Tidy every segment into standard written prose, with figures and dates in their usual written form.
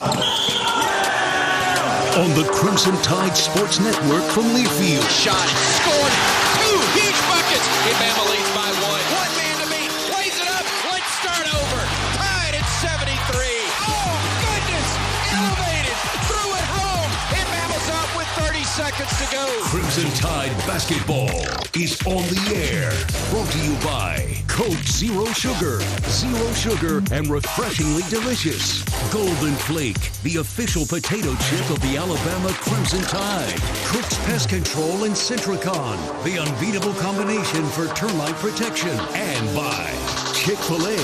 On the Crimson Tide Sports Network from Learfield. Shot, scored, 2 huge buckets. Bama leads by 1. One man to beat, lays it up. Let's start over. Tied at 73. Oh, goodness, elevated, threw it home. Bama's up with 30 seconds to go. Crimson Tide Basketball is on the air. Brought to you by Coke Zero Sugar. Zero sugar and refreshingly delicious. Golden Flake, the official potato chip of the Alabama Crimson Tide. Cook's Pest Control and Centricon, the unbeatable combination for termite protection. And by Chick-fil-A.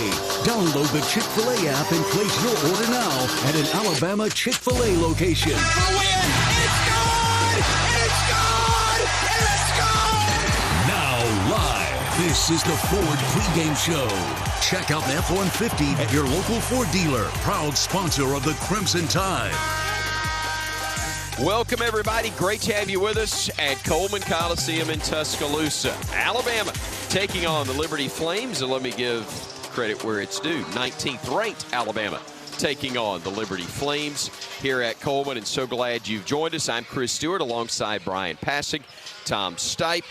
Download the Chick-fil-A app and place your order now at an Alabama Chick-fil-A location. The win, it's good! It's good! It's good! Now live, this is the Ford Pregame Show. Check out the F-150 at your local Ford dealer, proud sponsor of the Crimson Tide. Welcome, everybody. Great to have you with us at Coleman Coliseum in Tuscaloosa. Alabama taking on the Liberty Flames, and let me give credit where it's due. 19th ranked Alabama taking on the Liberty Flames here at Coleman, and so glad you've joined us. I'm Chris Stewart alongside Bryan Passink, Tom Stipe,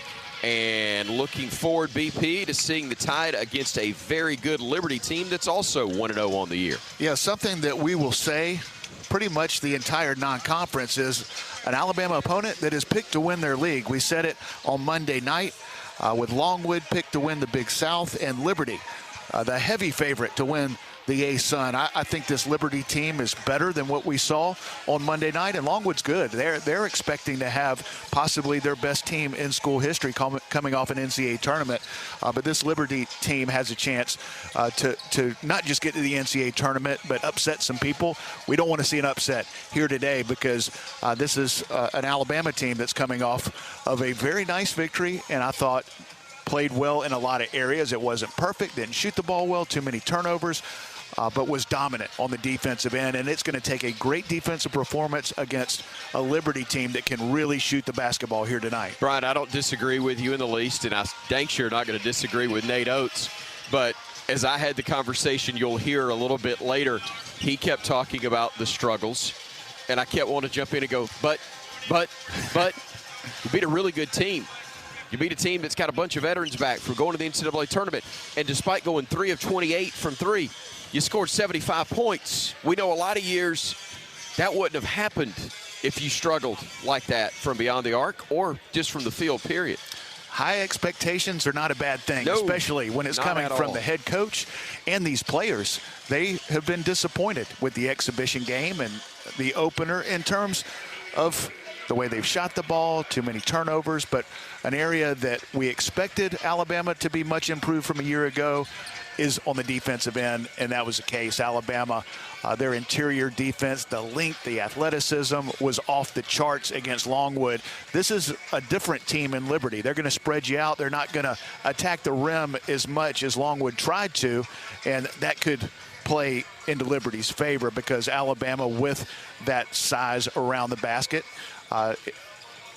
and looking forward, BP, to seeing the Tide against a very good Liberty team that's also 1-0 on the year. Yeah, something that we will say pretty much the entire non-conference is an Alabama opponent that is picked to win their league. We said it on Monday night with Longwood picked to win the Big South and Liberty, the heavy favorite to win the A-Sun. I think this Liberty team is better than what we saw on Monday night, and Longwood's good. They're expecting to have possibly their best team in school history coming off an NCAA tournament. But this Liberty team has a chance to not just get to the NCAA tournament, but upset some people. We don't want to see an upset here today because this is an Alabama team that's coming off of a very nice victory, and I thought played well in a lot of areas. It wasn't perfect, didn't shoot the ball well, too many turnovers. But was dominant on the defensive end, and it's going to take a great defensive performance against a Liberty team that can really shoot the basketball here tonight. Bryan, I don't disagree with you in the least, and I dang sure not going to disagree with Nate Oats. But as I had the conversation you'll hear a little bit later, he kept talking about the struggles, and I kept wanting to jump in and go, but, you beat a really good team. You beat a team that's got a bunch of veterans back from going to the NCAA tournament, and despite going 3 of 28 from 3, you scored 75 points. We know a lot of years that wouldn't have happened if you struggled like that from beyond the arc or just from the field, period. High expectations are not a bad thing, no, especially when it's coming from the head coach and these players. They have been disappointed with the exhibition game and the opener in terms of the way they've shot the ball, too many turnovers, but an area that we expected Alabama to be much improved from a year ago is on the defensive end, and that was the case. Alabama, their interior defense, the length, the athleticism was off the charts against Longwood. This is a different team in Liberty. They're going to spread you out. They're not going to attack the rim as much as Longwood tried to, and that could play into Liberty's favor because Alabama, with that size around the basket,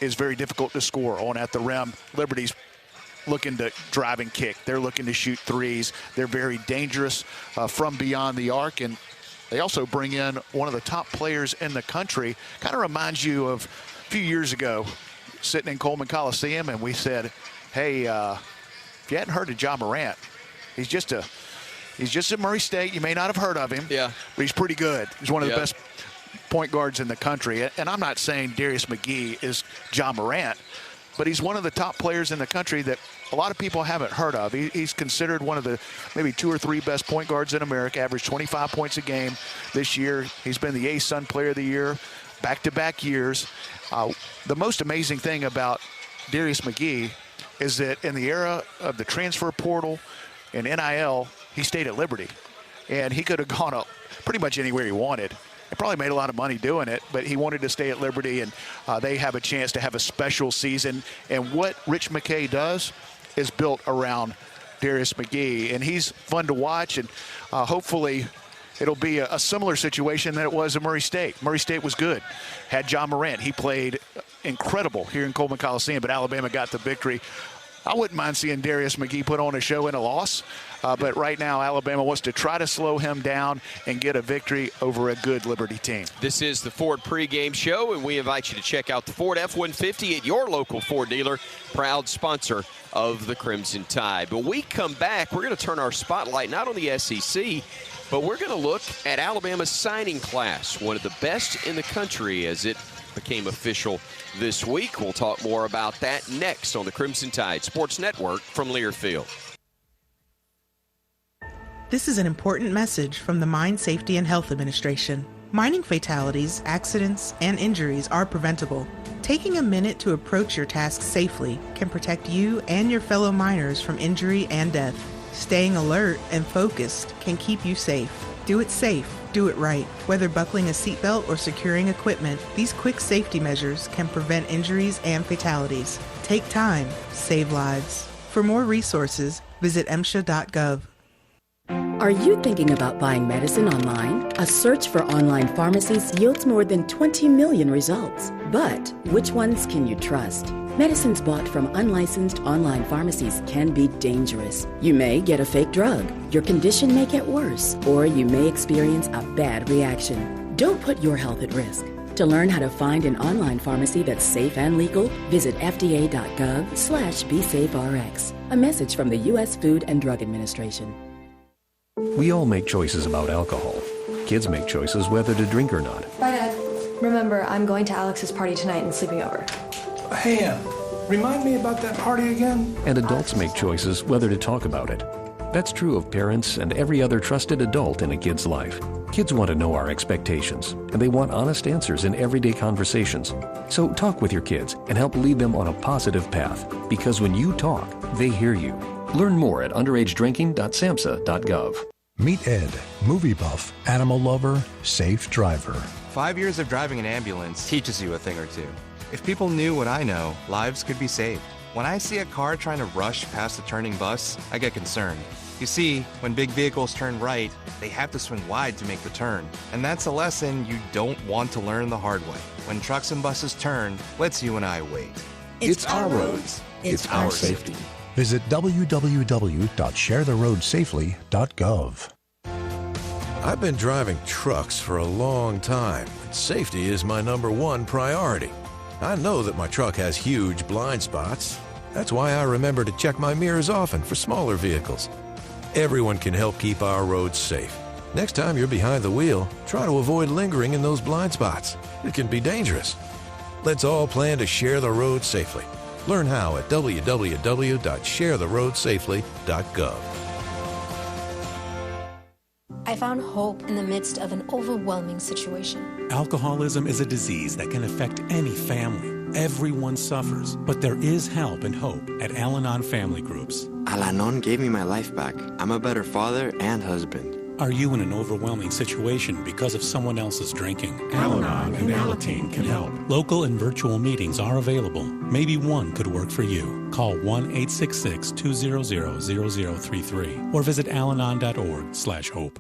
is very difficult to score on at the rim. Liberty's looking to drive and kick. They're looking to shoot threes. They're very dangerous from beyond the arc, and they also bring in one of the top players in the country. Kind of reminds you of a few years ago sitting in Coleman Coliseum, and we said, hey, if you hadn't heard of Ja Morant, he's just at Murray State. You may not have heard of him, yeah, but he's pretty good. He's one of the best point guards in the country. And I'm not saying Darius McGee is Ja Morant, but he's one of the top players in the country that a lot of people haven't heard of. He's considered one of the maybe 2 or 3 best point guards in America, averaged 25 points a game this year. He's been the A-Sun Player of the Year back-to-back years. The most amazing thing about Darius McGee is that in the era of the transfer portal and NIL, he stayed at Liberty. And he could have gone up pretty much anywhere he wanted. He probably made a lot of money doing it, but he wanted to stay at Liberty, and they have a chance to have a special season. And what Rich McKay does is built around Darius McGee, and he's fun to watch, and hopefully it'll be a similar situation that it was at Murray State. Murray State was good, had Ja Morant. He played incredible here in Coleman Coliseum, but Alabama got the victory. I wouldn't mind seeing Darius McGee put on a show in a loss. But right now, Alabama wants to try to slow him down and get a victory over a good Liberty team. This is the Ford pregame show, and we invite you to check out the Ford F-150 at your local Ford dealer, proud sponsor of the Crimson Tide. But we come back, we're going to turn our spotlight not on the SEC, but we're going to look at Alabama's signing class, one of the best in the country as it became official this week. We'll talk more about that next on the Crimson Tide Sports Network from Learfield. This is an important message from the Mine Safety and Health Administration. Mining fatalities, accidents, and injuries are preventable. Taking a minute to approach your task safely can protect you and your fellow miners from injury and death. Staying alert and focused can keep you safe. Do it safe. Do it right. Whether buckling a seatbelt or securing equipment, these quick safety measures can prevent injuries and fatalities. Take time. Save lives. For more resources, visit MSHA.gov. Are you thinking about buying medicine online? A search for online pharmacies yields more than 20 million results. But which ones can you trust? Medicines bought from unlicensed online pharmacies can be dangerous. You may get a fake drug, your condition may get worse, or you may experience a bad reaction. Don't put your health at risk. To learn how to find an online pharmacy that's safe and legal, visit fda.gov/BeSafeRx. A message from the U.S. Food and Drug Administration. We all make choices about alcohol. Kids make choices whether to drink or not. Bye, Dad. Remember, I'm going to Alex's party tonight and sleeping over. Hey, remind me about that party again? And adults make choices whether to talk about it. That's true of parents and every other trusted adult in a kid's life. Kids want to know our expectations, and they want honest answers in everyday conversations. So talk with your kids and help lead them on a positive path, because when you talk, they hear you. Learn more at underagedrinking.samhsa.gov. Meet Ed, movie buff, animal lover, safe driver. 5 years of driving an ambulance teaches you a thing or two. If people knew what I know, lives could be saved. When I see a car trying to rush past a turning bus, I get concerned. You see, when big vehicles turn right, they have to swing wide to make the turn. And that's a lesson you don't want to learn the hard way. When trucks and buses turn, let's you and I wait. It's our roads. It's our safety. Visit www.sharetheroadsafely.gov. I've been driving trucks for a long time, and safety is my #1 priority. I know that my truck has huge blind spots. That's why I remember to check my mirrors often for smaller vehicles. Everyone can help keep our roads safe. Next time you're behind the wheel, try to avoid lingering in those blind spots. It can be dangerous. Let's all plan to share the road safely. Learn how at www.sharetheroadsafely.gov. I found hope in the midst of an overwhelming situation. Alcoholism is a disease that can affect any family. Everyone suffers, but there is help and hope at Al-Anon Family Groups. Al-Anon gave me my life back. I'm a better father and husband. Are you in an overwhelming situation because of someone else's drinking? Al-Anon and Alateen can help. Local and virtual meetings are available. Maybe one could work for you. Call 1-866-200-0033 or visit alanon.org/hope.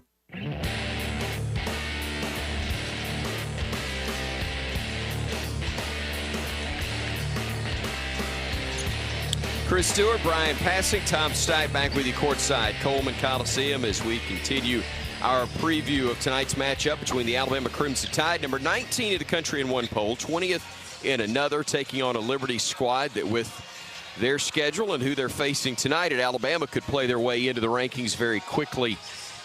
Chris Stewart, Bryan, Passink, Tom Stipe back with you courtside, Coleman Coliseum, as we continue our preview of tonight's matchup between the Alabama Crimson Tide, number 19 in the country in one poll, 20th in another, taking on a Liberty squad that with their schedule and who they're facing tonight at Alabama could play their way into the rankings very quickly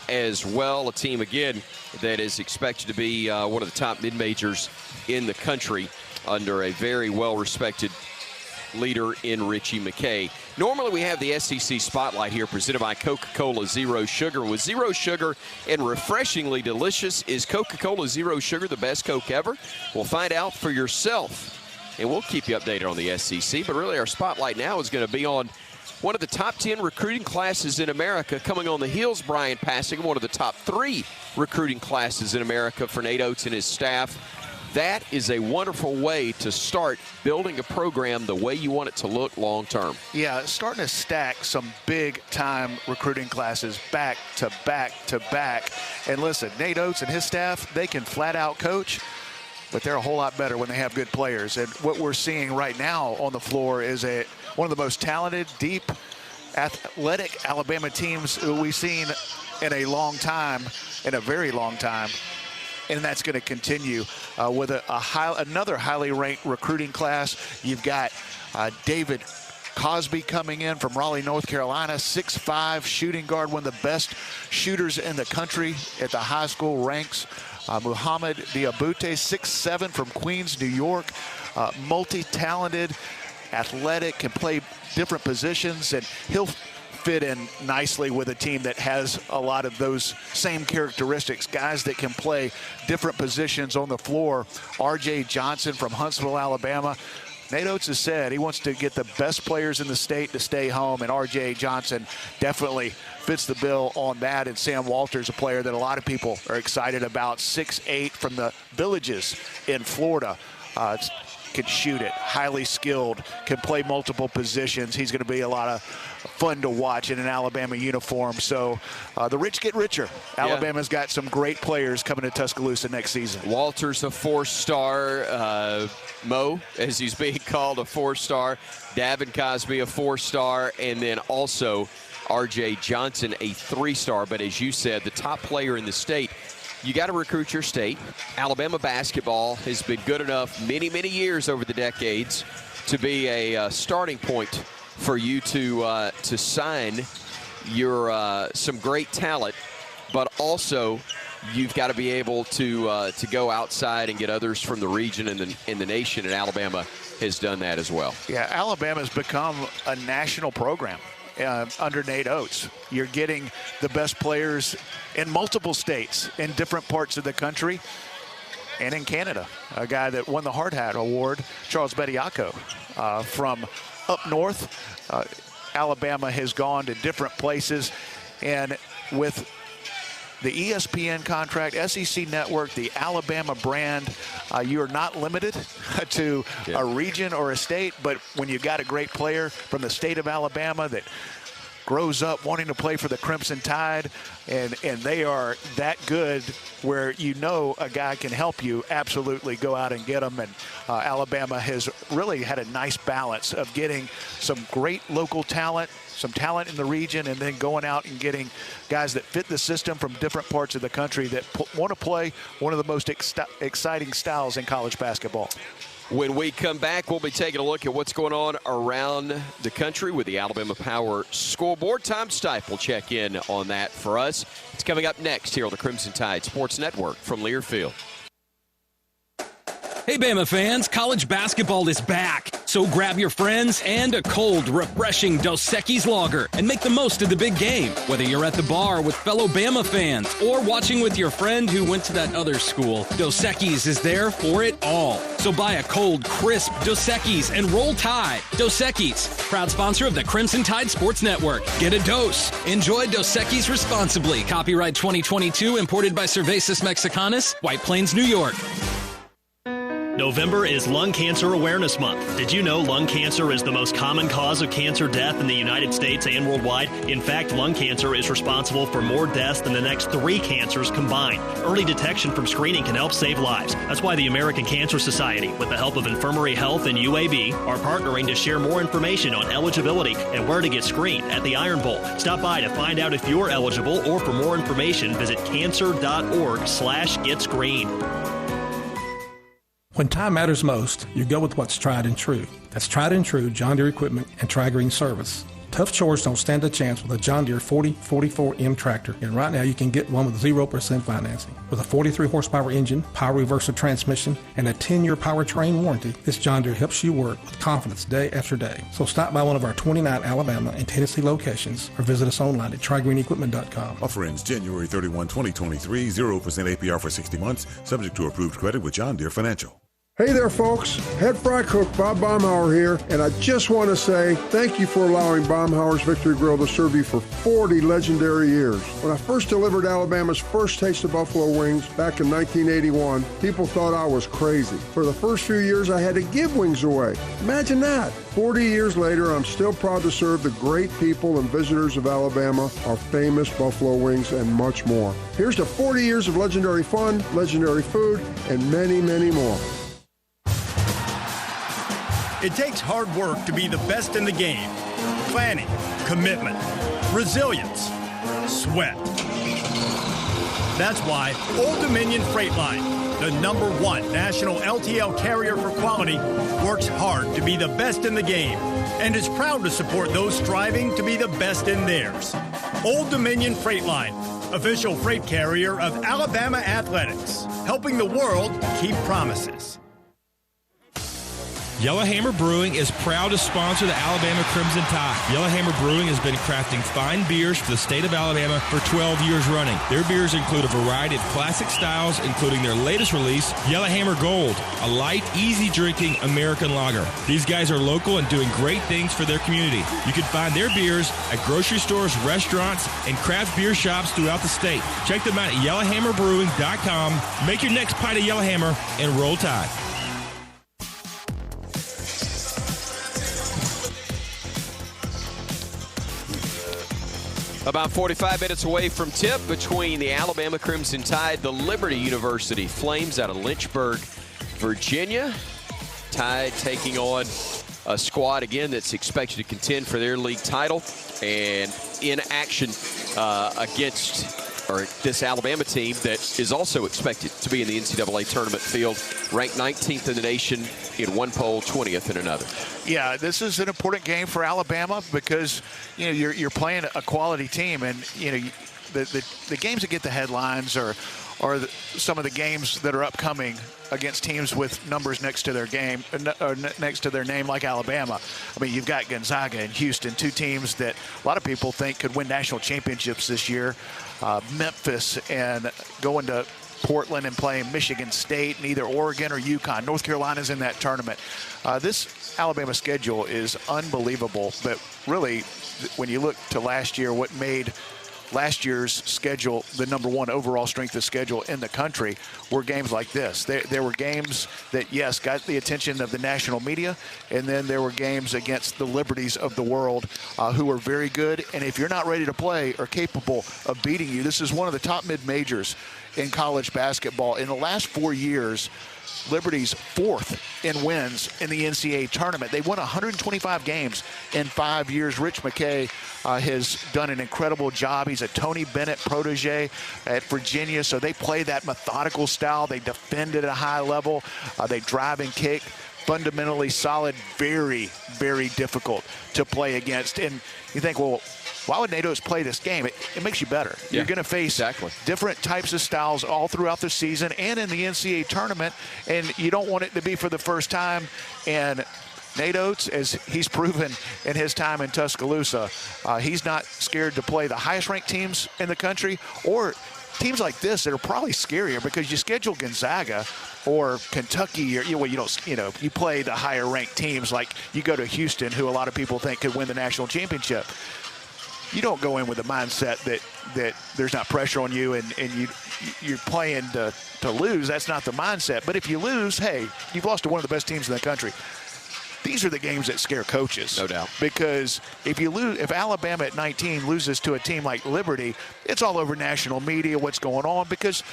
as well. A team, again, that is expected to be one of the top mid-majors in the country under a very well-respected leader in Richie McKay. Normally we have the SEC Spotlight here presented by Coca-Cola Zero Sugar. With zero sugar and refreshingly delicious, is Coca-Cola Zero Sugar the best Coke ever? We'll find out for yourself, and we'll keep you updated on the SEC. But really our Spotlight now is going to be on one of the top 10 recruiting classes in America, coming on the heels, Bryan Passink, one of the top 3 recruiting classes in America for Nate Oats and his staff. That is a wonderful way to start building a program the way you want it to look long term. Yeah, starting to stack some big-time recruiting classes back to back to back. And listen, Nate Oats and his staff, they can flat-out coach. but they're a whole lot better when they have good players. And what we're seeing right now on the floor is one of the most talented, deep, athletic Alabama teams we've seen in a long time, in a very long time. And that's going to continue with another highly ranked recruiting class. You've got David Cosby coming in from Raleigh, North Carolina, 6'5", shooting guard, one of the best shooters in the country at the high school ranks. Muhammad Diabute, 6'7", from Queens, New York, multi-talented, athletic, can play different positions, and he'll fit in nicely with a team that has a lot of those same characteristics, guys that can play different positions on the floor. R.J. Johnson from Huntsville, Alabama. Nate Oats has said he wants to get the best players in the state to stay home, and R.J. Johnson definitely fits the bill on that. And Sam Walters, a player that a lot of people are excited about, 6'8", from the Villages in Florida. Can shoot it, highly skilled, can play multiple positions. He's going to be a lot of fun to watch in an Alabama uniform. So the rich get richer. Alabama's got some great players coming to Tuscaloosa next season. Walters, a 4-star. Mo, as he's being called, a 4-star. Davin Cosby, a 4-star. And then also R.J. Johnson, a 3-star. But as you said, the top player in the state. You got to recruit your state. Alabama basketball has been good enough many, many years over the decades to be a starting point for you to sign your some great talent, but also you've got to be able to go outside and get others from the region and in the nation, and Alabama has done that as well. Yeah, Alabama's become a national program. Under Nate Oats, you're getting the best players in multiple states, in different parts of the country, and in Canada. A guy that won the Hard Hat Award, Charles Bediako, from up north. Alabama has gone to different places, and with the ESPN contract, SEC Network, the Alabama brand, you are not limited to a region or a state, but when you've got a great player from the state of Alabama that grows up wanting to play for the Crimson Tide, and they are that good where you know a guy can help you, absolutely go out and get them. And Alabama has really had a nice balance of getting some great local talent, some talent in the region, and then going out and getting guys that fit the system from different parts of the country that want to play one of the most exciting styles in college basketball. When we come back, we'll be taking a look at what's going on around the country with the Alabama Power scoreboard. Tom Stipe will check in on that for us. It's coming up next here on the Crimson Tide Sports Network from Learfield. Hey, Bama fans, college basketball is back. So grab your friends and a cold, refreshing Dos Equis lager and make the most of the big game. Whether you're at the bar with fellow Bama fans or watching with your friend who went to that other school, Dos Equis is there for it all. So buy a cold, crisp Dos Equis and roll Tide. Dos Equis, proud sponsor of the Crimson Tide Sports Network. Get a dose. Enjoy Dos Equis responsibly. Copyright 2022, imported by Cervezas Mexicanas, White Plains, New York. November is Lung Cancer Awareness Month. Did you know lung cancer is the most common cause of cancer death in the United States and worldwide? In fact, lung cancer is responsible for more deaths than the next 3 cancers combined. Early detection from screening can help save lives. That's why the American Cancer Society, with the help of Infirmary Health and UAB, are partnering to share more information on eligibility and where to get screened at the Iron Bowl. Stop by to find out if you're eligible, or for more information, visit cancer.org/getscreened. When time matters most, you go with what's tried and true. That's tried and true John Deere equipment and Tri-Green service. Tough chores don't stand a chance with a John Deere 4044M tractor, and right now you can get one with 0% financing. With a 43 horsepower engine, power reverser transmission, and a 10-year powertrain warranty, this John Deere helps you work with confidence day after day. So stop by one of our 29 Alabama and Tennessee locations or visit us online at TriGreenEquipment.com. Offer ends January 31, 2023, 0% APR for 60 months, subject to approved credit with John Deere Financial. Hey there, folks. Head fry cook Bob Baumhauer here, and I just want to say thank you for allowing Baumhauer's Victory Grill to serve you for 40 legendary years. When I first delivered Alabama's first taste of buffalo wings back in 1981, people thought I was crazy. For the first few years, I had to give wings away. Imagine that. 40 years later, I'm still proud to serve the great people and visitors of Alabama, our famous buffalo wings, and much more. Here's to 40 years of legendary fun, legendary food, and many, many more. It takes hard work to be the best in the game. Planning, commitment, resilience, sweat. That's why Old Dominion Freight Line, the #1 national LTL carrier for quality, works hard to be the best in the game and is proud to support those striving to be the best in theirs. Old Dominion Freight Line, official freight carrier of Alabama Athletics, helping the world keep promises. Yellowhammer Brewing is proud to sponsor the Alabama Crimson Tide. Yellowhammer Brewing has been crafting fine beers for the state of Alabama for 12 years running. Their beers include a variety of classic styles, including their latest release, Yellowhammer Gold, a light, easy-drinking American lager. These guys are local and doing great things for their community. You can find their beers at grocery stores, restaurants, and craft beer shops throughout the state. Check them out at yellowhammerbrewing.com. Make your next pint of Yellowhammer and roll Tide. About 45 minutes away from tip between the Alabama Crimson Tide, the Liberty University Flames out of Lynchburg, Virginia. Tide taking on a squad, again, that's expected to contend for their league title. And in action against this Alabama team that is also expected to be in the NCAA tournament field, ranked 19th in the nation in one poll, 20th in another. Yeah, this is an important game for Alabama because, you know, you're playing a quality team, and, you know, the games that get the headlines are some of the games that are upcoming against teams with numbers next to their game, or next to their name, like Alabama. I mean, you've got Gonzaga and Houston, two teams that a lot of people think could win national championships this year. Memphis, and going to Portland and playing Michigan State and either Oregon or UConn. North Carolina's in that tournament. This Alabama schedule is unbelievable, but really, when you look to last year, what made last year's schedule the #1 overall strength of schedule in the country were games like this. There were games that, yes, got the attention of the national media, and then there were games against the Liberties of the world who were very good. And if you're not ready to play or capable of beating you, this is one of the top mid-majors in college basketball. In the last 4 years, Liberty's 4th in wins in the NCAA tournament. They won 125 games in 5 years. Rich McKay has done an incredible job. He's a Tony Bennett protege at Virginia, so they play that methodical style. They defend at a high level. They drive and kick. Fundamentally solid, very, very difficult to play against. And you think, well, why would Nate Oats play this game? It makes you better. Yeah, you're going to face different types of styles all throughout the season and in the NCAA tournament, and you don't want it to be for the first time. And Nate Oats, as he's proven in his time in Tuscaloosa, he's not scared to play the highest-ranked teams in the country or teams like this that are probably scarier because you schedule Gonzaga or Kentucky, or you play the higher-ranked teams, like you go to Houston, who a lot of people think could win the national championship. You don't go in with the mindset that there's not pressure on you and you're playing to lose. That's not the mindset. But if you lose, hey, you've lost to one of the best teams in the country. These are the games that scare coaches. No doubt. Because if Alabama at 19 loses to a team like Liberty, it's all over national media what's going on because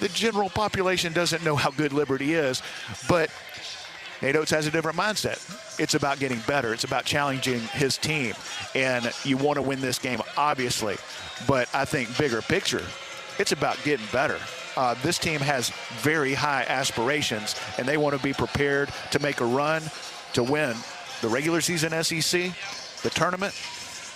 the general population doesn't know how good Liberty is. But Nate Oats has a different mindset. It's about getting better. It's about challenging his team. And you want to win this game, obviously. But I think bigger picture, it's about getting better. This team has very high aspirations, and they want to be prepared to make a run to win the regular season SEC, the tournament,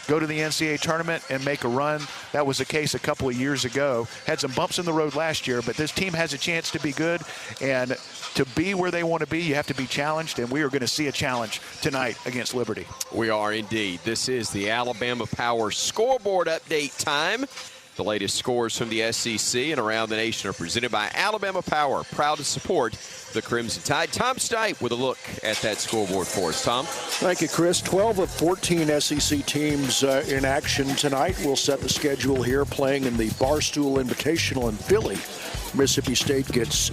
go to the NCAA tournament and make a run. That was the case a couple of years ago. Had some bumps in the road last year, but this team has a chance to be good. And to be where they want to be, you have to be challenged, and we are going to see a challenge tonight against Liberty. We are indeed. This is the Alabama Power scoreboard update time. The latest scores from the SEC and around the nation are presented by Alabama Power, proud to support the Crimson Tide. Tom Stipe with a look at that scoreboard for us. Tom? Thank you, Chris. 12 of 14 SEC teams in action tonight. We'll set the schedule here, playing in the Barstool Invitational in Philly. Mississippi State gets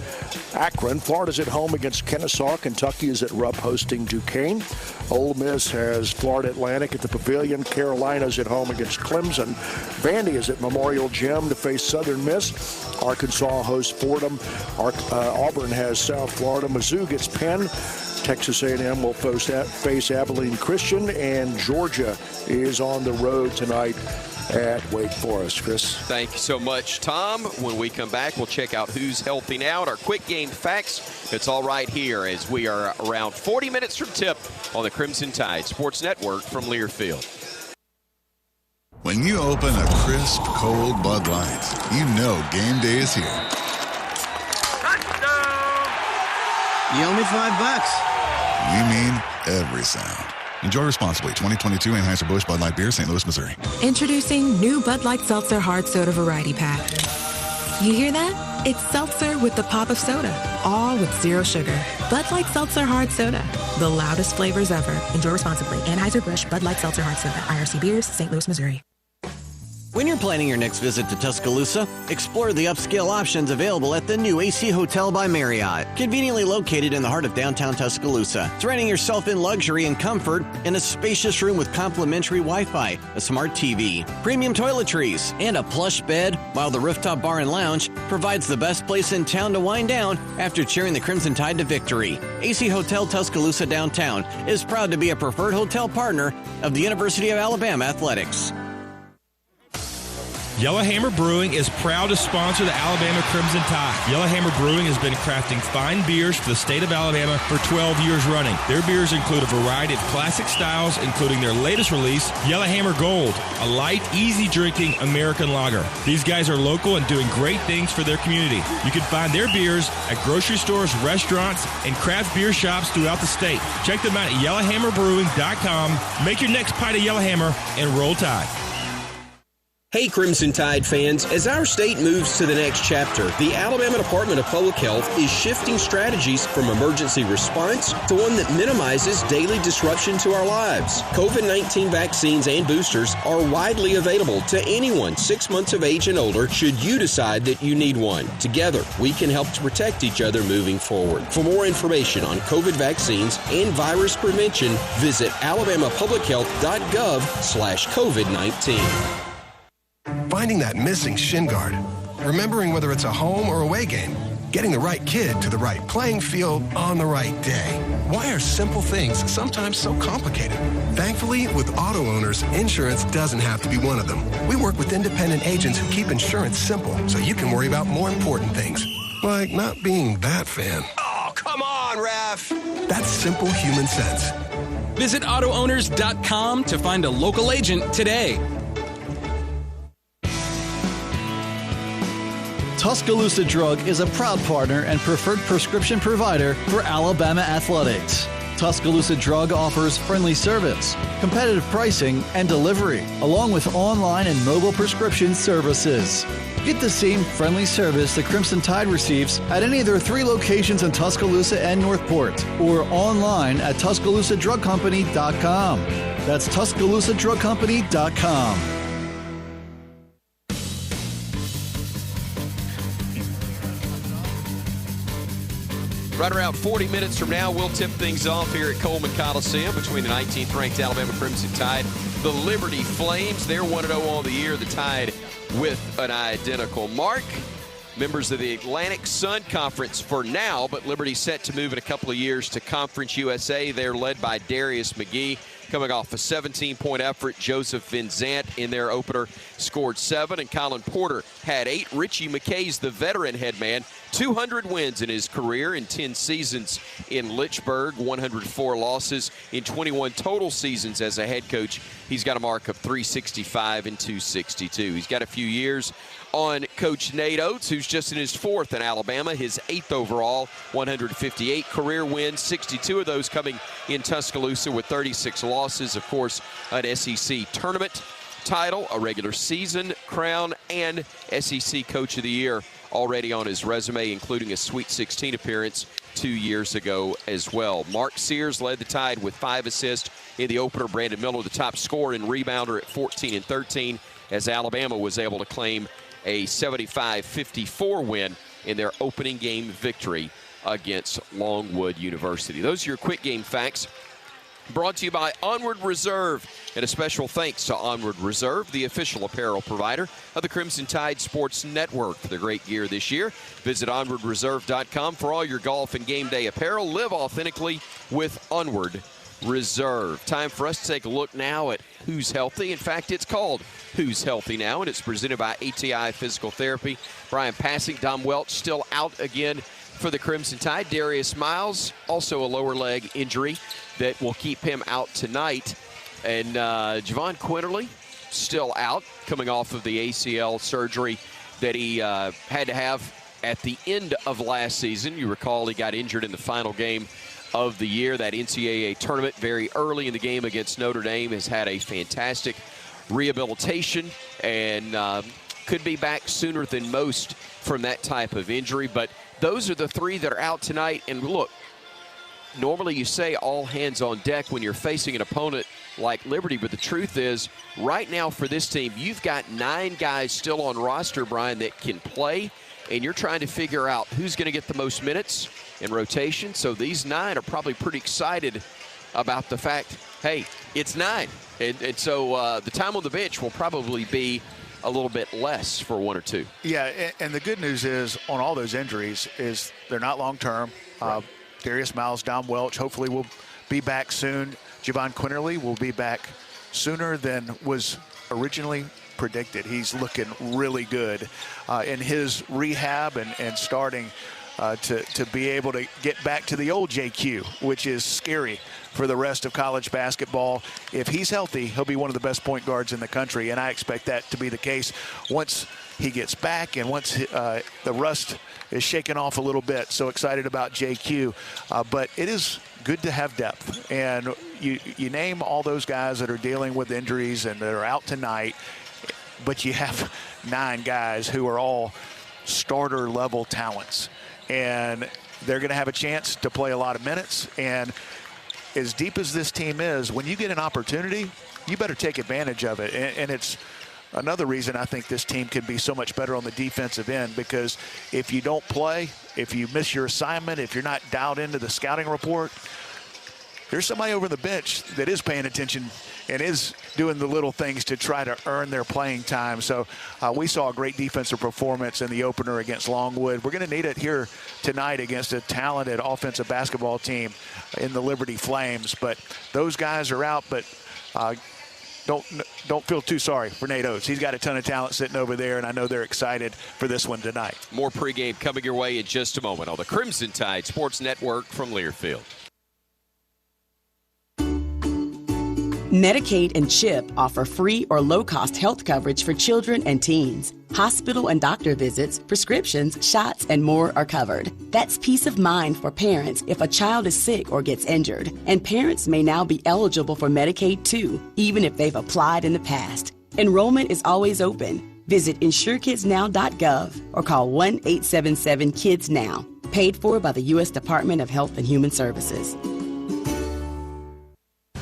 Akron. Florida's at home against Kennesaw. Kentucky is at Rupp hosting Duquesne. Ole Miss has Florida Atlantic at the Pavilion. Carolina's at home against Clemson. Vandy is at Memorial Gym to face Southern Miss. Arkansas hosts Fordham. Auburn has South Florida. Mizzou gets Penn. Texas A&M will face Abilene Christian. And Georgia is on the road tonight at Wake Forest. Chris? Thank you so much, Tom. When we come back, we'll check out who's helping out. Our quick game facts. It's all right here as we are around 40 minutes from tip on the Crimson Tide Sports Network from Learfield. When you open a crisp, cold Bud Light, you know game day is here. You owe me $5. You mean every sound. Enjoy responsibly. 2022 Anheuser-Busch Bud Light Beer, St. Louis, Missouri. Introducing new Bud Light Seltzer Hard Soda Variety Pack. You hear that? It's seltzer with the pop of soda, all with zero sugar. Bud Light Seltzer Hard Soda, the loudest flavors ever. Enjoy responsibly. Anheuser-Busch Bud Light Seltzer Hard Soda, IRC Beers, St. Louis, Missouri. When you're planning your next visit to Tuscaloosa, explore the upscale options available at the new AC Hotel by Marriott. Conveniently located in the heart of downtown Tuscaloosa, surrounding yourself in luxury and comfort in a spacious room with complimentary Wi-Fi, a smart TV, premium toiletries, and a plush bed, while the rooftop bar and lounge provides the best place in town to wind down after cheering the Crimson Tide to victory. AC Hotel Tuscaloosa Downtown is proud to be a preferred hotel partner of the University of Alabama Athletics. Yellowhammer Brewing is proud to sponsor the Alabama Crimson Tide. Yellowhammer Brewing has been crafting fine beers for the state of Alabama for 12 years running. Their beers include a variety of classic styles, including their latest release, Yellowhammer Gold, a light, easy-drinking American lager. These guys are local and doing great things for their community. You can find their beers at grocery stores, restaurants, and craft beer shops throughout the state. Check them out at yellowhammerbrewing.com. Make your next pint of Yellowhammer and roll Tide. Hey Crimson Tide fans, as our state moves to the next chapter, the Alabama Department of Public Health is shifting strategies from emergency response to one that minimizes daily disruption to our lives. COVID-19 vaccines and boosters are widely available to anyone 6 months of age and older should you decide that you need one. Together, we can help to protect each other moving forward. For more information on COVID vaccines and virus prevention, visit alabamapublichealth.gov/COVID-19. Finding that missing shin guard, remembering whether it's a home or away game, getting the right kid to the right playing field on the right day. Why are simple things sometimes so complicated? Thankfully, with auto owners, insurance doesn't have to be one of them. We work with independent agents who keep insurance simple so you can worry about more important things, like not being that fan. Oh, come on, ref! That's simple human sense. Visit AutoOwners.com to find a local agent today. Tuscaloosa Drug is a proud partner and preferred prescription provider for Alabama athletics. Tuscaloosa Drug offers friendly service, competitive pricing, and delivery, along with online and mobile prescription services. Get the same friendly service the Crimson Tide receives at any of their 3 locations in Tuscaloosa and Northport, or online at TuscaloosaDrugCompany.com. That's TuscaloosaDrugCompany.com. Right around 40 minutes from now, we'll tip things off here at Coleman Coliseum between the 19th-ranked Alabama Crimson Tide, the Liberty Flames. They're 1-0 on the year, the Tide with an identical mark. Members of the Atlantic Sun Conference for now, but Liberty set to move in a couple of years to Conference USA. They're led by Darius McGee. Coming off a 17-point effort, Joseph Van Zandt in their opener scored 7, and Colin Porter had 8. Richie McKay's the veteran headman, 200 wins in his career in 10 seasons in Lynchburg, 104 losses in 21 total seasons as a head coach. He's got a mark of 365 and 262. He's got a few years on Coach Nate Oats, who's just in his 4th in Alabama, his 8th overall, 158 career wins, 62 of those coming in Tuscaloosa with 36 losses. Of course, an SEC tournament title, a regular season crown, and SEC Coach of the Year already on his resume, including a Sweet 16 appearance 2 years ago as well. Mark Sears led the Tide with 5 assists in the opener. Brandon Miller, the top scorer and rebounder at 14 and 13, as Alabama was able to claim a 75-54 win in their opening game victory against Longwood University. Those are your quick game facts, brought to you by Onward Reserve. And a special thanks to Onward Reserve, the official apparel provider of the Crimson Tide Sports Network, for the great gear this year. Visit onwardreserve.com for all your golf and game day apparel. Live authentically with Onward Reserve. Time for us to take a look now at Who's Healthy. In fact, it's called Who's Healthy now, and it's presented by ATI Physical Therapy. Bryan Passink, Dom Welch still out again for the Crimson Tide. Darius Miles, also a lower leg injury that will keep him out tonight. And Javon Quinterly, still out, coming off of the ACL surgery that he had to have at the end of last season. You recall he got injured in the final game of the year, that NCAA tournament, very early in the game against Notre Dame. Has had a fantastic rehabilitation and could be back sooner than most from that type of injury. But those are the 3 that are out tonight. And look, normally you say all hands on deck when you're facing an opponent like Liberty, but the truth is, right now for this team, you've got 9 guys still on roster, Brian, that can play, and you're trying to figure out who's going to get the most minutes in rotation. So these 9 are probably pretty excited about the fact, hey, it's 9. And so the time on the bench will probably be a little bit less for 1 or 2. Yeah, and the good news is on all those injuries is they're not long-term. Right. Darius Miles, Dom Welch hopefully will be back soon. Javon Quinterly will be back sooner than was originally predicted. He's looking really good in his rehab and starting to be able to get back to the old JQ, which is scary for the rest of college basketball. If he's healthy, he'll be one of the best point guards in the country, and I expect that to be the case once he gets back and once the rust is shaken off a little bit. So excited about JQ. But it is good to have depth. And you name all those guys that are dealing with injuries and that are out tonight, but you have 9 guys who are all starter-level talents. And they're going to have a chance to play a lot of minutes. And as deep as this team is, when you get an opportunity, you better take advantage of it. And it's another reason I think this team can be so much better on the defensive end, because if you don't play, if you miss your assignment, if you're not dialed into the scouting report, there's somebody over the bench that is paying attention and is doing the little things to try to earn their playing time. So we saw a great defensive performance in the opener against Longwood. We're going to need it here tonight against a talented offensive basketball team in the Liberty Flames. But those guys are out, but don't feel too sorry for Nate Oats. He's got a ton of talent sitting over there, and I know they're excited for this one tonight. More pregame coming your way in just a moment on the Crimson Tide Sports Network from Learfield. Medicaid and CHIP offer free or low-cost health coverage for children and teens. Hospital and doctor visits, prescriptions, shots, and more are covered. That's peace of mind for parents if a child is sick or gets injured. And parents may now be eligible for Medicaid too, even if they've applied in the past. Enrollment is always open. Visit insurekidsnow.gov or call 1-877-KIDS-NOW. Paid for by the U.S. Department of Health and Human Services.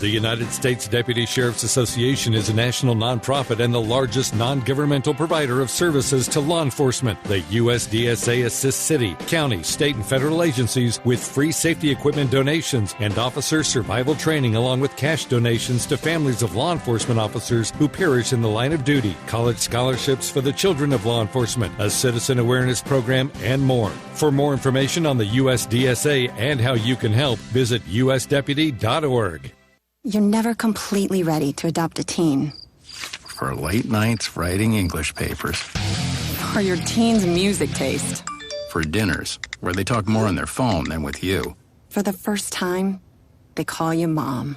The United States Deputy Sheriff's Association is a national nonprofit and the largest non-governmental provider of services to law enforcement. The USDSA assists city, county, state, and federal agencies with free safety equipment donations and officer survival training, along with cash donations to families of law enforcement officers who perish in the line of duty, college scholarships for the children of law enforcement, a citizen awareness program, and more. For more information on the USDSA and how you can help, visit usdeputy.org. You're never completely ready to adopt a teen. For late nights writing English papers. For your teen's music taste. For dinners where they talk more on their phone than with you. For the first time, they call you Mom.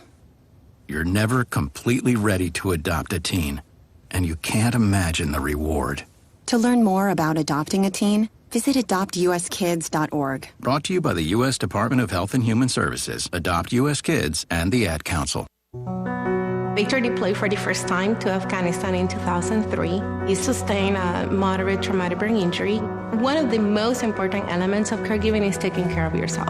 You're never completely ready to adopt a teen, and you can't imagine the reward. To learn more about adopting a teen, visit adoptuskids.org. Brought to you by the U.S. Department of Health and Human Services, Adopt U.S. Kids, and the Ad Council. Victor deployed for the first time to Afghanistan in 2003. He sustained a moderate traumatic brain injury. One of the most important elements of caregiving is taking care of yourself.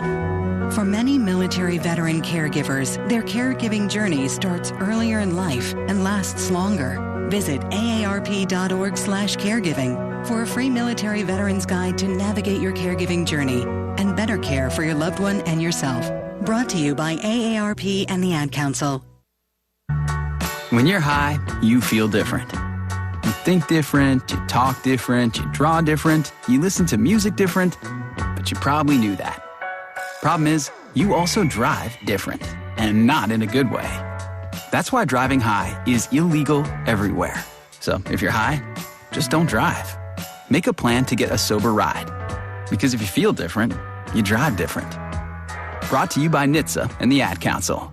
For many military veteran caregivers, their caregiving journey starts earlier in life and lasts longer. Visit aarp.org/caregiving for a free military veterans guide to navigate your caregiving journey and better care for your loved one and yourself. Brought to you by AARP and the Ad Council. When you're high, you feel different. You think different, you talk different, you draw different, you listen to music different, but you probably knew that. Problem is, you also drive different, and not in a good way. That's why driving high is illegal everywhere. So if you're high, just don't drive. Make a plan to get a sober ride. Because if you feel different, you drive different. Brought to you by NHTSA and the Ad Council.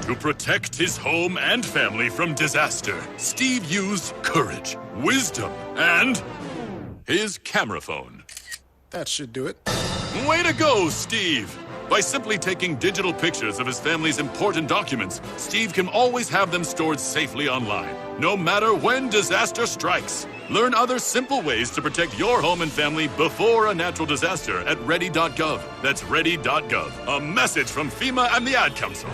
To protect his home and family from disaster, Steve used courage, wisdom, and his camera phone. That should do it. Way to go, Steve! By simply taking digital pictures of his family's important documents, Steve can always have them stored safely online, no matter when disaster strikes. Learn other simple ways to protect your home and family before a natural disaster at ready.gov. That's ready.gov. A message from FEMA and the Ad Council.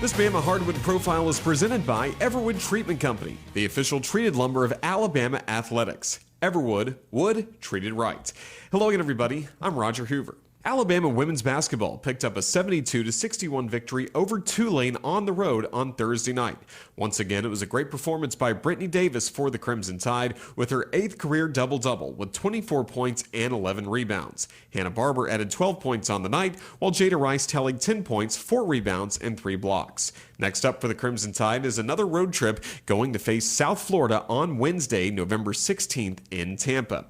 This Bama Hardwood Profile is presented by Everwood Treatment Company, the official treated lumber of Alabama Athletics. Everwood, wood treated right. Hello again, everybody. I'm Roger Hoover. Alabama women's basketball picked up a 72-61 victory over Tulane on the road on Thursday night. Once again, it was a great performance by Brittany Davis for the Crimson Tide with her 8th career double-double with 24 points and 11 rebounds. Hannah Barber added 12 points on the night, while Jada Rice tallied 10 points, 4 rebounds, and 3 blocks. Next up for the Crimson Tide is another road trip going to face South Florida on Wednesday, November 16th in Tampa.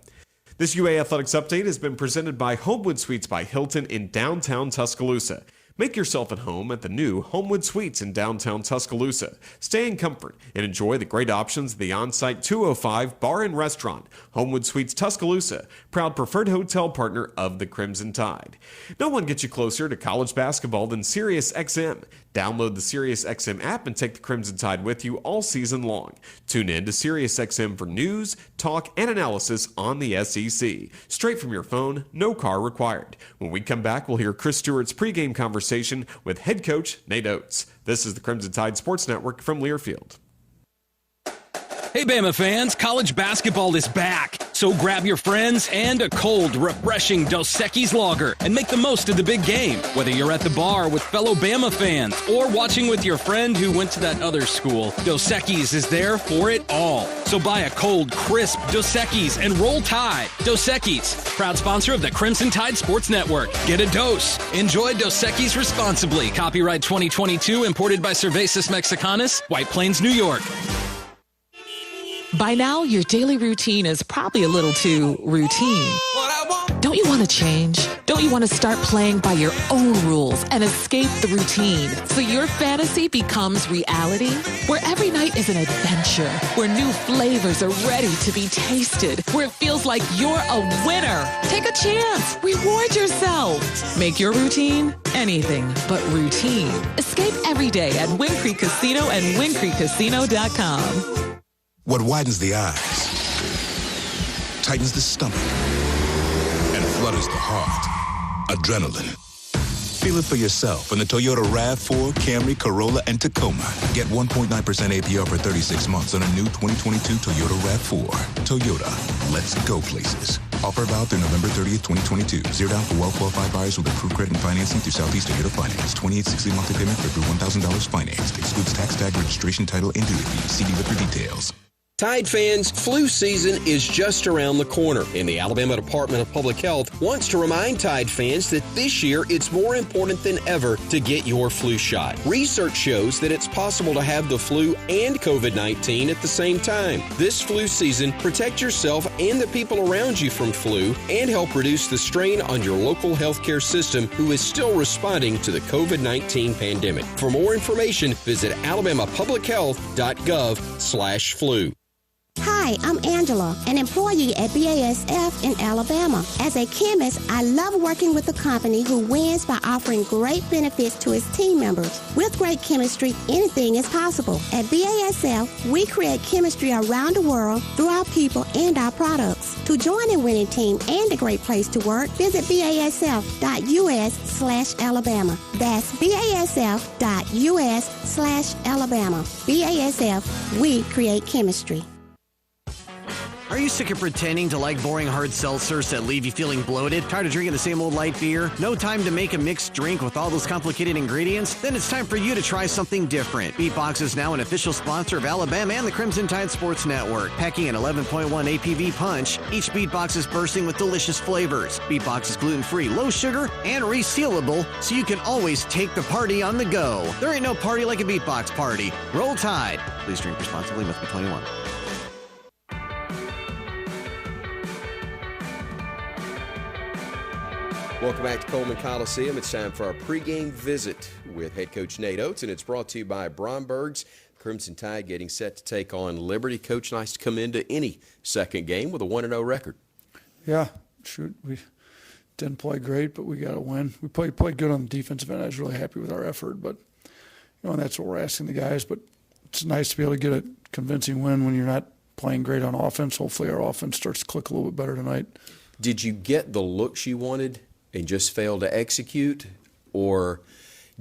This UA Athletics Update has been presented by Homewood Suites by Hilton in downtown Tuscaloosa. Make yourself at home at the new Homewood Suites in downtown Tuscaloosa. Stay in comfort and enjoy the great options of the on-site 205 bar and restaurant. Homewood Suites Tuscaloosa, proud preferred hotel partner of the Crimson Tide. No one gets you closer to college basketball than SiriusXM. Download the SiriusXM app and take the Crimson Tide with you all season long. Tune in to SiriusXM for news, talk, and analysis on the SEC. Straight from your phone, no car required. When we come back, we'll hear Chris Stewart's pregame conversation with head coach Nate Oats. This is the Crimson Tide Sports Network from Learfield. Hey, Bama fans, college basketball is back. So grab your friends and a cold, refreshing Dos Equis lager and make the most of the big game. Whether you're at the bar with fellow Bama fans or watching with your friend who went to that other school, Dos Equis is there for it all. So buy a cold, crisp Dos Equis and roll Tide. Dos Equis, proud sponsor of the Crimson Tide Sports Network. Get a dose. Enjoy Dos Equis responsibly. Copyright 2022, imported by Cervezas Mexicanas, White Plains, New York. By now, your daily routine is probably a little too routine. Don't you want to change? Don't you want to start playing by your own rules and escape the routine so your fantasy becomes reality? Where every night is an adventure, where new flavors are ready to be tasted, where it feels like you're a winner. Take a chance. Reward yourself. Make your routine anything but routine. Escape every day at Wind Creek Casino and WindCreekCasino.com. What widens the eyes, tightens the stomach, and flutters the heart. Adrenaline. Feel it for yourself in the Toyota RAV4, Camry, Corolla, and Tacoma. Get 1.9% APR for 36 months on a new 2022 Toyota RAV4. Toyota, let's go places. Offer valid through November 30th, 2022. 0 down for well-qualified buyers with approved credit and financing through Southeast Toyota Finance. 2860 monthly payment for through $1,000 financed. Excludes tax, tag, registration, title, and duty fees. See dealer for details. Tide fans, flu season is just around the corner, and the Alabama Department of Public Health wants to remind Tide fans that this year it's more important than ever to get your flu shot. Research shows that it's possible to have the flu and COVID-19 at the same time. This flu season, protect yourself and the people around you from flu and help reduce the strain on your local healthcare system, who is still responding to the COVID-19 pandemic. For more information, visit alabamapublichealth.gov/flu. Hi, Hi, I'm Angela, an employee at BASF in Alabama. As a chemist, I love working with a company who wins by offering great benefits to its team members. With great chemistry, anything is possible. At BASF, we create chemistry around the world through our people and our products. To join a winning team and a great place to work, visit BASF.US/Alabama. That's BASF.US/Alabama. BASF, we create chemistry. Are you sick of pretending to like boring hard seltzers that leave you feeling bloated? Tired of drinking the same old light beer? No time to make a mixed drink with all those complicated ingredients? Then it's time for you to try something different. Beatbox is now an official sponsor of Alabama and the Crimson Tide Sports Network. Packing an 11.1 APV punch, each Beatbox is bursting with delicious flavors. Beatbox is gluten-free, low sugar, and resealable, so you can always take the party on the go. There ain't no party like a Beatbox party. Roll Tide. Please drink responsibly. Must be 21. Welcome back to Coleman Coliseum. It's time for our pregame visit with head coach Nate Oats, and it's brought to you by Bromberg's. Crimson Tide getting set to take on Liberty. Coach, nice to come into any second game with a 1-0 record. Yeah, shoot, we didn't play great, but we got to win. We played good on the defensive end. I was really happy with our effort, but and that's what we're asking the guys. But it's nice to be able to get a convincing win when you're not playing great on offense. Hopefully our offense starts to click a little bit better tonight. Did you get the looks you wanted and just failed to execute, or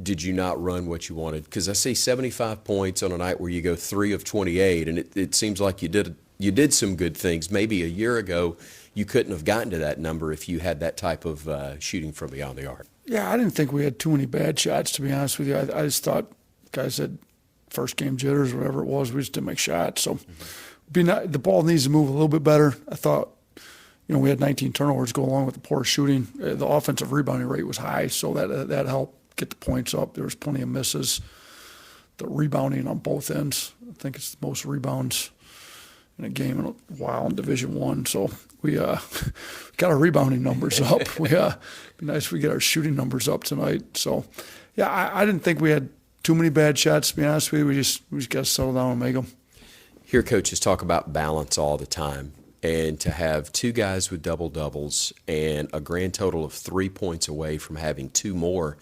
did you not run what you wanted? Because I see 75 points on a night where you go 3 of 28, and it seems like you did some good things. Maybe a year ago you couldn't have gotten to that number if you had that type of shooting from beyond the arc. Yeah, I didn't think we had too many bad shots, to be honest with you. I just thought guys had first game jitters, whatever it was. We just didn't make shots. So the ball needs to move a little bit better. I thought, we had 19 turnovers go along with the poor shooting. The offensive rebounding rate was high, so that helped get the points up. There was plenty of misses. The rebounding on both ends, I think it's the most rebounds in a game in a while in Division I. So we got our rebounding numbers up. It'd be nice if we get our shooting numbers up tonight. So, yeah, I didn't think we had too many bad shots, to be honest with you. We just got to settle down and make them. Hear coaches talk about balance all the time. And to have 2 guys with double-doubles and a grand total of 3 points away from having 2 more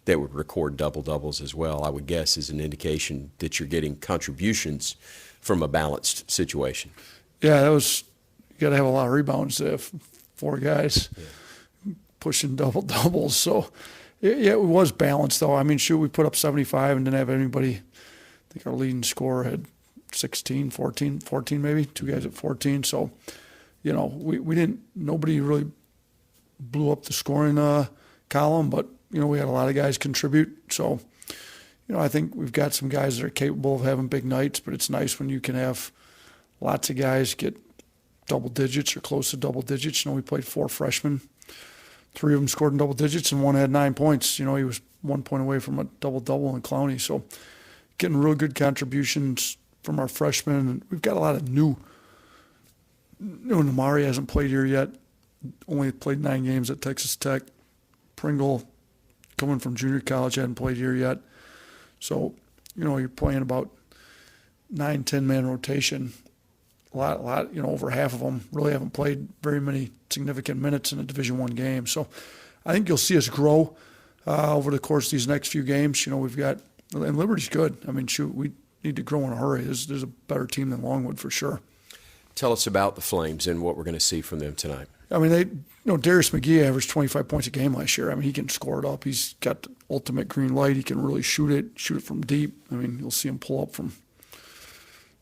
that would record double-doubles as well, I would guess is an indication that you're getting contributions from a balanced situation. Yeah, you got to have a lot of rebounds to have 4 guys pushing double-doubles. So, yeah, it was balanced, though. I mean, we put up 75 and didn't have anybody. I think our leading scorer had 16, 14 maybe, 2 guys at 14. So, we didn't, nobody really blew up the scoring column, but, we had a lot of guys contribute. So, I think we've got some guys that are capable of having big nights, but it's nice when you can have lots of guys get double digits or close to double digits. We played 4 freshmen. 3 of them scored in double digits and 1 had 9 points. He was 1 point away from a double-double in Clowney. So, getting real good contributions from our freshmen, and we've got a lot of new. Namari hasn't played here yet, only played 9 games at Texas Tech. Pringle, coming from junior college, hadn't played here yet. So, you're playing about 9, 10-man rotation. A lot, over half of them really haven't played very many significant minutes in a Division I game. So, I think you'll see us grow over the course of these next few games. We've got, and Liberty's good. I mean, we need to grow in a hurry. There's a better team than Longwood for sure. Tell us about the Flames and what we're going to see from them tonight. I mean, Darius McGee averaged 25 points a game last year. I mean, he can score it up. He's got the ultimate green light. He can really shoot it from deep. I mean, you'll see him pull up from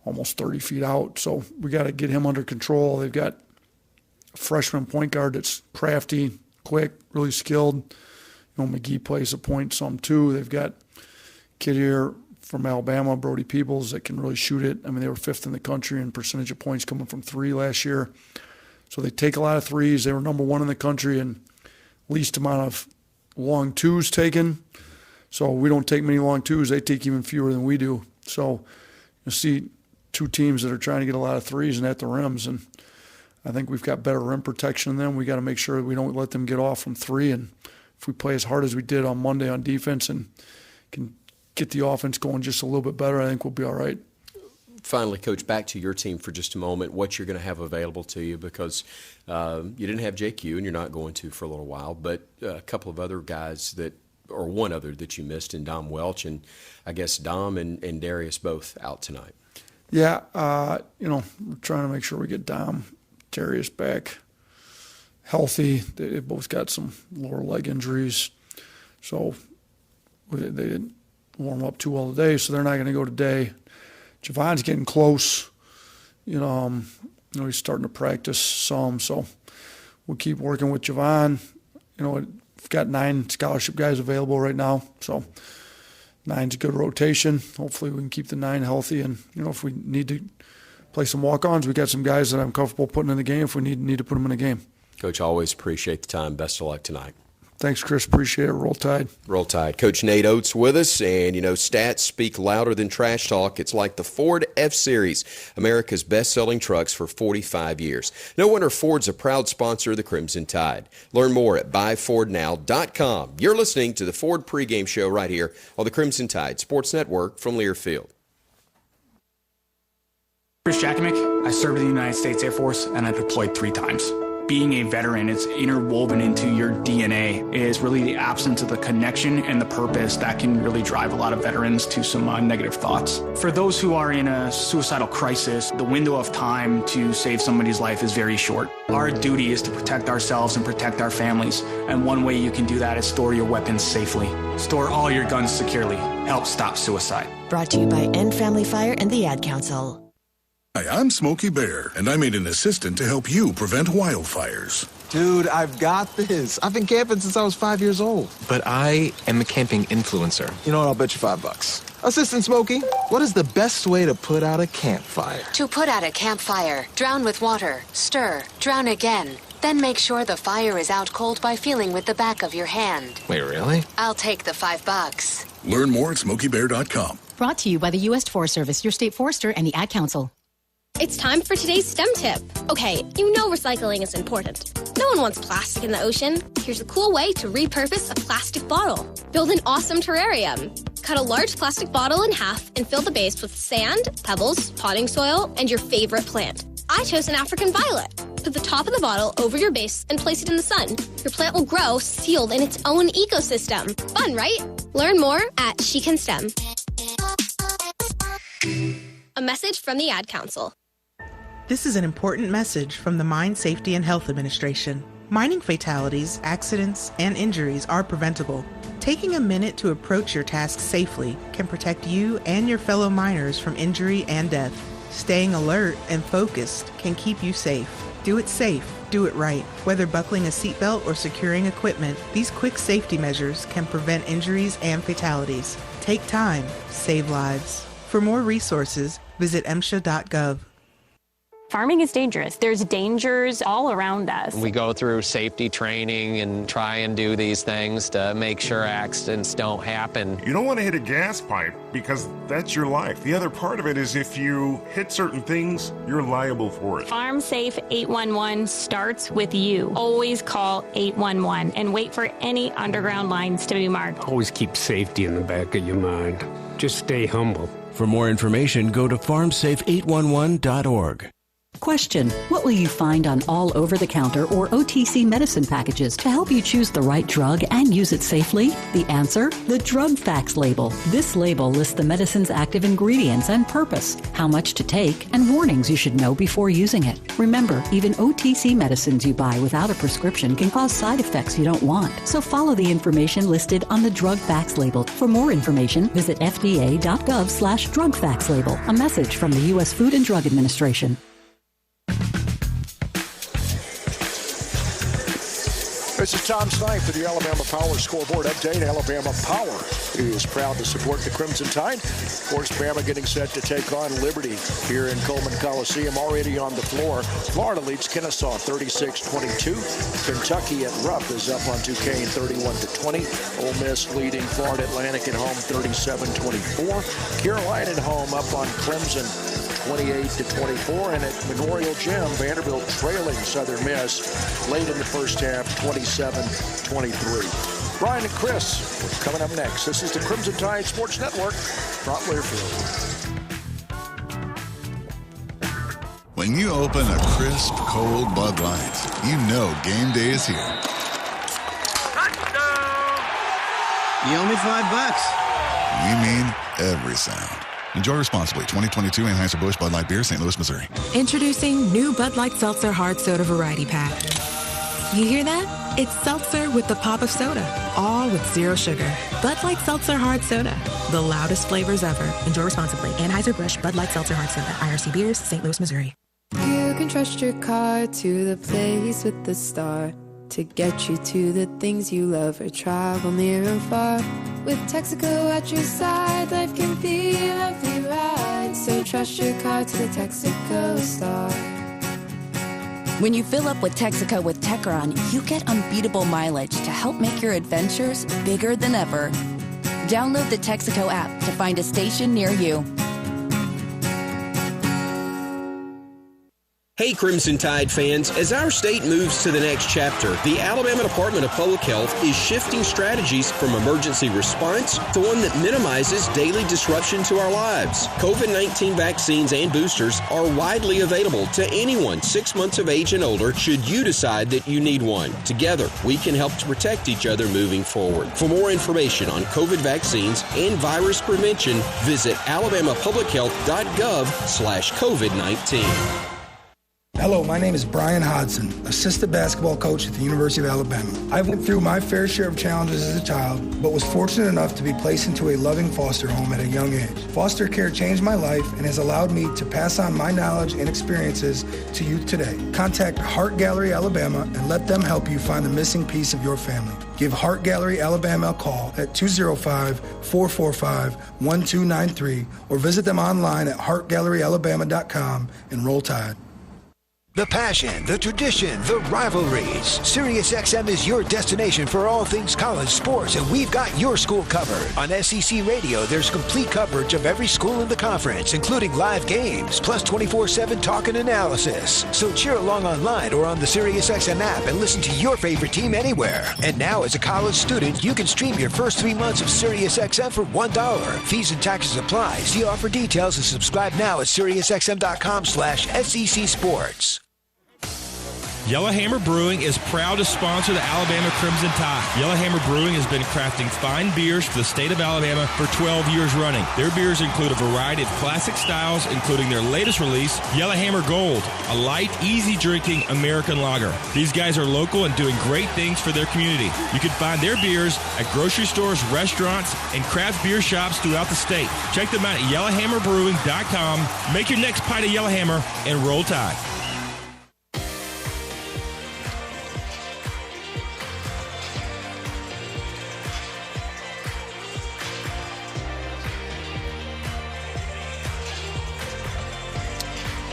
almost 30 feet out. So we got to get him under control. They've got a freshman point guard that's crafty, quick, really skilled. McGee plays a point some too. They've got a kid here from Alabama, Brody Peebles, that can really shoot it. I mean, they were 5th in the country in percentage of points coming from 3 last year. So they take a lot of threes. They were number 1 in the country in least amount of long twos taken. So we don't take many long twos. They take even fewer than we do. So you see 2 teams that are trying to get a lot of threes and at the rims. And I think we've got better rim protection than them. We got to make sure that we don't let them get off from 3. And if we play as hard as we did on Monday on defense and can get the offense going just a little bit better, I think we'll be all right. finally, Coach, back to your team for just a moment, what you're going to have available to you, because you didn't have JQ, and you're not going to for a little while, but a couple of other guys or one other that you missed in Dom Welch, and I guess Dom and Darius both out tonight. Yeah, we're trying to make sure we get Dom, Darius back healthy. They both got some lower leg injuries, so they didn't warm up too well today, so they're not going to go today. Javon's getting close. He's starting to practice some, so we'll keep working with Javon. We've got 9 scholarship guys available right now, so 9's a good rotation. Hopefully we can keep the 9 healthy, and if we need to play some walk-ons, we got some guys that I'm comfortable putting in the game if we need to put them in the game. Coach, always appreciate the time. Best of luck tonight. Thanks, Chris. Appreciate it. Roll Tide. Roll Tide. Coach Nate Oats with us, and stats speak louder than trash talk. It's like the Ford F-Series, America's best-selling trucks for 45 years. No wonder Ford's a proud sponsor of the Crimson Tide. Learn more at buyfordnow.com. You're listening to the Ford Pregame Show right here on the Crimson Tide Sports Network from Learfield. Chris Jakimick. I served in the United States Air Force, and I deployed 3 times. Being a veteran, it's interwoven into your DNA. It is really the absence of the connection and the purpose that can really drive a lot of veterans to some negative thoughts. For those who are in a suicidal crisis, the window of time to save somebody's life is very short. Our duty is to protect ourselves and protect our families. And one way you can do that is store your weapons safely. Store all your guns securely. Help stop suicide. Brought to you by End Family Fire and the Ad Council. Hi, I'm Smokey Bear, and I made an assistant to help you prevent wildfires. Dude, I've got this. I've been camping since I was 5 years old. But I am a camping influencer. You know what? I'll bet you $5. Assistant Smokey, what is the best way to put out a campfire? To put out a campfire, drown with water, stir, drown again. Then make sure the fire is out cold by feeling with the back of your hand. Wait, really? I'll take the $5. Learn more at SmokeyBear.com. Brought to you by the U.S. Forest Service, your state forester, and the Ad Council. It's time for today's STEM tip. Okay, recycling is important. No one wants plastic in the ocean. Here's a cool way to repurpose a plastic bottle. Build an awesome terrarium. Cut a large plastic bottle in half and fill the base with sand, pebbles, potting soil, and your favorite plant. I chose an African violet. Put the top of the bottle over your base and place it in the sun. Your plant will grow sealed in its own ecosystem. Fun, right? Learn more at She Can STEM. A message from the Ad Council. This is an important message from the Mine Safety and Health Administration. Mining fatalities, accidents, and injuries are preventable. Taking a minute to approach your task safely can protect you and your fellow miners from injury and death. Staying alert and focused can keep you safe. Do it safe. Do it right. Whether buckling a seatbelt or securing equipment, these quick safety measures can prevent injuries and fatalities. Take time. Save lives. For more resources, visit MSHA.gov. Farming is dangerous. There's dangers all around us. We go through safety training and try and do these things to make sure accidents don't happen. You don't want to hit a gas pipe because that's your life. The other part of it is if you hit certain things, you're liable for it. Farm Safe 811 starts with you. Always call 811 and wait for any underground lines to be marked. Always keep safety in the back of your mind. Just stay humble. For more information, go to farmsafe811.org. Question: what will you find on all over-the-counter or OTC medicine packages to help you choose the right drug and use it safely? The answer? The Drug Facts label. This label lists the medicine's active ingredients and purpose, how much to take, and warnings you should know before using it. Remember, even OTC medicines you buy without a prescription can cause side effects you don't want. So follow the information listed on the Drug Facts label. For more information, visit fda.gov/Drug Facts label. A message from the U.S. Food and Drug Administration. This is Tom Stipe for the Alabama Power Scoreboard Update. Alabama Power is proud to support the Crimson Tide. Of course, Bama getting set to take on Liberty here in Coleman Coliseum, already on the floor. Florida leads Kennesaw 36-22. Kentucky at Rupp is up on Duquesne 31-20. Ole Miss leading Florida Atlantic at home 37-24. Carolina at home up on Clemson 28-24, and at Memorial Gym, Vanderbilt trailing Southern Miss late in the first half, 27-23. Bryan and Chris coming up next. This is the Crimson Tide Sports Network from Learfield. When you open a crisp, cold Bud Light, you know game day is here. You owe me $5. We mean every sound. Enjoy responsibly. 2022 Anheuser-Busch Bud Light Beer, St. Louis, Missouri. Introducing new Bud Light Seltzer Hard Soda Variety Pack. You hear that? It's seltzer with the pop of soda, all with zero sugar. Bud Light Seltzer Hard Soda, the loudest flavors ever. Enjoy responsibly. Anheuser-Busch Bud Light Seltzer Hard Soda, IRC Beers, St. Louis, Missouri. You can trust your car to the place with the star to get you to the things you love or travel near and far. With Texaco at your side, life can be a lovely ride. So trust your car to the Texaco star. When you fill up with Texaco with Techron, you get unbeatable mileage to help make your adventures bigger than ever. Download the Texaco app to find a station near you. Hey Crimson Tide fans, as our state moves to the next chapter, the Alabama Department of Public Health is shifting strategies from emergency response to one that minimizes daily disruption to our lives. COVID-19 vaccines and boosters are widely available to anyone 6 months of age and older should you decide that you need one. Together, we can help to protect each other moving forward. For more information on COVID vaccines and virus prevention, visit alabamapublichealth.gov/COVID-19. Hello, my name is Bryan Hodson, assistant basketball coach at the University of Alabama. I went through my fair share of challenges as a child, but was fortunate enough to be placed into a loving foster home at a young age. Foster care changed my life and has allowed me to pass on my knowledge and experiences to youth today. Contact Heart Gallery Alabama and let them help you find the missing piece of your family. Give Heart Gallery Alabama a call at 205-445-1293 or visit them online at heartgalleryalabama.com and roll Tide. The passion, the tradition, the rivalries. SiriusXM is your destination for all things college sports, and we've got your school covered. On SEC Radio, there's complete coverage of every school in the conference, including live games, plus 24/7 talk and analysis. So cheer along online or on the SiriusXM app and listen to your favorite team anywhere. And now, as a college student, you can stream your first 3 months of SiriusXM for $1. Fees and taxes apply. See offer details and subscribe now at SiriusXM.com/SEC Sports. Yellowhammer Brewing is proud to sponsor the Alabama Crimson Tide. Yellowhammer Brewing has been crafting fine beers for the state of Alabama for 12 years running. Their beers include a variety of classic styles, including their latest release, Yellowhammer Gold, a light, easy-drinking American lager. These guys are local and doing great things for their community. You can find their beers at grocery stores, restaurants, and craft beer shops throughout the state. Check them out at yellowhammerbrewing.com. Make your next pint of Yellowhammer and roll Tide.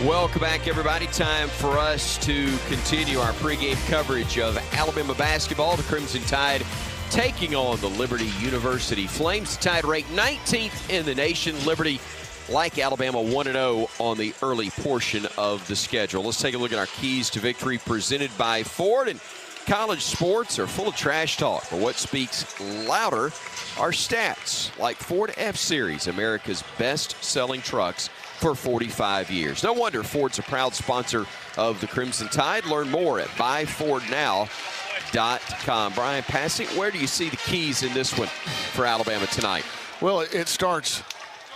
Welcome back, everybody. Time for us to continue our pregame coverage of Alabama basketball. The Crimson Tide taking on the Liberty University Flames. The Tide ranked 19th in the nation. Liberty, like Alabama, 1-0 on the early portion of the schedule. Let's take a look at our keys to victory presented by Ford. And college sports are full of trash talk, but what speaks louder are stats like Ford F-Series, America's best-selling trucks for 45 years. No wonder Ford's a proud sponsor of the Crimson Tide. Learn more at buyfordnow.com. Bryan, Passink, where do you see the keys in this one for Alabama tonight? Well, it starts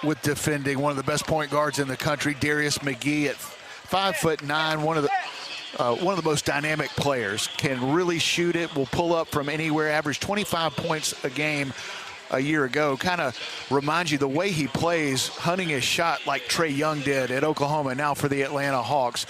with defending. One of the best point guards in the country, Darius McGee, at 5'9", one of the most dynamic players. Can really shoot it, will pull up from anywhere, average 25 points a game a year ago. Kind of reminds you the way he plays, hunting his shot like Trae Young did at Oklahoma, now for the Atlanta Hawks.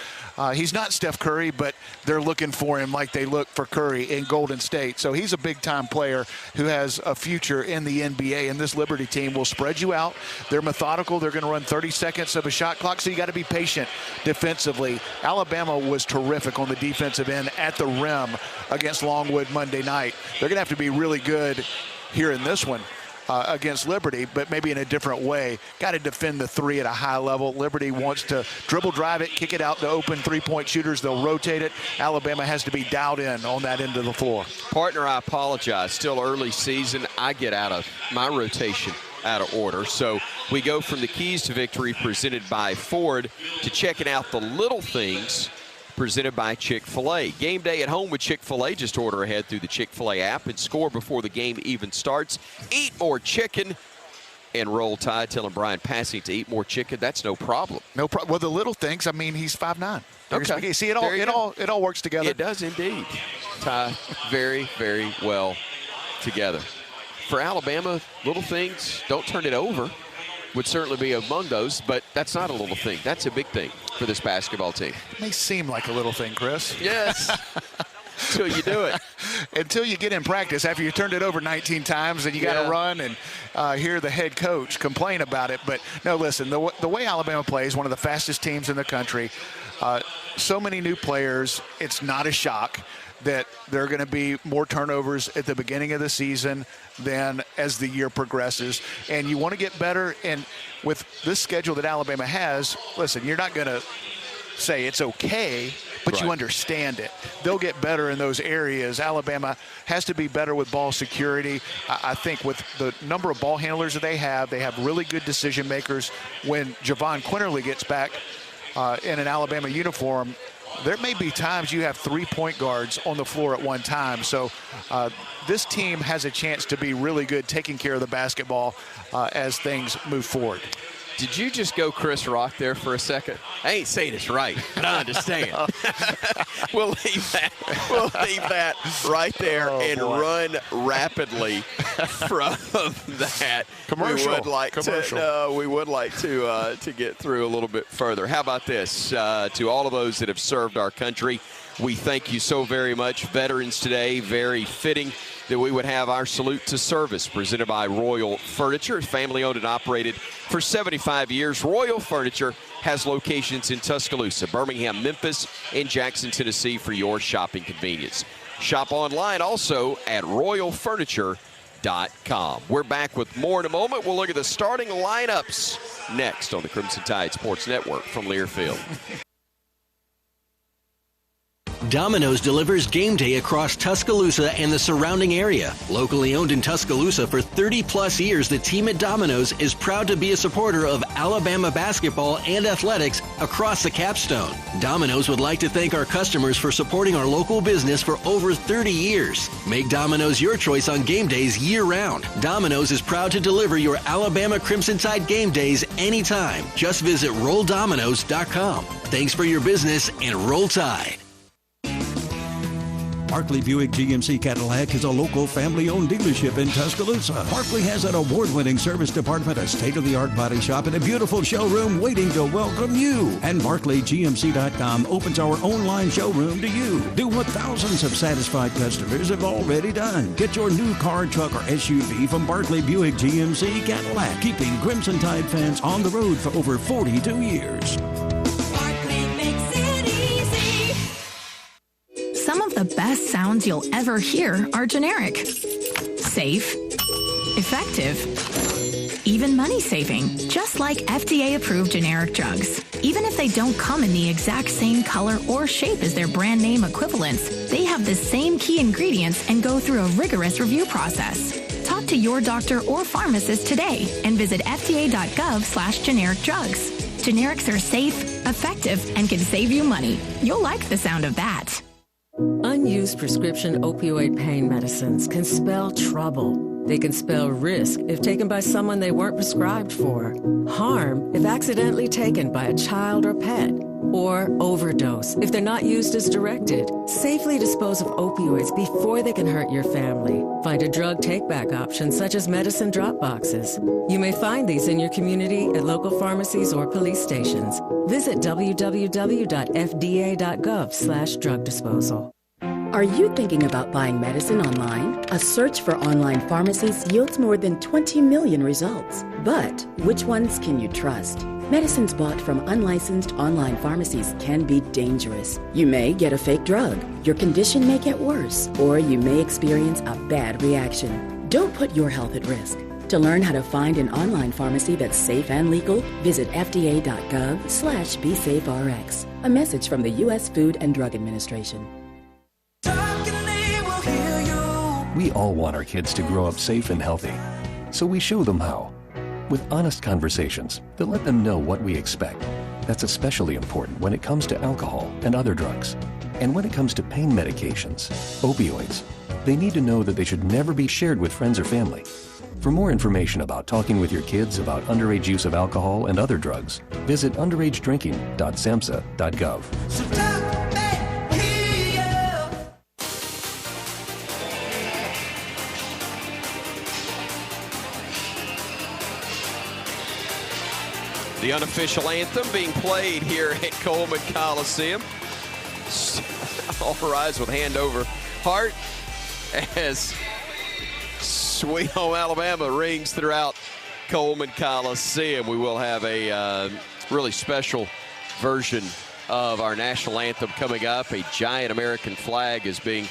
He's not Steph Curry, but they're looking for him like they look for Curry in Golden State. So he's a big-time player who has a future in the NBA, and this Liberty team will spread you out. They're methodical. They're going to run 30 seconds of a shot clock, so you got to be patient defensively. Alabama was terrific on the defensive end at the rim against Longwood Monday night. They're going to have to be really good here in this one against Liberty, but maybe in a different way. Got to defend the three at a high level. Liberty wants to dribble drive it, kick it out to open three-point shooters. They'll rotate it. Alabama has to be dialed in on that end of the floor. Partner, I apologize. Still early season. I get out of my rotation out of order. So We go from the keys to victory presented by Ford to checking out the little things presented by Chick-fil-A. Game day at home with Chick-fil-A. Just order ahead through the Chick-fil-A app and score before the game even starts. Eat more chicken and Roll Tide. Telling Bryan Passink to eat more chicken, that's no problem. No problem. Well, the little things, I mean, he's 5'9". Okay. See, it all works together. It does indeed. Tie very, very well together. For Alabama, little things, don't turn it over, would certainly be among those, but that's not a little thing. That's a big thing for this basketball team. It may seem like a little thing, Chris. Yes. Until you do it. Until you get in practice, after you turned it over 19 times and you got to run and hear the head coach complain about it. But, no, listen, the way Alabama plays, one of the fastest teams in the country, so many new players, it's not a shock that there are going to be more turnovers at the beginning of the season than as the year progresses. And you want to get better. And with this schedule that Alabama has, listen, you're not going to say it's okay, but you understand it. They'll get better in those areas. Alabama has to be better with ball security. I think with the number of ball handlers that they have really good decision makers. When Javon Quinterly gets back in an Alabama uniform, there may be times you have 3 point guards on the floor at one time. So this team has a chance to be really good taking care of the basketball as things move forward. Did you just go Chris Rock there for a second? I ain't saying it's right, but I understand. We'll leave that right there and run rapidly from that. Commercial. We would like to get through a little bit further. How about this? To all of those that have served our country, we thank you so very much. Veterans Today, very fitting that we would have our salute to service presented by Royal Furniture, family owned and operated for 75 years. Royal Furniture has locations in Tuscaloosa, Birmingham, Memphis, and Jackson, Tennessee for your shopping convenience. Shop online also at royalfurniture.com. We're back with more in a moment. We'll look at the starting lineups next on the Crimson Tide Sports Network from Learfield. Domino's delivers game day across Tuscaloosa and the surrounding area. Locally owned in Tuscaloosa for 30-plus years, the team at Domino's is proud to be a supporter of Alabama basketball and athletics across the capstone. Domino's would like to thank our customers for supporting our local business for over 30 years. Make Domino's your choice on game days year-round. Domino's is proud to deliver your Alabama Crimson Tide game days anytime. Just visit RollDominoes.com. Thanks for your business and Roll Tide. Barkley Buick GMC Cadillac is a local family-owned dealership in Tuscaloosa. Barkley has an award-winning service department, a state-of-the-art body shop, and a beautiful showroom waiting to welcome you. And BarkleyGMC.com opens our online showroom to you. Do what thousands of satisfied customers have already done. Get your new car, truck, or SUV from Barkley Buick GMC Cadillac, keeping Crimson Tide fans on the road for over 42 years. Some of the best sounds you'll ever hear are generic, safe, effective, even money-saving, just like FDA-approved generic drugs. Even if they don't come in the exact same color or shape as their brand name equivalents, they have the same key ingredients and go through a rigorous review process. Talk to your doctor or pharmacist today and visit fda.gov/generic drugs. Generics are safe, effective, and can save you money. You'll like the sound of that. Unused prescription opioid pain medicines can spell trouble. They can spell risk if taken by someone they weren't prescribed for, harm if accidentally taken by a child or pet, or overdose if they're not used as directed. Safely dispose of opioids before they can hurt your family. Find a drug take-back option such as medicine drop boxes. You may find these in your community at local pharmacies or police stations. Visit www.fda.gov/drug disposal. Are you thinking about buying medicine online? A search for online pharmacies yields more than 20 million results. But which ones can you trust? Medicines bought from unlicensed online pharmacies can be dangerous. You may get a fake drug, your condition may get worse, or you may experience a bad reaction. Don't put your health at risk. To learn how to find an online pharmacy that's safe and legal, visit fda.gov/BeSafeRx. A message from the U.S. Food and Drug Administration. We all want our kids to grow up safe and healthy, so we show them how. with honest conversations that let them know what we expect. That's especially important when it comes to alcohol and other drugs. And when it comes to pain medications, opioids, they need to know that they should never be shared with friends or family. For more information about talking with your kids about underage use of alcohol and other drugs, visit underagedrinking.samhsa.gov. The unofficial anthem being played here at Coleman Coliseum. All rise with hand over heart as Sweet Home Alabama rings throughout Coleman Coliseum. We will have a really special version of our national anthem coming up. A giant American flag is being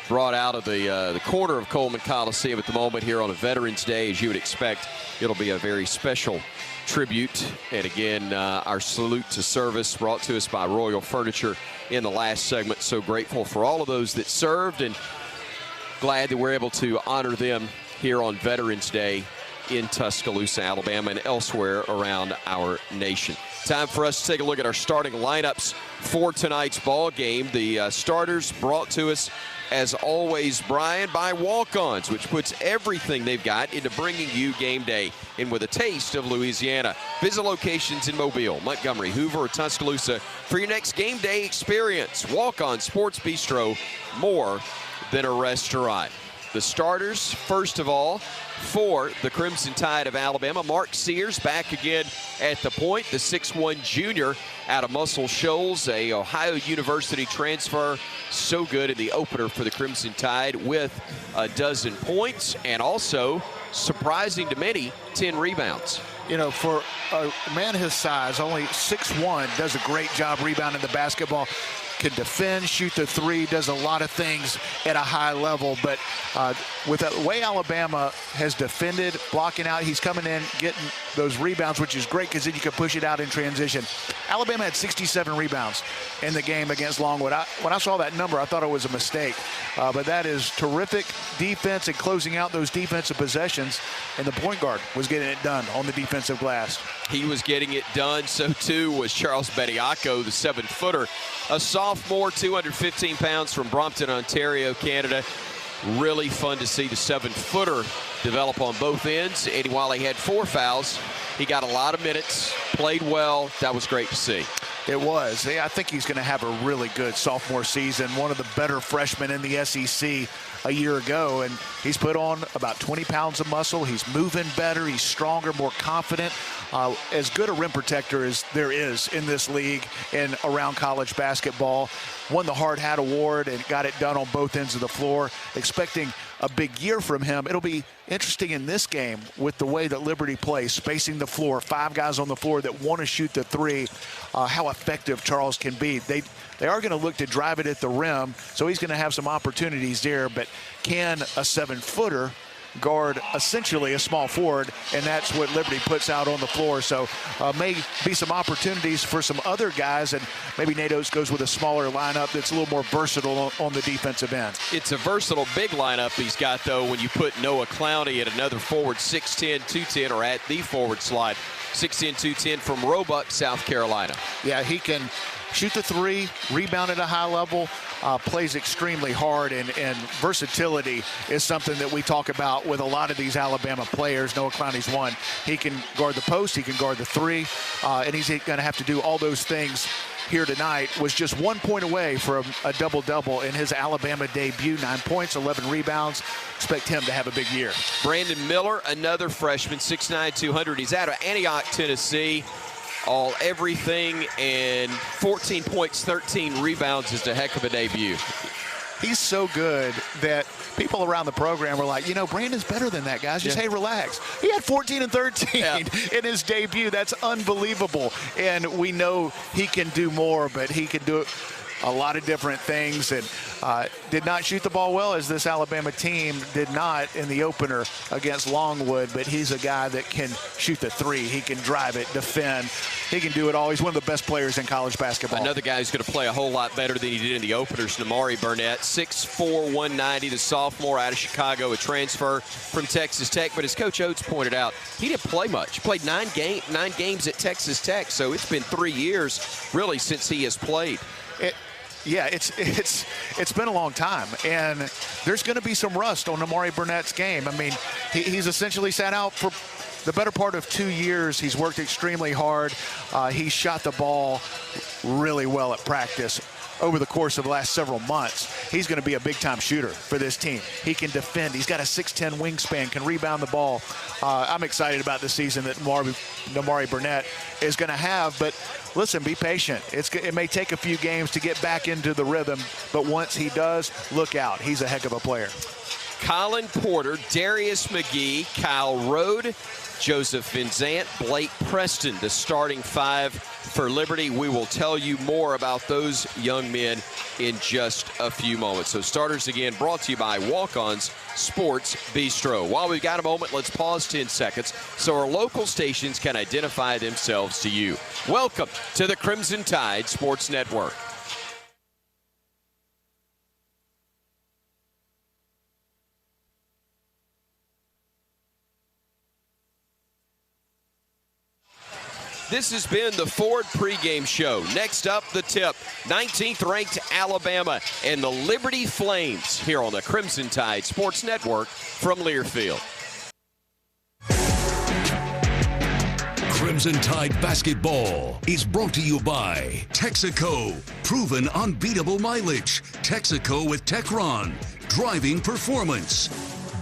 brought out of the corner of Coleman Coliseum at the moment here on a Veterans Day. As you would expect, it'll be a very special tribute. And again, our salute to service brought to us by Royal Furniture in the last segment. So grateful for all of those that served and glad that we're able to honor them here on Veterans Day in Tuscaloosa, Alabama, and elsewhere around our nation. Time for us to take a look at our starting lineups for tonight's ball game. The starters brought to us, as always, Bryan, by walk-ons, which puts everything they've got into bringing you game day and with a taste of Louisiana. Visit locations in Mobile, Montgomery, Hoover, or Tuscaloosa for your next game day experience. Walk-on Sports Bistro, more than a restaurant. The starters, first of all, for the Crimson Tide of Alabama, Mark Sears back again at the point, the 6'1 junior out of Muscle Shoals, a Ohio University transfer. So good in the opener for the Crimson Tide with a dozen points and also, surprising to many, 10 rebounds. You know, for a man his size, only 6'1", does a great job rebounding the basketball. Can defend, shoot the three, does a lot of things at a high level. But with the way Alabama has defended, blocking out, he's coming in, getting those rebounds, which is great because then you can push it out in transition. Alabama had 67 rebounds in the game against Longwood. When I saw that number, I thought it was a mistake. But that is terrific defense and closing out those defensive possessions. And the point guard was getting it done on the defensive glass. He was getting it done. So, too, was Charles Bediako, the 7-footer. A sophomore, 215 pounds from Brompton, Ontario, Canada. Really fun to see the 7-footer develop on both ends. And while he had 4 fouls, he got a lot of minutes, played well. That was great to see. It was. I think he's going to have a really good sophomore season. One of the better freshmen in the SEC a year ago, and he's put on about 20 pounds of muscle. He's moving better. He's stronger, more confident. As good a rim protector as there is in this league and around college basketball. Won the Hard Hat Award and got it done on both ends of the floor. Expecting a big year from him. It'll be interesting in this game with the way that Liberty plays, spacing the floor, 5 guys on the floor that want to shoot the three, how effective Charles can be. They are going to look to drive it at the rim, so he's going to have some opportunities there, but can a 7-footer guard essentially a small forward, and that's what Liberty puts out on the floor. So may be some opportunities for some other guys, and maybe Nate Oats goes with a smaller lineup that's a little more versatile on the defensive end. It's a versatile big lineup he's got, though, when you put Noah Clowney at another forward, 6'10", 210, or at the forward slide, 6'10", 210 from Roebuck, South Carolina. Yeah, he can shoot the three, rebound at a high level, plays extremely hard, and versatility is something that we talk about with a lot of these Alabama players. Noah Clowney's one. He can guard the post, he can guard the three, and he's going to have to do all those things here tonight. Was just 1 point away from a double-double in his Alabama debut. 9 points, 11 rebounds. Expect him to have a big year. Brandon Miller, another freshman, 6'9", 200. He's out of Antioch, Tennessee. All everything, and 14 points, 13 rebounds is a heck of a debut. He's so good that people around the program were like, you know, Brandon's better than that, guys. Just, hey, relax. He had 14 and 13 in his debut. That's unbelievable. And we know he can do more, but he can do a lot of different things. And Did not shoot the ball well, as this Alabama team did not in the opener against Longwood, but he's a guy that can shoot the three. He can drive it, defend. He can do it all. He's one of the best players in college basketball. Another guy who's going to play a whole lot better than he did in the openers, Namari Burnett, 6'4", 190, the sophomore out of Chicago, a transfer from Texas Tech. But as Coach Oats pointed out, he didn't play much. He played 9 games at Texas Tech, so it's been 3 years, really, since he has played. Yeah, it's been a long time, and there's going to be some rust on Namari Burnett's game. I mean, he's essentially sat out for the better part of 2 years. He's worked extremely hard. He shot the ball really well at practice over the course of the last several months. He's going to be a big-time shooter for this team. He can defend. He's got a 6'10 wingspan, can rebound the ball. I'm excited about the season that Namari Burnett is going to have, but listen, be patient. It may take a few games to get back into the rhythm, but once he does, look out. He's a heck of a player. Colin Porter, Darius McGee, Kyle Rode, Joseph Vinzant, Blake Preston, the starting 5 for Liberty. We will tell you more about those young men in just a few moments. So starters again brought to you by Walk-On's Sports Bistro. While we've got a moment, let's pause 10 seconds so our local stations can identify themselves to you. Welcome to the Crimson Tide Sports Network. This has been the Ford pregame show. Next up, the tip. 19th ranked Alabama and the Liberty Flames here on the Crimson Tide Sports Network from Learfield. Crimson Tide basketball is brought to you by Texaco. Proven unbeatable mileage. Texaco with Techron. Driving performance.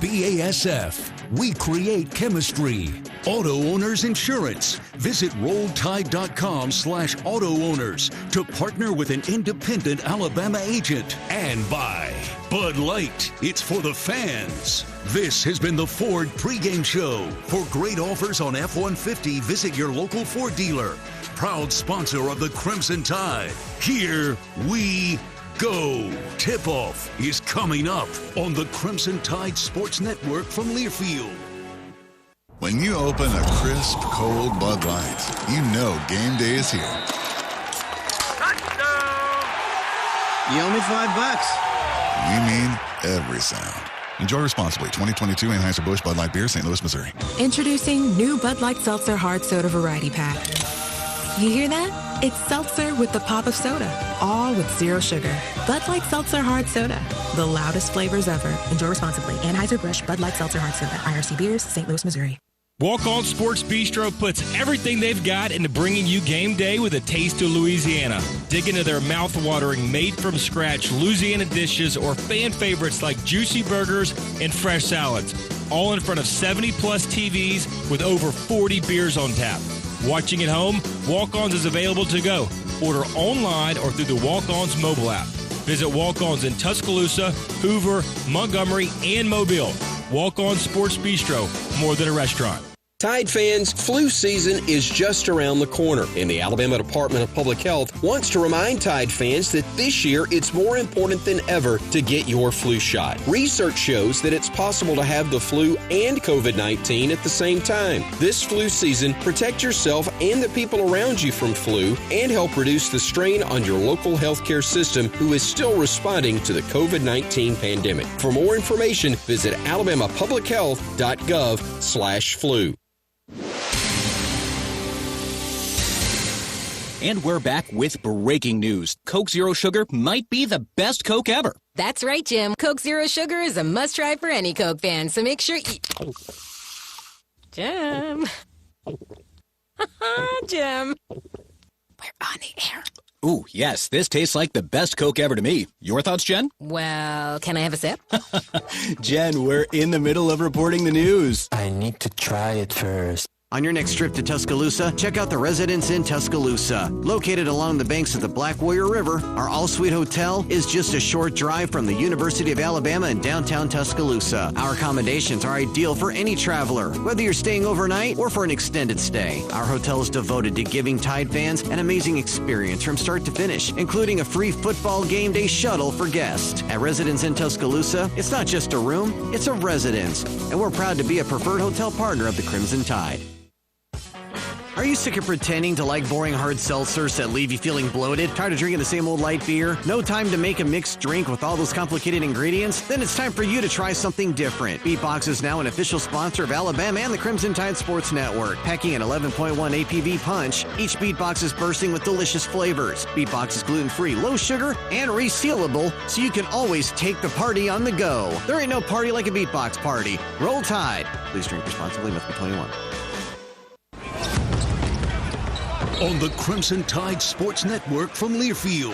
BASF. We create chemistry. Auto Owners Insurance. Visit RollTide.com/auto owners to partner with an independent Alabama agent. And by Bud Light. It's for the fans. This has been the Ford pregame show. For great offers on F-150, visit your local Ford dealer. Proud sponsor of the Crimson Tide. Here we go. Tip-off is coming up on the Crimson Tide Sports Network from Learfield. When you open a crisp, cold Bud Light, you know game day is here. You owe me $5. You mean every sound. Enjoy responsibly. 2022 Anheuser-Busch Bud Light Beer, St. Louis, Missouri. Introducing new Bud Light Seltzer Hard Soda Variety Pack. You hear that? It's seltzer with the pop of soda, all with zero sugar. Bud Light Seltzer Hard Soda, the loudest flavors ever. Enjoy responsibly. Anheuser-Busch Bud Light Seltzer Hard Soda, IRC Beers, St. Louis, Missouri. Walk-On Sports Bistro puts everything they've got into bringing you game day with a taste of Louisiana. Dig into their mouth-watering, made-from-scratch Louisiana dishes or fan favorites like juicy burgers and fresh salads, all in front of 70-plus TVs with over 40 beers on tap. Watching at home, Walk-Ons is available to go. Order online or through the Walk-Ons mobile app. Visit Walk-Ons in Tuscaloosa, Hoover, Montgomery, and Mobile. Walk-On Sports Bistro, more than a restaurant. Tide fans, flu season is just around the corner, and the Alabama Department of Public Health wants to remind Tide fans that this year it's more important than ever to get your flu shot. Research shows that it's possible to have the flu and COVID-19 at the same time. This flu season, protect yourself and the people around you from flu and help reduce the strain on your local healthcare system who is still responding to the COVID-19 pandemic. For more information, visit alabamapublichealth.gov/flu. And we're back with breaking news. Coke Zero Sugar might be the best Coke ever. That's right, Jim. Coke Zero Sugar is a must-try for any Coke fan, so make sure you... Jim. Jim. We're on the air. Ooh, yes, this tastes like the best Coke ever to me. Your thoughts, Jen? Well, can I have a sip? Jen, we're in the middle of reporting the news. I need to try it first. On your next trip to Tuscaloosa, check out the Residence Inn Tuscaloosa. Located along the banks of the Black Warrior River, our all-suite hotel is just a short drive from the University of Alabama in downtown Tuscaloosa. Our accommodations are ideal for any traveler, whether you're staying overnight or for an extended stay. Our hotel is devoted to giving Tide fans an amazing experience from start to finish, including a free football game day shuttle for guests. At Residence Inn Tuscaloosa, it's not just a room, it's a residence, and we're proud to be a preferred hotel partner of the Crimson Tide. Are you sick of pretending to like boring hard seltzers that leave you feeling bloated? Tired of drinking the same old light beer? No time to make a mixed drink with all those complicated ingredients? Then it's time for you to try something different. Beatbox is now an official sponsor of Alabama and the Crimson Tide Sports Network. Packing an 11.1 APV punch, each Beatbox is bursting with delicious flavors. Beatbox is gluten-free, low sugar, and resealable, so you can always take the party on the go. There ain't no party like a Beatbox party. Roll Tide. Please drink responsibly, must be 21. On the Crimson Tide Sports Network from Learfield.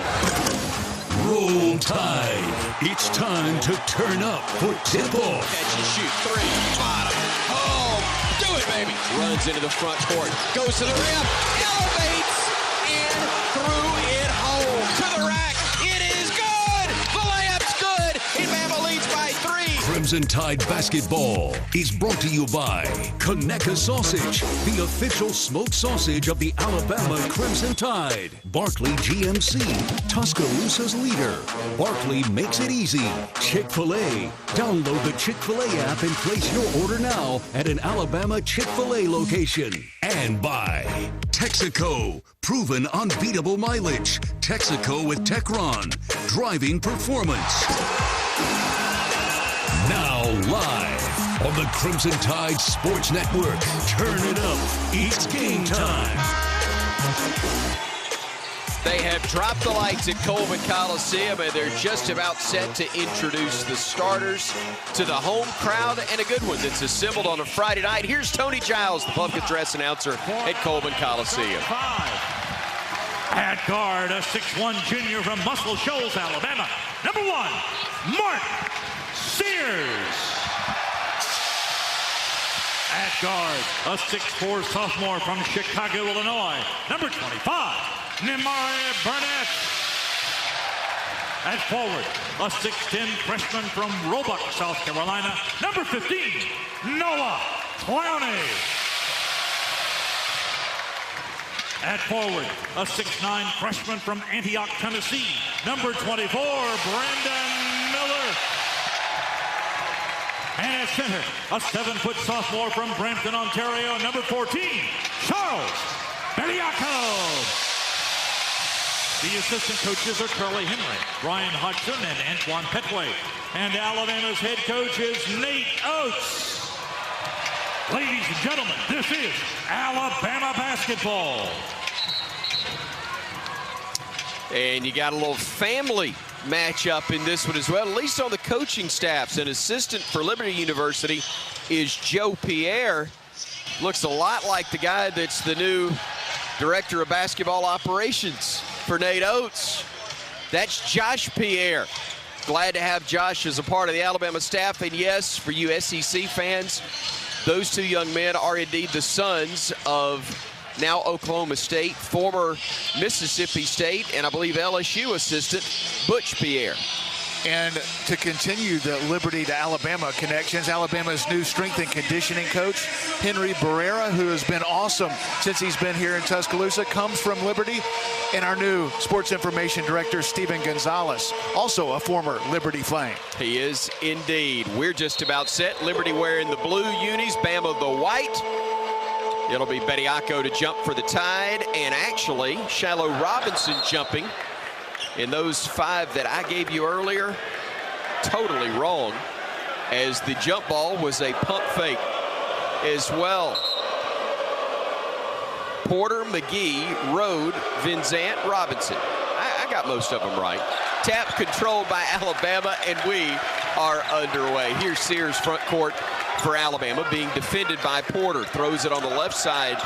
Roll Tide. It's time to turn up for tip-off. Catch and shoot. Three. Bottom. Oh, do it, baby. Runs into the front court. Goes to the rim. Elevates and threw it home. To the rack. It is good. The layup's good. And Bama leads by 3. Crimson Tide Basketball is brought to you by Conecuh Sausage, the official smoked sausage of the Alabama Crimson Tide. Barkley GMC, Tuscaloosa's leader. Barkley makes it easy. Chick-fil-A. Download the Chick-fil-A app and place your order now at an Alabama Chick-fil-A location. And by Texaco, proven unbeatable mileage. Texaco with Techron, driving performance. Now live on the Crimson Tide Sports Network. Turn it up. It's game time. They have dropped the lights at Coleman Coliseum, and they're just about set to introduce the starters to the home crowd, and a good one that's assembled on a Friday night. Here's Tony Giles, the public address announcer at Coleman Coliseum. At guard, a 6'1 junior from Muscle Shoals, Alabama. Number 1, Mark Sears. At guard, a 6'4 sophomore from Chicago, Illinois. Number 25, Nimari Burnett. At forward, a 6'10 freshman from Roebuck, South Carolina. Number 15, Noah Clowney. At forward, a 6'9 freshman from Antioch, Tennessee. Number 24, Brandon Miller. And at center, a 7-foot sophomore from Brampton, Ontario. Number 14, Charles Bediako. The assistant coaches are Charlie Henry, Bryan Hodgson, and Antoine Petway. And Alabama's head coach is Nate Oats. Ladies and gentlemen, this is Alabama basketball. And you got a little family matchup in this one as well, at least on the coaching staffs. An assistant for Liberty University is Joe Pierre. Looks a lot like the guy that's the new director of basketball operations for Nate Oats. That's Josh Pierre. Glad to have Josh as a part of the Alabama staff. And yes, for you SEC fans, those two young men are indeed the sons of now Oklahoma State, former Mississippi State, and I believe LSU assistant Butch Pierre. And to continue the Liberty to Alabama connections, Alabama's new strength and conditioning coach, Henry Barrera, who has been awesome since he's been here in Tuscaloosa, comes from Liberty. And our new sports information director, Steven Gonzalez, also a former Liberty Flame. He is indeed. We're just about set. Liberty wearing the blue unis, Bama the white. It'll be Bediako to jump for the Tide, and actually Shallow Robinson jumping. In those 5 that I gave you earlier, totally wrong, as the jump ball was a pump fake as well. Porter, McGee, Rode, Vinzant, Robinson. I got most of them right. Tap controlled by Alabama, and we are underway. Here's Sears front court for Alabama, being defended by Porter. Throws it on the left side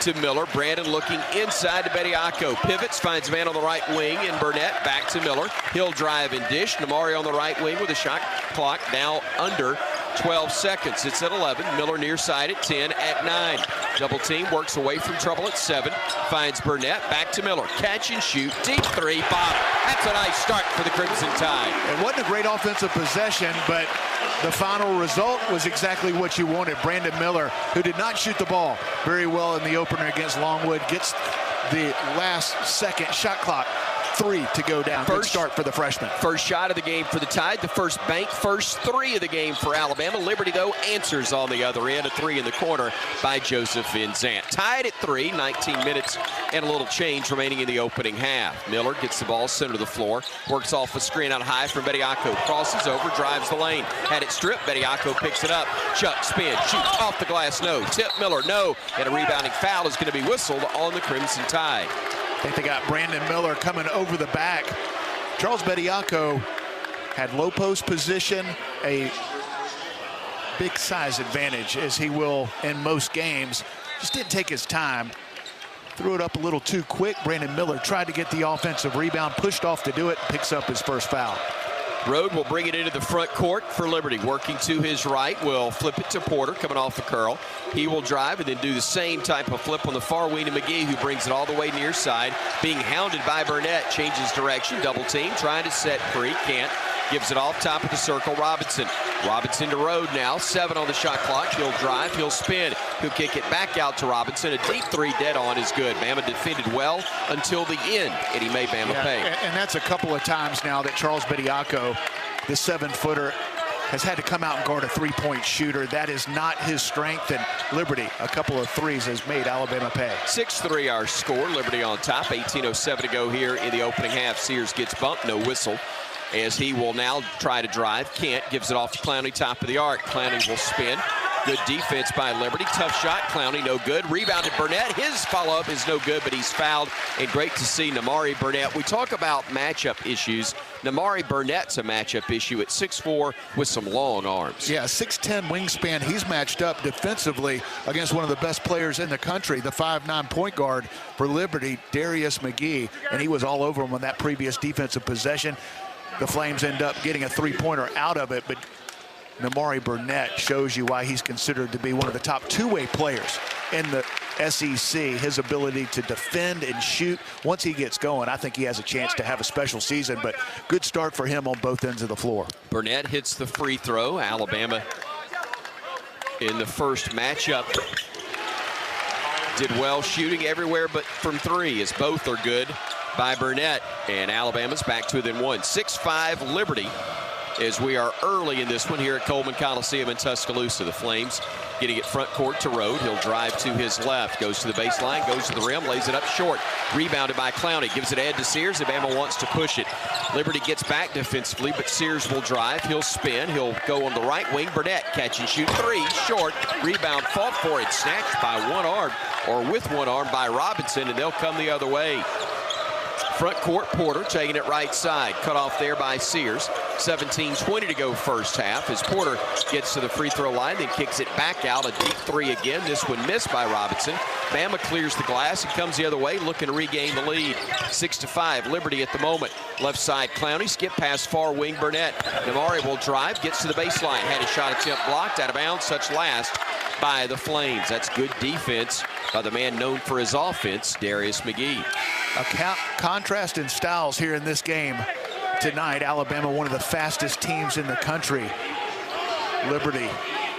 to Miller. Brandon looking inside to Bediako. Pivots, finds a man on the right wing, and Burnett back to Miller. He'll drive and dish. Nimari on the right wing with a shot clock now under 12 seconds. It's at 11. Miller near side at 10, at 9. Double team works away from trouble at 7. Finds Burnett. Back to Miller. Catch and shoot. Deep three. Bottom. That's a nice start for the Crimson Tide. It wasn't a great offensive possession, but the final result was exactly what you wanted. Brandon Miller, who did not shoot the ball very well in the opener against Longwood, gets the last second shot clock. 3 to go down. Good start for the freshman. First shot of the game for the Tide. The first bank. First 3 of the game for Alabama. Liberty, though, answers on the other end. A 3 in the corner by Joseph Vinzant. Tied at 3. 19 minutes and a little change remaining in the opening half. Miller gets the ball center of the floor. Works off a screen out high from Bediako. Crosses over. Drives the lane. Had it stripped. Bediako picks it up. Chuck, spin, shoots off the glass. No. Tip Miller. No. And a rebounding foul is going to be whistled on the Crimson Tide. I think they got Brandon Miller coming over the back. Charles Bediako had low post position, a big size advantage, as he will in most games. Just didn't take his time. Threw it up a little too quick. Brandon Miller tried to get the offensive rebound, pushed off to do it, picks up his first foul. Rode will bring it into the front court for Liberty. Working to his right, will flip it to Porter, coming off a curl. He will drive and then do the same type of flip on the far wing to McGee, who brings it all the way near side. Being hounded by Burnett, changes direction, double team, trying to set free, can't. Gives it off top of the circle, Robinson. Robinson to Rode now, 7 on the shot clock. He'll drive, he'll spin. He'll kick it back out to Robinson. A deep 3 dead on is good. Bama defended well until the end, and he made Bama pay. And that's a couple of times now that Charles Bediako, the 7-footer, has had to come out and guard a 3-point shooter. That is not his strength, and Liberty, a couple of threes, has made Alabama pay. 6-3 our score. Liberty on top. 18:07 to go here in the opening half. Sears gets bumped, no whistle, as he will now try to drive. Can't. Gives it off to Clowney, top of the arc. Clowney will spin. Good defense by Liberty. Tough shot. Clowney, no good. Rebounded Burnett. His follow-up is no good, but he's fouled. And great to see Namari Burnett. We talk about matchup issues. Namari Burnett's a matchup issue at 6'4" with some long arms. Yeah, 6'10" wingspan. He's matched up defensively against one of the best players in the country, the 5'9" point guard for Liberty, Darius McGee, and he was all over him on that previous defensive possession. The Flames end up getting a 3-pointer out of it, but Namari Burnett shows you why he's considered to be one of the top two-way players in the SEC. His ability to defend and shoot, once he gets going, I think he has a chance to have a special season, but good start for him on both ends of the floor. Burnett hits the free throw. Alabama in the first matchup did well shooting everywhere but from 3, as both are good by Burnett, and Alabama's back to within 1. 6-5 Liberty, as we are early in this one here at Coleman Coliseum in Tuscaloosa. The Flames getting it front court to Rode. He'll drive to his left, goes to the baseline, goes to the rim, lays it up short. Rebounded by Clowney, gives it ahead to Sears. Alabama wants to push it. Liberty gets back defensively, but Sears will drive. He'll spin. He'll go on the right wing. Burnett catch and shoot 3, short. Rebound fought for it, snatched by one arm, or with one arm by Robinson, and they'll come the other way. Front court, Porter taking it right side. Cut off there by Sears. 17:20 to go first half, as Porter gets to the free throw line, then kicks it back out. A deep 3 again. This one missed by Robinson. Bama clears the glass and comes the other way, looking to regain the lead. 6-5, Liberty at the moment. Left side, Clowney, skip past far wing Burnett. Namari will drive, gets to the baseline. Had a shot attempt blocked, out of bounds, such last by the Flames. That's good defense by the man known for his offense, Darius McGee. A contrast in styles here in this game tonight. Alabama, one of the fastest teams in the country. Liberty,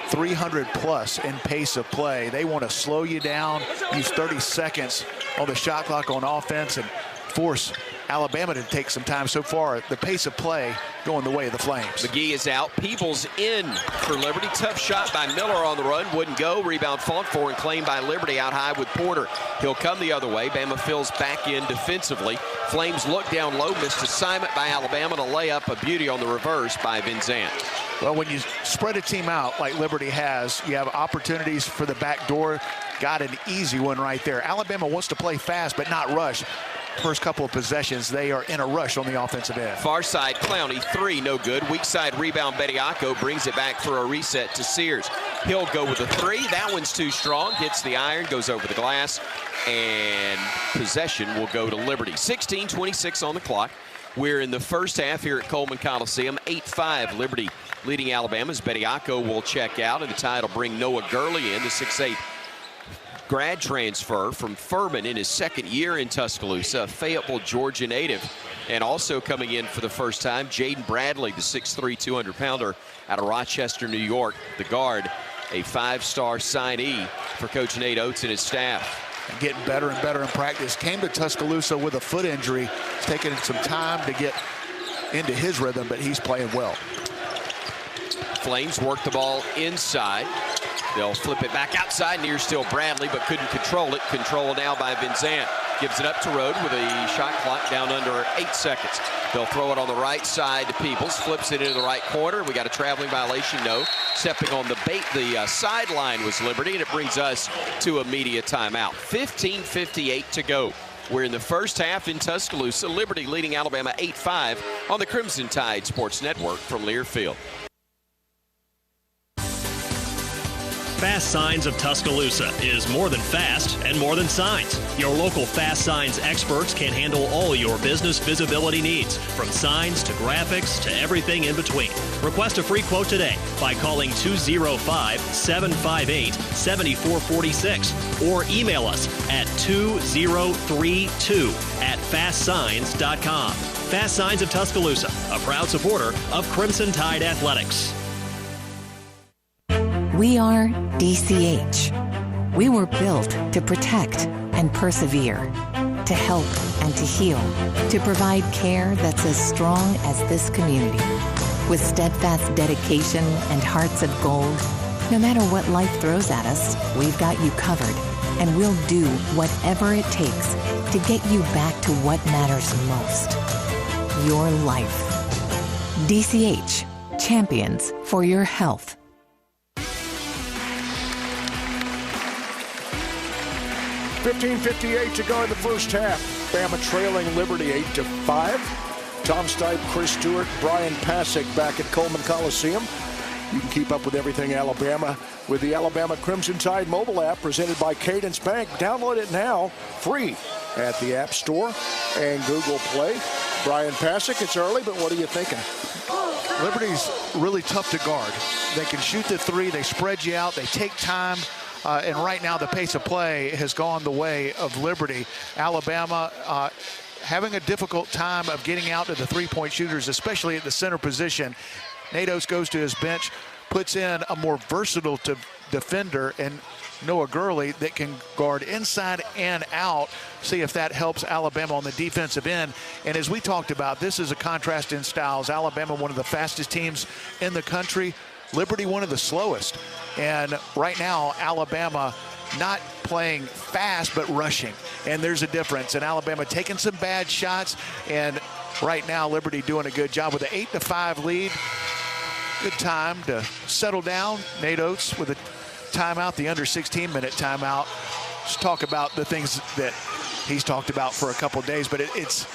300 plus in pace of play. They want to slow you down, use 30 seconds on the shot clock on offense, and force Alabama to take some time. So far, the pace of play going the way of the Flames. McGee is out. Peebles in for Liberty. Tough shot by Miller on the run. Wouldn't go. Rebound fought for and claimed by Liberty out high with Porter. He'll come the other way. Bama fills back in defensively. Flames look down low. Missed assignment by Alabama to lay up a beauty on the reverse by Vinzant. Well, when you spread a team out like Liberty has, you have opportunities for the back door. Got an easy one right there. Alabama wants to play fast but not rush. First couple of possessions, they are in a rush on the offensive end. Far side, Clowney, 3, no good. Weak side rebound, Bediako brings it back for a reset to Sears. He'll go with a 3. That one's too strong. Hits the iron, goes over the glass, and possession will go to Liberty. 16:26 on the clock. We're in the first half here at Coleman Coliseum. 8-5 Liberty leading Alabama as Bediako will check out, and the Tide will bring Noah Gurley in, the 6'8" grad transfer from Furman in his second year in Tuscaloosa, a Fayetteville, Georgia native. And also coming in for the first time, Jaden Bradley, the 6'3", 200-pounder out of Rochester, New York, the guard, a 5-star signee for Coach Nate Oats and his staff. And getting better and better in practice. Came to Tuscaloosa with a foot injury. It's taken some time to get into his rhythm, but he's playing well. Flames work the ball inside. They'll flip it back outside, near still Bradley, but couldn't control it. Controlled now by Vinzant. Gives it up to Rode with a shot clock down under 8 seconds. They'll throw it on the right side to Peoples. Flips it into the right corner. We got a traveling violation, no. Stepping on the sideline was Liberty, and it brings us to a media timeout. 15:58 to go. We're in the first half in Tuscaloosa. Liberty leading Alabama 8-5 on the Crimson Tide Sports Network from Learfield. Fast Signs of Tuscaloosa is more than fast and more than signs. Your local Fast Signs experts can handle all your business visibility needs, from signs to graphics to everything in between. Request a free quote today by calling 205-758-7446 or email us at 2032@fastsigns.com. Fast Signs of Tuscaloosa, a proud supporter of Crimson Tide Athletics. We are DCH. We were built to protect and persevere, to help and to heal, to provide care that's as strong as this community. With steadfast dedication and hearts of gold, no matter what life throws at us, we've got you covered, and we'll do whatever it takes to get you back to what matters most, your life. DCH, champions for your health. 15:58 to go in the first half. Bama trailing Liberty 8-5. Tom Stipe, Chris Stewart, Bryan Passink back at Coleman Coliseum. You can keep up with everything Alabama with the Alabama Crimson Tide mobile app presented by Cadence Bank. Download it now, free, at the App Store and Google Play. Bryan Passink, it's early, but what are you thinking? Liberty's really tough to guard. They can shoot the three, they spread you out, they take time. And right now the pace of play has gone the way of Liberty. Alabama having a difficult time of getting out to the three-point shooters, especially at the center position. Nate Oats goes to his bench, puts in a more versatile defender and Noah Gurley that can guard inside and out. See if that helps Alabama on the defensive end. And as we talked about, this is a contrast in styles. Alabama, one of the fastest teams in the country. Liberty, one of the slowest. And right now, Alabama not playing fast, but rushing. And there's a difference. And Alabama taking some bad shots. And right now, Liberty doing a good job with an 8-5 lead. Good time to settle down. Nate Oats with a timeout, the under 16-minute timeout. Let's talk about the things that he's talked about for a couple days, but it's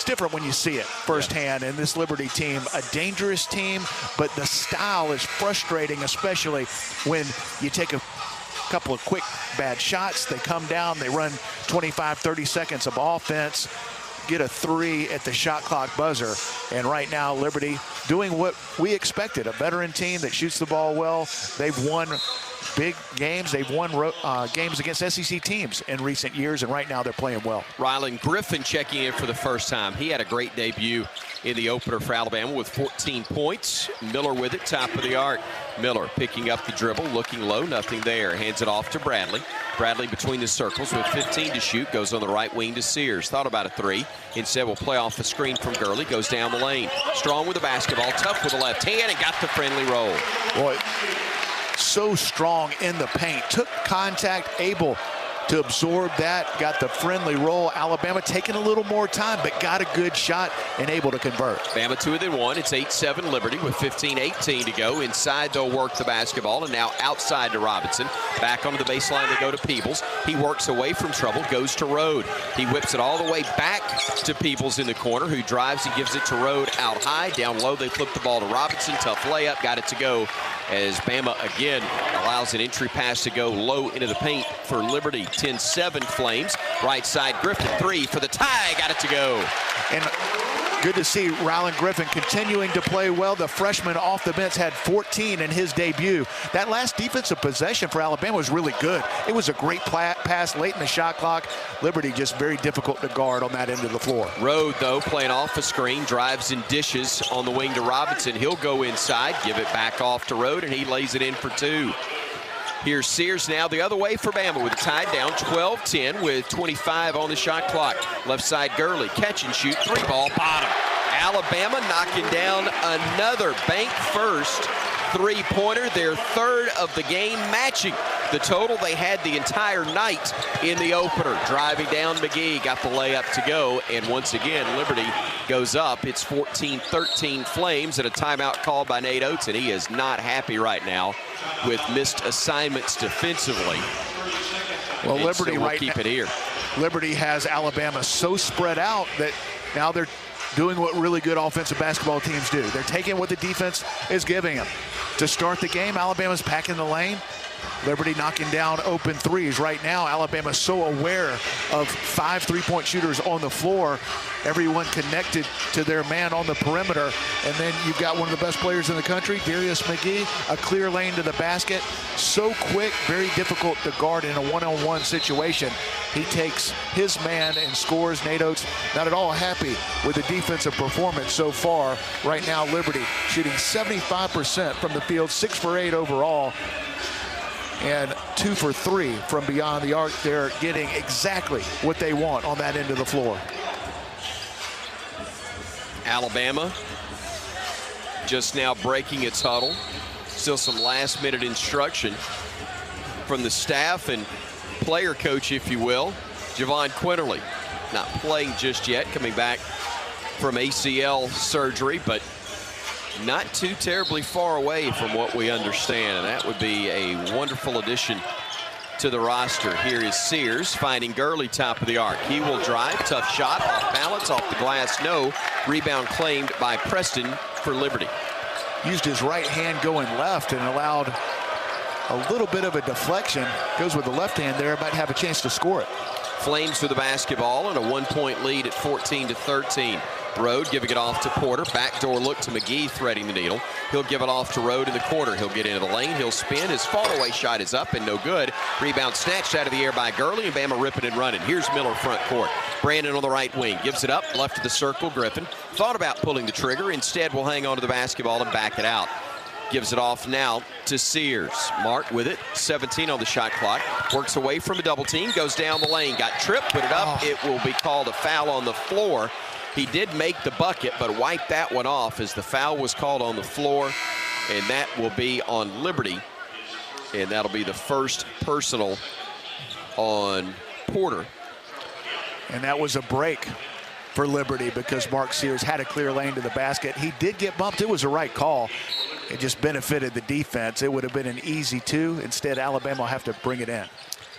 different when you see it firsthand. And this Liberty team, a dangerous team, but the style is frustrating, especially when you take a couple of quick bad shots. They come down, they run 25, 30 seconds of offense, get a three at the shot clock buzzer. And right now, Liberty doing what we expected, a veteran team that shoots the ball well. They've won big games. They've won games against SEC teams in recent years, and right now they're playing well. Rylan Griffin checking in for the first time. He had a great debut in the opener for Alabama with 14 points. Miller with it, top of the arc. Miller picking up the dribble, looking low, nothing there. Hands it off to Bradley. Bradley between the circles with 15 to shoot, goes on the right wing to Sears. Thought about a three. Instead will play off the screen from Gurley, goes down the lane. Strong with the basketball, tough with the left hand, and got the friendly roll. Boy, so strong in the paint. Took contact, able to absorb that, got the friendly roll. Alabama taking a little more time, but got a good shot and able to convert. Bama 2-1. It's 8-7 Liberty with 15:18 to go. Inside they'll work the basketball, and now outside to Robinson. Back onto the baseline they go to Peoples. He works away from trouble, goes to Rode. He whips it all the way back to Peoples in the corner, who drives and gives it to Rode out high. Down low they flip the ball to Robinson. Tough layup, got it to go. as Bama again allows an entry pass to go low into the paint for Liberty. 10-7 Flames. Right side, Griffin, 3 for the tie. Got it to go. And good to see Rylan Griffin continuing to play well. The freshman off the bench had 14 in his debut. That last defensive possession for Alabama was really good. It was a great pass late in the shot clock. Liberty just very difficult to guard on that end of the floor. Rode, though, playing off a screen, drives and dishes on the wing to Robinson. He'll go inside, give it back off to Rode, and he lays it in for 2. Here's Sears now the other way for Bama with a tie down 12-10 with 25 on the shot clock. Left side Gurley, catch and shoot, 3-ball bottom. Alabama knocking down another bank first three-pointer, their 3rd of the game, matching the total they had the entire night in the opener. Driving down McGee, got the layup to go, and once again Liberty goes up. It's 14-13 Flames, and a timeout called by Nate Oats, and he is not happy right now with missed assignments defensively. Well, and Liberty so we'll right keep it here. Liberty has Alabama so spread out that now they're doing what really good offensive basketball teams do. They're taking what the defense is giving them. To start the game, Alabama's packing the lane. Liberty knocking down open threes. Right now, Alabama's so aware of 5 3-point shooters on the floor. Everyone connected to their man on the perimeter. And then you've got one of the best players in the country, Darius McGee, a clear lane to the basket. So quick, very difficult to guard in a one-on-one situation. He takes his man and scores. Nate Oats not at all happy with the defensive performance so far. Right now, Liberty shooting 75% from the field, 6 for 8 overall, and 2 for 3 from beyond the arc. They're getting exactly what they want on that end of the floor. Alabama just now breaking its huddle. Still some last-minute instruction from the staff and player coach, if you will. Javon Quinterly not playing just yet, coming back from ACL surgery, but not too terribly far away from what we understand, and that would be a wonderful addition to the roster. Here is Sears finding Gurley top of the arc. He will drive, tough shot, off balance, off the glass, no. Rebound claimed by Preston for Liberty. Used his right hand going left and allowed a little bit of a deflection. Goes with the left hand there, might have a chance to score it. Flames with the basketball and a 1-point lead at 14-13. Rode giving it off to Porter. Backdoor look to McGee, threading the needle. He'll give it off to Rode in the corner. He'll get into the lane. He'll spin. His fall-away shot is up and no good. Rebound snatched out of the air by Gurley, and Bama ripping and running. Here's Miller front court. Brandon on the right wing. Gives it up. Left of the circle. Griffin thought about pulling the trigger. Instead, will hang on to the basketball and back it out. Gives it off now to Sears. Mark with it. 17 on the shot clock. Works away from a double team. Goes down the lane. Got tripped. Put it up. It will be called a foul on the floor. He did make the bucket, but wiped that one off as the foul was called on the floor, and that will be on Liberty, and that'll be the first personal on Porter. And that was a break for Liberty because Mark Sears had a clear lane to the basket. He did get bumped. It was the right call. It just benefited the defense. It would have been an easy 2. Instead, Alabama will have to bring it in.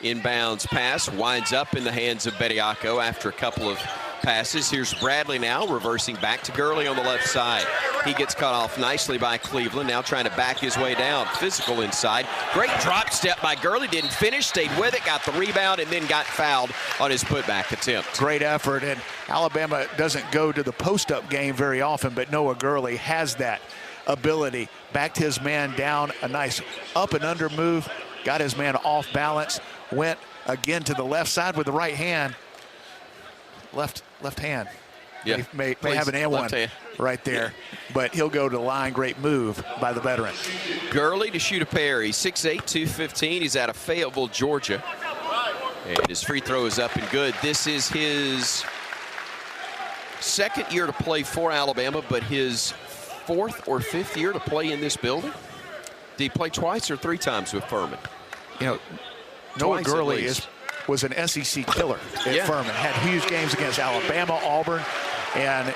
Inbounds pass winds up in the hands of Bediako after a couple of passes. Here's Bradley now reversing back to Gurley on the left side. He gets cut off nicely by Cleveland, now trying to back his way down. Physical inside. Great drop step by Gurley. Didn't finish, stayed with it, got the rebound, and then got fouled on his putback attempt. Great effort, and Alabama doesn't go to the post-up game very often, but Noah Gurley has that ability. Backed his man down, a nice up and under move, got his man off balance, went again to the left side with the right hand. Left hand. Yeah. May have an and one right there, but he'll go to the line. Great move by the veteran. Gurley to shoot a pair. He's 6'8", 215. He's out of Fayetteville, Georgia. And his free throw is up and good. This is his second year to play for Alabama, but his 4th or 5th year to play in this building. Did he play twice or 3 times with Furman? You know, Noah Gurley was an SEC killer at Furman. Had huge games against Alabama, Auburn, and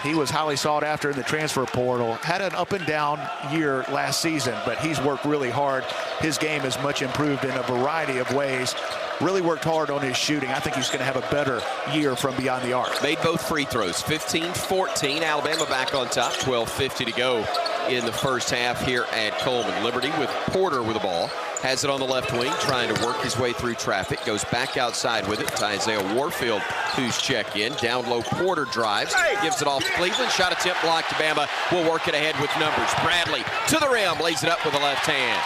he was highly sought after in the transfer portal. Had an up and down year last season, but he's worked really hard. His game is much improved in a variety of ways. Really worked hard on his shooting. I think he's going to have a better year from beyond the arc. Made both free throws. 15-14. Alabama back on top. 12:50 to go in the first half here at Coleman. Liberty with Porter with the ball. Has it on the left wing, trying to work his way through traffic. Goes back outside with it to Isaiah Warfield, who's check in. Down low, Porter drives. Gives it off to Cleveland. Shot attempt blocked. Bama will work it ahead with numbers. Bradley to the rim. Lays it up with the left hand.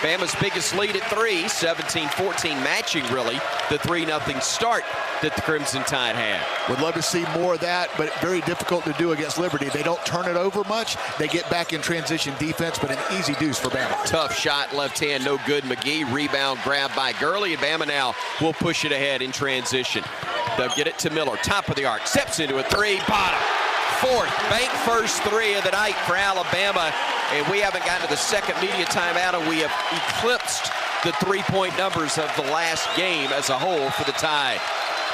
Bama's biggest lead at 3, 17-14, matching really the 3-0 start that the Crimson Tide had. Would love to see more of that, but very difficult to do against Liberty. They don't turn it over much. They get back in transition defense, but an easy deuce for Bama. Tough shot, left hand, no good. McGee, rebound, grabbed by Gurley, and Bama now will push it ahead in transition. They'll get it to Miller, top of the arc, steps into a 3, bottom. Fourth, bank first 3 of the night for Alabama, and we haven't gotten to the second media timeout, and we have eclipsed the 3-point numbers of the last game as a whole for the Tide.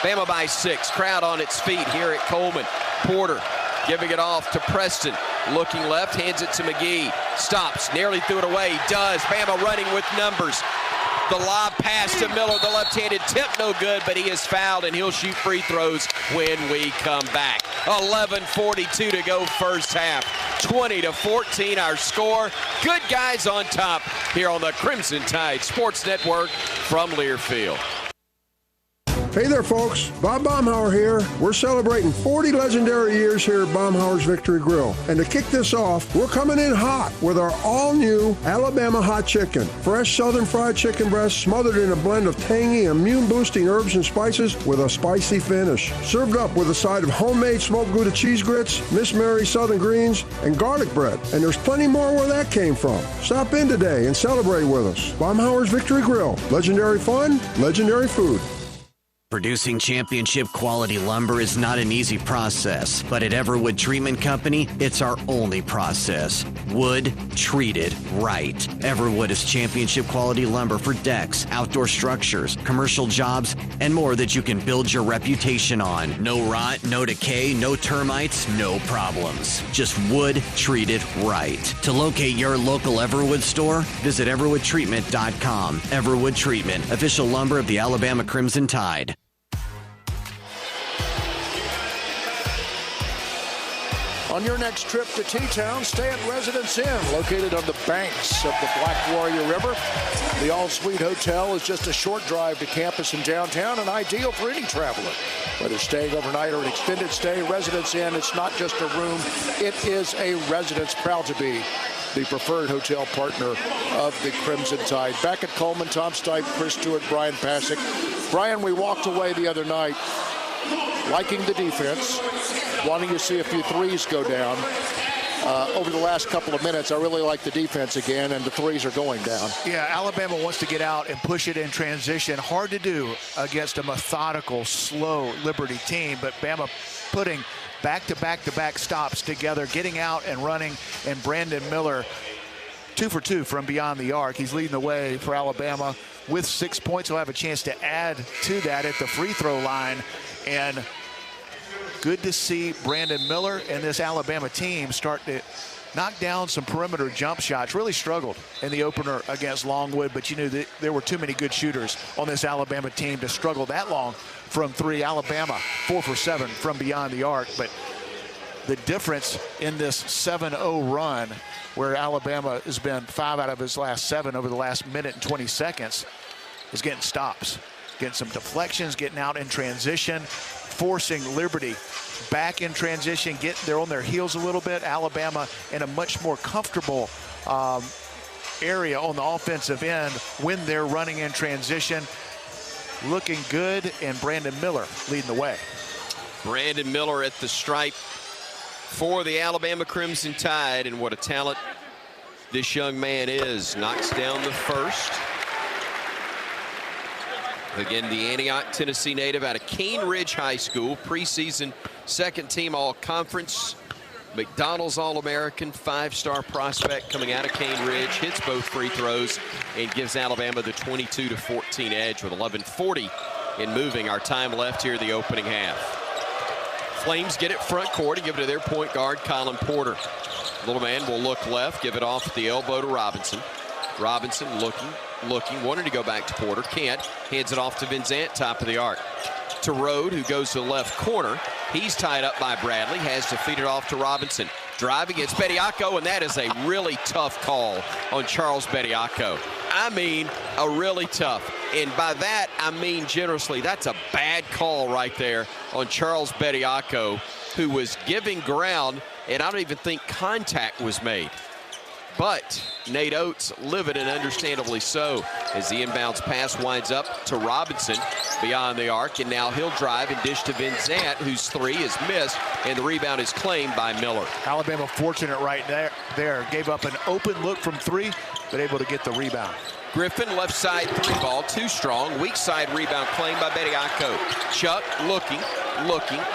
Bama by 6, crowd on its feet here at Coleman. Porter giving it off to Preston, looking left, hands it to McGee, stops, nearly threw it away, does. Bama running with numbers. The lob pass to Miller, the left-handed tip, no good, but he is fouled, and he'll shoot free throws when we come back. 11:42 to go first half. 20-14 our score. Good guys on top here on the Crimson Tide Sports Network from Learfield. Hey there, folks. Bob Baumhauer here. We're celebrating 40 legendary years here at Baumhauer's Victory Grill. And to kick this off, we're coming in hot with our all-new Alabama Hot Chicken. Fresh southern fried chicken breast smothered in a blend of tangy, immune-boosting herbs and spices with a spicy finish. Served up with a side of homemade smoked Gouda cheese grits, Miss Mary southern greens, and garlic bread. And there's plenty more where that came from. Stop in today and celebrate with us. Baumhauer's Victory Grill. Legendary fun, legendary food. Producing championship quality lumber is not an easy process, but at Everwood Treatment Company, it's our only process. Wood treated right. Everwood is championship quality lumber for decks, outdoor structures, commercial jobs, and more that you can build your reputation on. No rot, no decay, no termites, no problems. Just wood treated right. To locate your local Everwood store, visit everwoodtreatment.com. Everwood Treatment, official lumber of the Alabama Crimson Tide. On your next trip to T-Town, stay at Residence Inn, located on the banks of the Black Warrior River. The all-suite hotel is just a short drive to campus in downtown and ideal for any traveler. Whether staying overnight or an extended stay, Residence Inn, it's not just a room, it is a residence, proud to be the preferred hotel partner of the Crimson Tide. Back at Coleman, Tom Stipe, Chris Stewart, Bryan Passink. Bryan, we walked away the other night liking the defense, wanting to see a few threes go down. Over the last couple of minutes, I really like the defense again, and the threes are going down. Yeah, Alabama wants to get out and push it in transition. Hard to do against a methodical, slow Liberty team, but Bama putting back-to-back-to-back stops together, getting out and running, and Brandon Miller 2 for 2 from beyond the arc. He's leading the way for Alabama with 6 points. He'll have a chance to add to that at the free throw line, and good to see Brandon Miller and this Alabama team start to knock down some perimeter jump shots. Really struggled in the opener against Longwood, but you knew that there were too many good shooters on this Alabama team to struggle that long from 3. Alabama 4 for 7 from beyond the arc, but the difference in this 7-0 run, where Alabama has been 5 out of his last 7 over the last minute and 20 seconds, is getting stops, getting some deflections, getting out in transition, forcing Liberty back in transition, they're on their heels a little bit. Alabama in a much more comfortable area on the offensive end when they're running in transition. Looking good, and Brandon Miller leading the way. Brandon Miller at the stripe for the Alabama Crimson Tide, and what a talent this young man is. Knocks down the first. Again, the Antioch, Tennessee native out of Cane Ridge High School, preseason second-team all-conference, McDonald's All-American, 5-star prospect coming out of Cane Ridge, hits both free throws and gives Alabama the 22-14 edge with 11:40 in moving. Our time left here in the opening half. Flames get it front court and give it to their point guard, Colin Porter. Little man will look left, give it off at the elbow to Robinson. Robinson looking, wanted to go back to Porter, can't. Hands it off to Vincent, top of the arc. To Rode, who goes to the left corner. He's tied up by Bradley, has to feed it off to Robinson. driving. It's Bediako, and that is a really tough call on Charles Bediako. I mean, a really tough. And by that, I mean generously. That's a bad call right there on Charles Bediako, who was giving ground, and I don't even think contact was made. But Nate Oats livid, and understandably so, as the inbounds pass winds up to Robinson beyond the arc, and now he'll drive and dish to Vincent, whose three is missed, and the rebound is claimed by Miller. Alabama fortunate right there. Gave up an open look from three, but able to get the rebound. Griffin, left side three ball, too strong. Weak side rebound claimed by Bediako. Chuck looking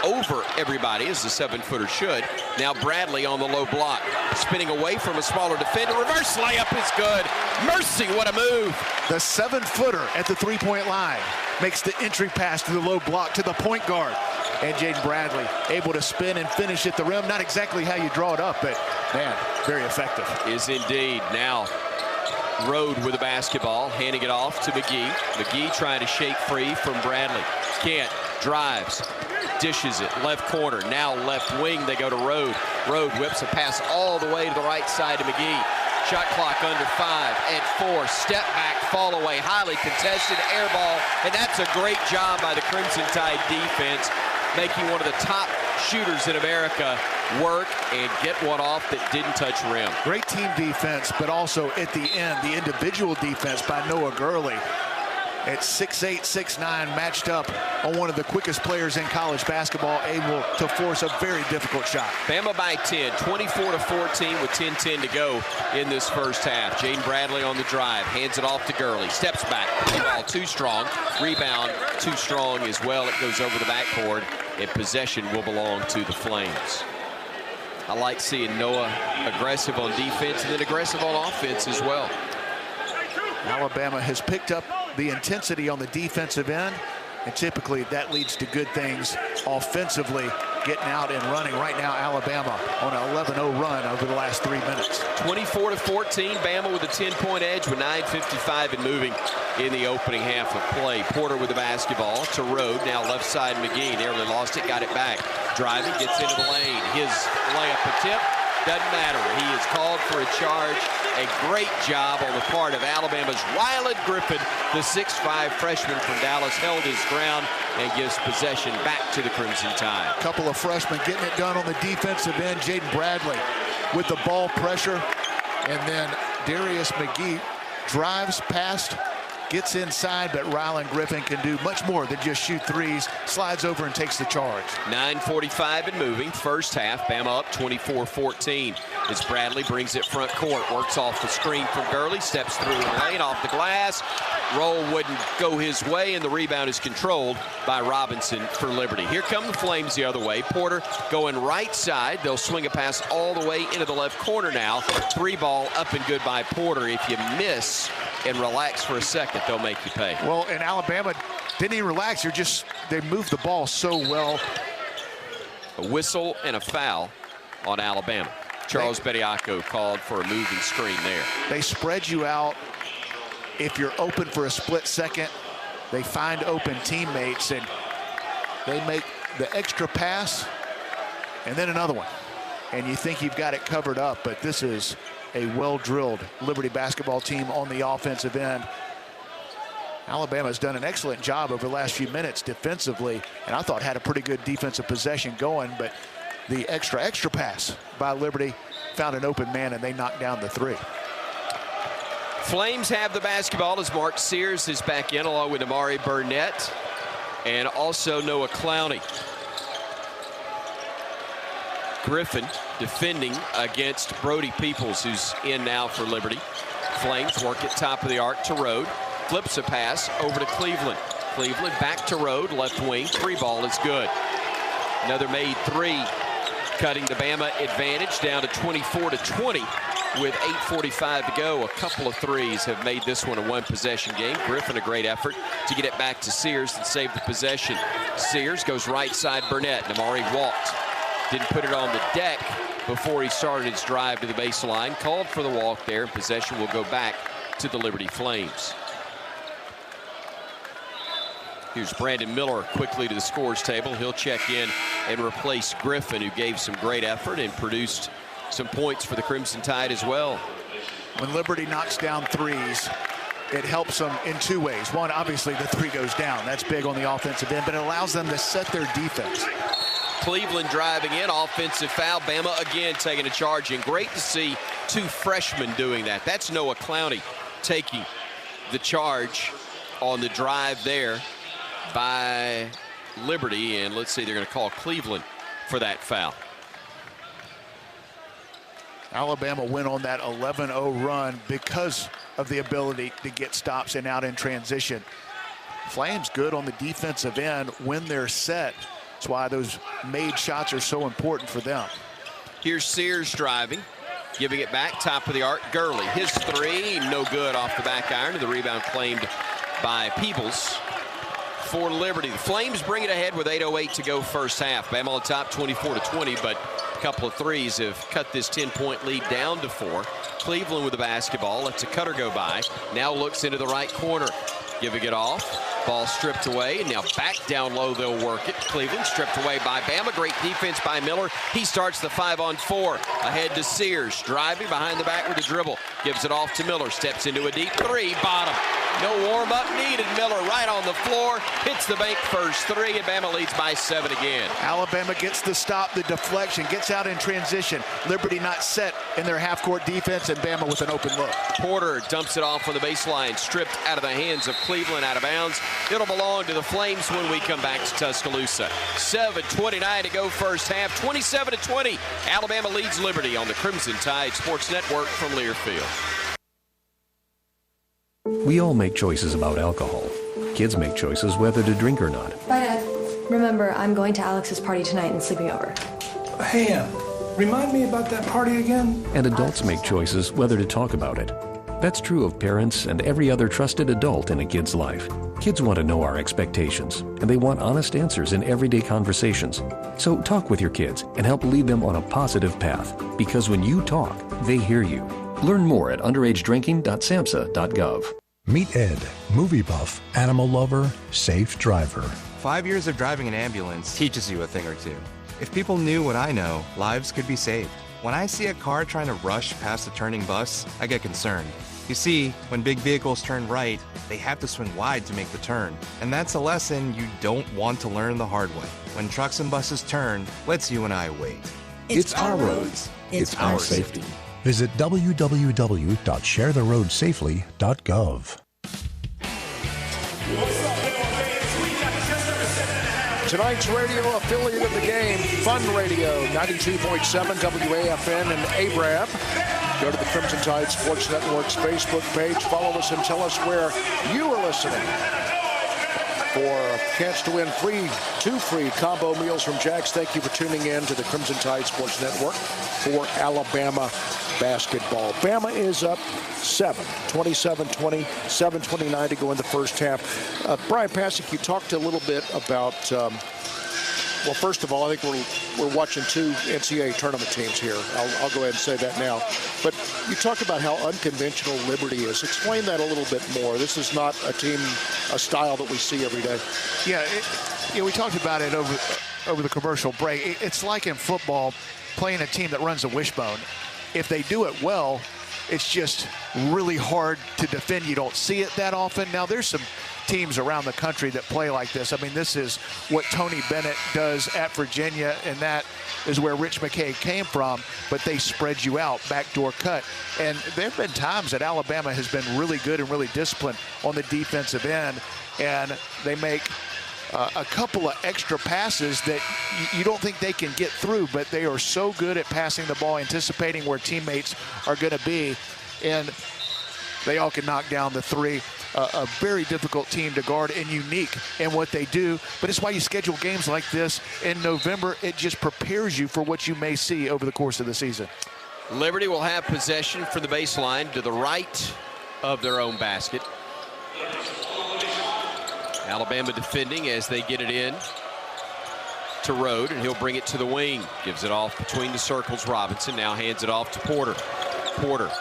over everybody, as the 7-footer should. Now Bradley on the low block, spinning away from a smaller defender. Reverse layup is good. Mercy, what a move. The 7-footer at the three-point line makes the entry pass to the low block to the point guard. And Jaden Bradley able to spin and finish at the rim. Not exactly how you draw it up, but man, very effective. Is indeed. Now Rode with the basketball, handing it off to McGee. McGee trying to shake free from Bradley. Can't. Drives. Dishes it. Left corner. Now left wing. They go to Rode. Rode whips a pass all the way to the right side to McGee. Shot clock under 5 at 4. Step back, fall away. Highly contested air ball. And that's a great job by the Crimson Tide defense, making one of the top shooters in America work and get one off that didn't touch rim. Great team defense, but also at the end, the individual defense by Noah Gurley. At 6'8", 6'9", matched up on one of the quickest players in college basketball, able to force a very difficult shot. Bama by 10, 24-14 with 10:10 to go in this first half. Jaden Bradley on the drive, hands it off to Gurley, steps back, ball too strong, rebound too strong as well. It goes over the backboard, and possession will belong to the Flames. I like seeing Noah aggressive on defense and then aggressive on offense as well. Alabama has picked up the intensity on the defensive end, and typically that leads to good things offensively, getting out and running. Right now, Alabama on an 11-0 run over the last 3 minutes. 24-14, Bama with a 10-point edge with 9:55 and moving in the opening half of play. Porter with the basketball to Rode. Now left side McGee, nearly lost it, got it back. Driving, gets into the lane. His layup attempt doesn't matter. He is called for a charge. A great job on the part of Alabama's Ryland Griffin, the 6'5" freshman from Dallas, held his ground and gives possession back to the Crimson Tide. A couple of freshmen getting it done on the defensive end. Jaden Bradley with the ball pressure, and then Darius McGee drives past, gets inside, but Ryland Griffin can do much more than just shoot threes. Slides over and takes the charge. 9:45 and moving. First half, Bama up 24-14. As Bradley brings it front court, works off the screen from Gurley, steps through the lane, off the glass. Roll wouldn't go his way, and the rebound is controlled by Robinson for Liberty. Here come the Flames the other way. Porter going right side. They'll swing a pass all the way into the left corner now. Three ball up and good by Porter. If you miss and relax for a second, they'll make you pay. Well, and Alabama didn't even relax. They moved the ball so well. A whistle and a foul on Alabama. Charles Bediako called for a moving screen there. They spread you out. If you're open for a split second, they find open teammates, and they make the extra pass and then another one. And you think you've got it covered up, but this is a well-drilled Liberty basketball team on the offensive end. Alabama's done an excellent job over the last few minutes defensively, and I thought had a pretty good defensive possession going, but the extra pass by Liberty found an open man, and they knocked down the three. Flames have the basketball as Mark Sears is back in, along with Amari Burnett and also Noah Clowney. Griffin defending against Brody Peoples, who's in now for Liberty. Flames work at top of the arc to Rode. Flips a pass over to Cleveland. Cleveland back to Rode, left wing. Three ball is good. Another made three, cutting the Bama advantage down to 24-20 with 8:45 to go. A couple of threes have made this one a one-possession game. Griffin, a great effort to get it back to Sears and save the possession. Sears goes right side Burnett. Amari walked. Didn't put it on the deck before he started his drive to the baseline. Called for the walk there, and possession will go back to the Liberty Flames. Here's Brandon Miller quickly to the scores table. He'll check in and replace Griffin, who gave some great effort and produced some points for the Crimson Tide as well. When Liberty knocks down threes, it helps them in two ways. One, obviously the three goes down. That's big on the offensive end, but it allows them to set their defense. Cleveland driving in, offensive foul. Bama again taking a charge, and great to see two freshmen doing that. That's Noah Clowney taking the charge on the drive there by Liberty, and let's see, they're going to call Cleveland for that foul. Alabama went on that 11-0 run because of the ability to get stops and out in transition. Flames good on the defensive end when they're set. That's why those made shots are so important for them. Here's Sears driving, giving it back, top of the arc. Gurley, his three, no good off the back iron. The rebound claimed by Peebles for Liberty. The Flames bring it ahead with 8:08 to go first half. Bama on top 24-20, but a couple of threes have cut this 10-point lead down to 4. Cleveland with the basketball, lets a cutter go by. Now looks into the right corner, giving it off. Ball stripped away, and now back down low, they'll work it. Cleveland stripped away by Bama. Great defense by Miller. He starts the 5-on-4. Ahead to Sears, driving behind the back with a dribble. Gives it off to Miller, steps into a deep three, bottom. No warm-up needed. Miller right on the floor, hits the bank first three, and Bama leads by 7 again. Alabama gets the stop, the deflection, gets out in transition. Liberty not set in their half-court defense, and Bama with an open look. Porter dumps it off on the baseline, stripped out of the hands of Cleveland, out of bounds. It'll belong to the Flames when we come back to Tuscaloosa. 7:29 to go first half, 27-20. Alabama leads Liberty on the Crimson Tide Sports Network from Learfield. We all make choices about alcohol. Kids make choices whether to drink or not. Bye, Dad. Remember, I'm going to Alex's party tonight and sleeping over. Hey, remind me about that party again? And adults make choices whether to talk about it. That's true of parents and every other trusted adult in a kid's life. Kids want to know our expectations, and they want honest answers in everyday conversations. So talk with your kids and help lead them on a positive path, because when you talk, they hear you. Learn more at underagedrinking.samhsa.gov. Meet Ed, movie buff, animal lover, safe driver. 5 years of driving an ambulance teaches you a thing or two. If people knew what I know, lives could be saved. When I see a car trying to rush past a turning bus, I get concerned. You see, when big vehicles turn right, they have to swing wide to make the turn. And that's a lesson you don't want to learn the hard way. When trucks and buses turn, let's you and I wait. It's our roads. It's our safety. Visit www.sharetheroadsafely.gov. Tonight's radio affiliate of the game, Fun Radio, 92.7 WAFN and ABRAB. Go to the Crimson Tide Sports Network's Facebook page. Follow us and tell us where you are listening. For a chance to win two free combo meals from Jack's, thank you for tuning in to the Crimson Tide Sports Network for Alabama basketball. Bama is up 7, 27-20, 7:29 to go in the first half. Bryan Passink, you talked a little bit about, well, first of all, I think we're watching two NCAA tournament teams here. I'll go ahead and say that now. But you talked about how unconventional Liberty is. Explain that a little bit more. This is not a style that we see every day. Yeah, we talked about it over the commercial break. It's like in football, playing a team that runs a wishbone. If they do it well, it's just really hard to defend. You don't see it that often. Now, there's some teams around the country that play like this. I mean, this is what Tony Bennett does at Virginia, and that is where Rich McKay came from, but they spread you out, backdoor cut. And there have been times that Alabama has been really good and really disciplined on the defensive end, and they make a couple of extra passes that you don't think they can get through, but they are so good at passing the ball, anticipating where teammates are going to be, and they all can knock down the three. A very difficult team to guard and unique in what they do, but it's why you schedule games like this in November. It just prepares you for what you may see over the course of the season. Liberty will have possession for the baseline to the right of their own basket. Alabama defending as they get it in to Rode, and he'll bring it to the wing. Gives it off between the circles. Robinson now hands it off to Porter. Porter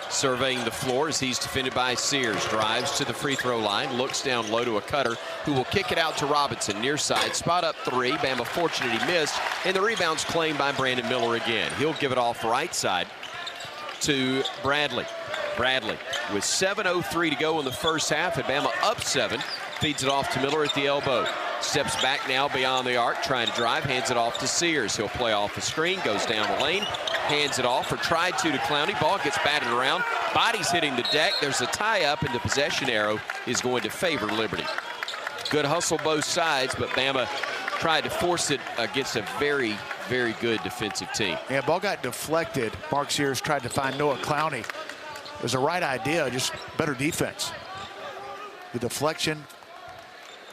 Surveying the floor as he's defended by Sears. Drives to the free throw line. Looks down low to a cutter who will kick it out to Robinson. Near side. Spot up three. Bama fortunate he missed. And the rebound's claimed by Brandon Miller again. He'll give it off right side to Bradley. Bradley with 7:03 to go in the first half. And Bama up 7. Feeds it off to Miller at the elbow. Steps back now beyond the arc, trying to drive, hands it off to Sears. He'll play off the screen, goes down the lane, hands it off, or tried to Clowney. Ball gets batted around. Body's hitting the deck. There's a tie-up, and the possession arrow is going to favor Liberty. Good hustle both sides, but Bama tried to force it against a very, very good defensive team. Yeah, ball got deflected. Mark Sears tried to find Noah Clowney. It was the right idea, just better defense. The deflection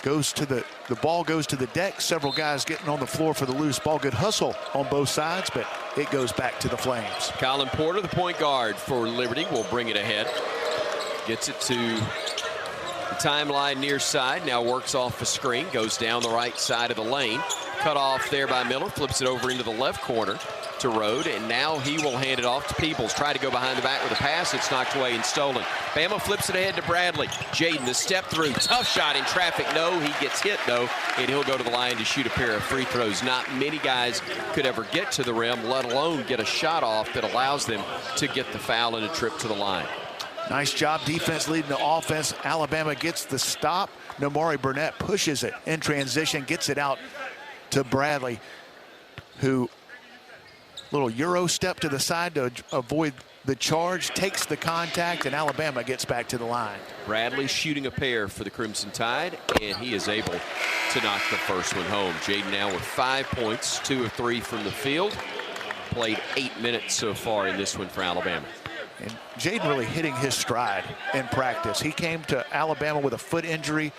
goes to the ball goes to the deck. Several guys getting on the floor for the loose ball. Good hustle on both sides, but it goes back to the Flames. Colin Porter, the point guard for Liberty, will bring it ahead. Gets it to the timeline near side. Now works off the screen. Goes down the right side of the lane. Cut off there by Miller. Flips it over into the left corner to Rode, and now he will hand it off to Peebles. Try to go behind the back with a pass. It's knocked away and stolen. Bama flips it ahead to Bradley. Jaden, the step through. Tough shot in traffic. No, he gets hit, though, and he'll go to the line to shoot a pair of free throws. Not many guys could ever get to the rim, let alone get a shot off that allows them to get the foul and a trip to the line. Nice job. Defense leading the offense. Alabama gets the stop. Nomari Burnett pushes it in transition, gets it out to Bradley, who little Euro step to the side to avoid the charge, takes the contact, and Alabama gets back to the line. Bradley shooting a pair for the Crimson Tide, and he is able to knock the first one home. Jaden now with 5 points, 2 of 3 from the field. Played 8 minutes so far in this one for Alabama. And Jaden really hitting his stride in practice. He came to Alabama with a foot injury,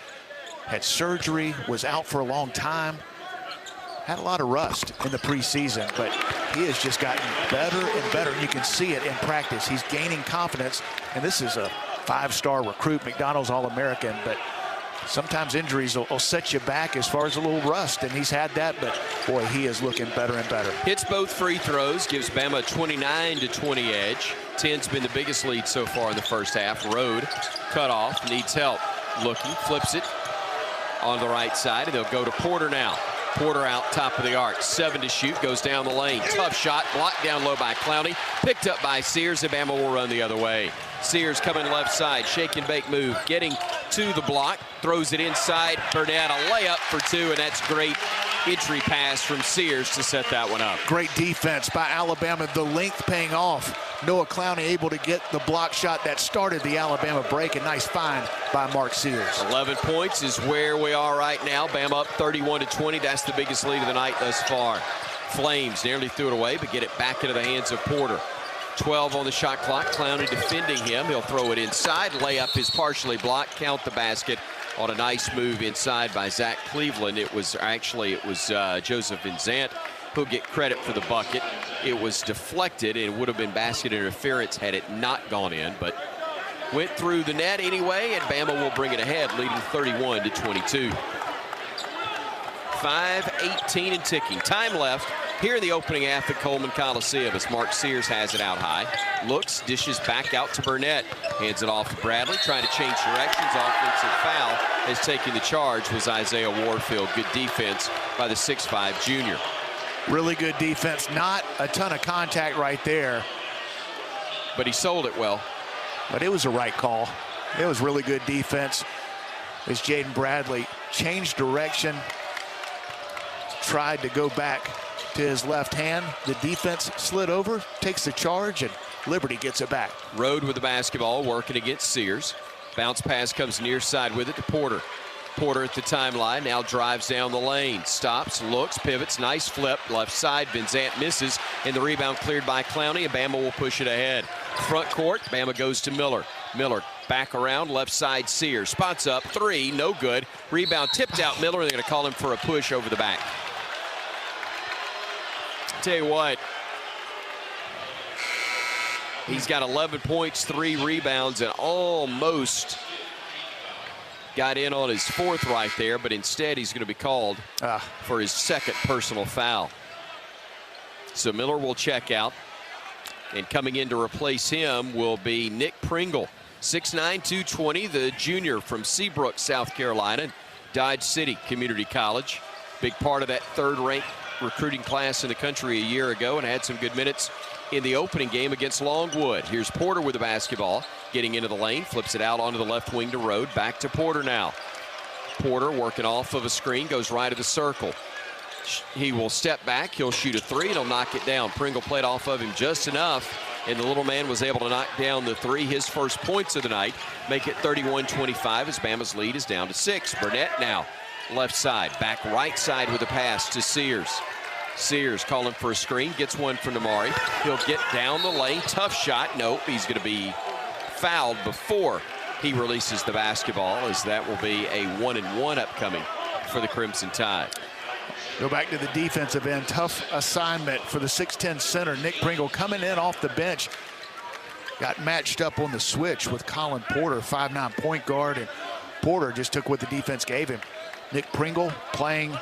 had surgery, was out for a long time. Had a lot of rust in the preseason, but he has just gotten better and better. And you can see it in practice. He's gaining confidence, and this is a 5-star recruit, McDonald's All-American, but sometimes injuries will set you back as far as a little rust, and he's had that, but boy, he is looking better and better. Hits both free throws, gives Bama a 29-20 edge. 10's been the biggest lead so far in the first half. Rode cut off, needs help. Looking, flips it on the right side, and they'll go to Porter now. Porter out top of the arc, 7 to shoot, goes down the lane. Tough shot, blocked down low by Clowney, picked up by Sears, and Bama will run the other way. Sears coming left side, shake and bake move, getting to the block, throws it inside. Burnett, a layup for 2, and that's great entry pass from Sears to set that one up. Great defense by Alabama, the length paying off. Noah Clowney able to get the block shot that started the Alabama break. A nice find by Mark Sears. 11 points is where we are right now. Bama up 31-20. That's the biggest lead of the night thus far. Flames nearly threw it away, but get it back into the hands of Porter. 12 on the shot clock. Clowney defending him. He'll throw it inside. Layup is partially blocked. Count the basket on a nice move inside by Zach Cleveland. It was Joseph Vinzant who'll get credit for the bucket. It was deflected and would have been basket interference had it not gone in, but went through the net anyway, and Bama will bring it ahead, leading 31-22. 5:18 and ticking. Time left here in the opening half at Coleman Coliseum as Mark Sears has it out high. Looks, dishes back out to Burnett. Hands it off to Bradley, trying to change directions. Offensive foul as taking the charge was Isaiah Warfield. Good defense by the 6'5" junior. Really good defense. Not a ton of contact right there. But he sold it well. But it was a right call. It was really good defense as Jaden Bradley changed direction, tried to go back to his left hand. The defense slid over, takes the charge, and Liberty gets it back. Rode with the basketball, working against Sears. Bounce pass comes near side with it to Porter. Porter at the timeline, now drives down the lane. Stops, looks, pivots, nice flip. Left side, Vinzant misses, and the rebound cleared by Clowney, and Bama will push it ahead. Front court, Bama goes to Miller. Miller back around, left side Sears. Spots up, 3, no good. Rebound tipped out Miller, and they're going to call him for a push over the back. Tell you what, he's got 11 points, 3 rebounds, and almost got in on his 4th right there, but instead he's going to be called for his 2nd personal foul. So Miller will check out. And coming in to replace him will be Nick Pringle, 6'9", 220, the junior from Seabrook, South Carolina, Dodge City Community College. Big part of that third-ranked recruiting class in the country a year ago, and had some good minutes in the opening game against Longwood. Here's Porter with the basketball, getting into the lane, flips it out onto the left wing to Rode. Back to Porter now. Porter working off of a screen, goes right of the circle. He will step back, he'll shoot a three, and he'll knock it down. Pringle played off of him just enough, and the little man was able to knock down the three, his first points of the night, make it 31-25 as Bama's lead is down to 6. Burnett now, left side, back right side with a pass to Sears. Sears calling for a screen, gets one from Namari. He'll get down the lane, tough shot. Nope, he's going to be fouled before he releases the basketball, as that will be a 1-and-1 upcoming for the Crimson Tide. Go back to the defensive end. Tough assignment for the 6'10 center. Nick Pringle coming in off the bench. Got matched up on the switch with Colin Porter, 5'9" point guard, and Porter just took what the defense gave him. Nick Pringle playing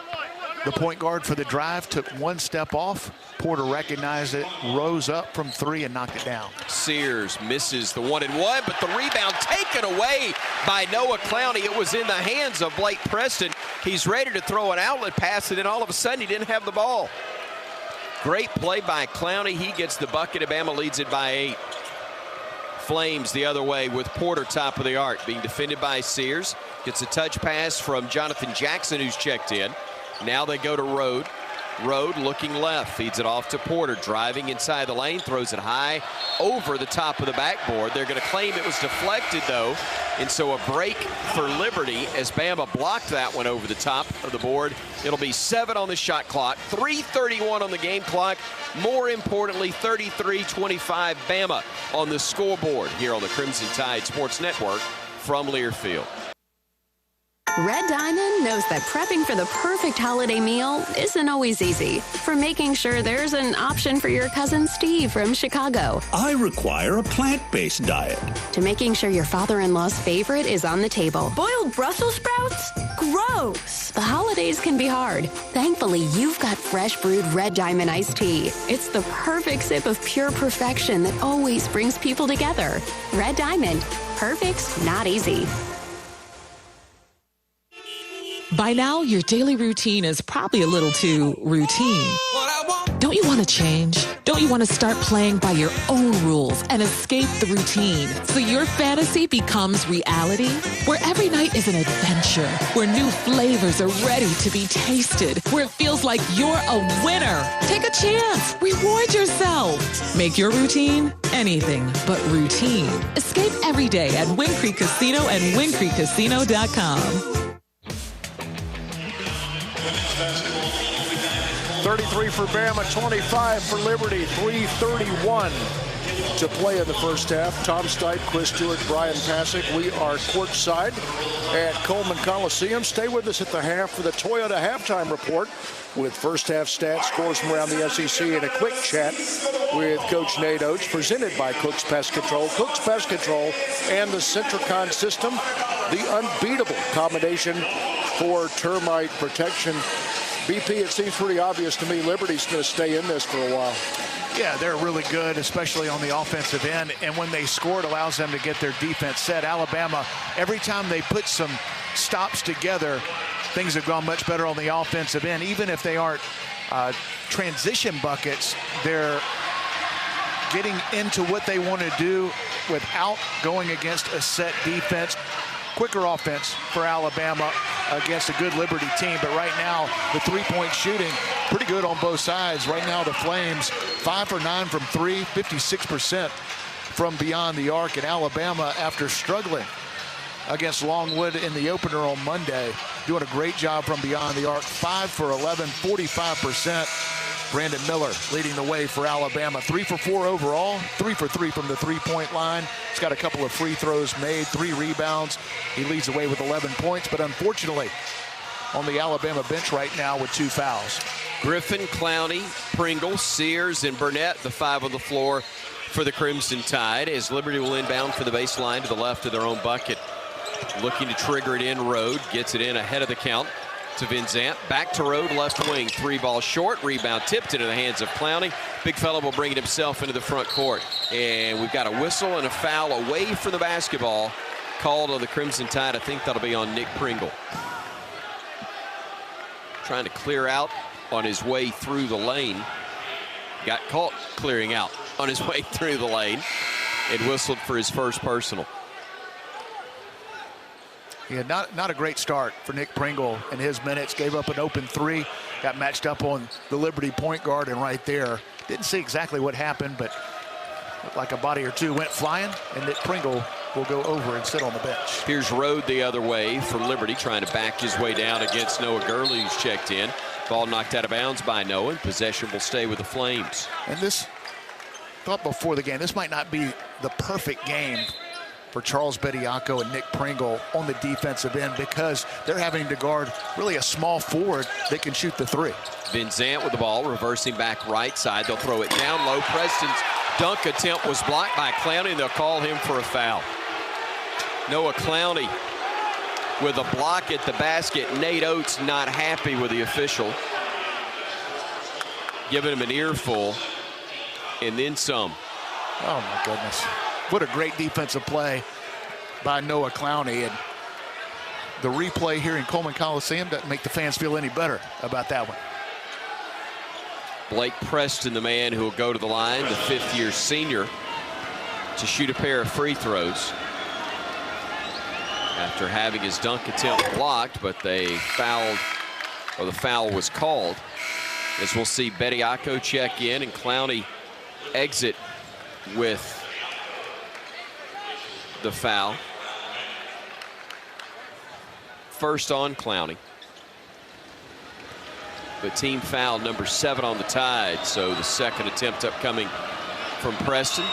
the point guard for the drive, took one step off. Porter recognized it, rose up from three, and knocked it down. Sears misses the 1-and-1, but the rebound taken away by Noah Clowney. It was in the hands of Blake Preston. He's ready to throw an outlet pass, and then all of a sudden he didn't have the ball. Great play by Clowney. He gets the bucket, and Bama leads it by 8. Flames the other way with Porter top of the arc, being defended by Sears. Gets a touch pass from Jonathan Jackson, who's checked in. Now they go to Rode. Rode looking left, feeds it off to Porter, driving inside the lane, throws it high over the top of the backboard. They're going to claim it was deflected, though, and so a break for Liberty as Bama blocked that one over the top of the board. It'll be 7 on the shot clock, 3:31 on the game clock. More importantly, 33-25 Bama on the scoreboard here on the Crimson Tide Sports Network from Learfield. Red Diamond knows that prepping for the perfect holiday meal isn't always easy. From making sure there's an option for your cousin Steve from Chicago, I require a plant-based diet, to making sure your father-in-law's favorite is on the table. Boiled Brussels sprouts? Gross! The holidays can be hard. Thankfully, you've got fresh brewed Red Diamond iced tea. It's the perfect sip of pure perfection that always brings people together. Red Diamond. Perfect's not easy. By now, your daily routine is probably a little too routine. Don't you want to change? Don't you want to start playing by your own rules and escape the routine so your fantasy becomes reality? Where every night is an adventure, where new flavors are ready to be tasted, where it feels like you're a winner. Take a chance. Reward yourself. Make your routine anything but routine. Escape every day at Wind Creek Casino and WindCreekCasino.com. 33 for Bama, 25 for Liberty, 3:31 to play in the first half. Tom Stipe, Chris Stewart, Bryan, Passink. We are courtside at Coleman Coliseum. Stay with us at the half for the Toyota halftime report with first half stats, scores from around the SEC, and a quick chat with Coach Nate Oats, presented by Cook's Pest Control. Cook's Pest Control and the Centricon system, the unbeatable combination for termite protection. BP, it seems pretty obvious to me Liberty's going to stay in this for a while. Yeah, they're really good, especially on the offensive end. And when they score, it allows them to get their defense set. Alabama, every time they put some stops together, things have gone much better on the offensive end. Even if they aren't transition buckets, they're getting into what they want to do without going against a set defense. Quicker offense for Alabama against a good Liberty team. But right now, the three-point shooting, pretty good on both sides. Right now, the Flames, 5 for 9 from 3, 56% from beyond the arc. And Alabama, after struggling against Longwood in the opener on Monday, doing a great job from beyond the arc. 5 for 11, 45%. Brandon Miller leading the way for Alabama. 3 for 4 overall, 3 for 3 from the three-point line. He's got a couple of free throws made, 3 rebounds. He leads the way with 11 points, but unfortunately on the Alabama bench right now with 2 fouls. Griffin, Clowney, Pringle, Sears, and Burnett, the 5 on the floor for the Crimson Tide, as Liberty will inbound for the baseline to the left of their own bucket. Looking to trigger it in, Rode gets it in ahead of the count. to Vincent. Back to Road, left wing. 3-ball short. Rebound tipped into the hands of Clowney. Big fella will bring it himself into the front court. And we've got a whistle and a foul away from the basketball called on the Crimson Tide. I think that'll be on Nick Pringle. Trying to clear out on his way through the lane. Got caught clearing out on his way through the lane. And whistled for his first personal. Yeah, not a great start for Nick Pringle in his minutes. Gave up an open 3. Got matched up on the Liberty point guard, and right there, didn't see exactly what happened, but looked like a body or two went flying, and Nick Pringle will go over and sit on the bench. Here's Rode the other way for Liberty, trying to back his way down against Noah Gurley, who's checked in. Ball knocked out of bounds by Noah, and possession will stay with the Flames. And this, thought before the game, this might not be the perfect game for Charles Bediako and Nick Pringle on the defensive end because they're having to guard really a small forward that can shoot the 3. Vincent with the ball, reversing back right side. They'll throw it down low. Preston's dunk attempt was blocked by Clowney, and they'll call him for a foul. Noah Clowney with a block at the basket. Nate Oats not happy with the official. Giving him an earful and then some. Oh, my goodness. What a great defensive play by Noah Clowney. And the replay here in Coleman Coliseum doesn't make the fans feel any better about that one. Blake Preston, the man who will go to the line, the 5th-year senior, to shoot a pair of free throws after having his dunk attempt blocked, but they fouled, or the foul was called. As we'll see Bediako check in and Clowney exit with the foul. First on Clowney. The team foul number 7 on the Tide, so the second attempt upcoming from Preston.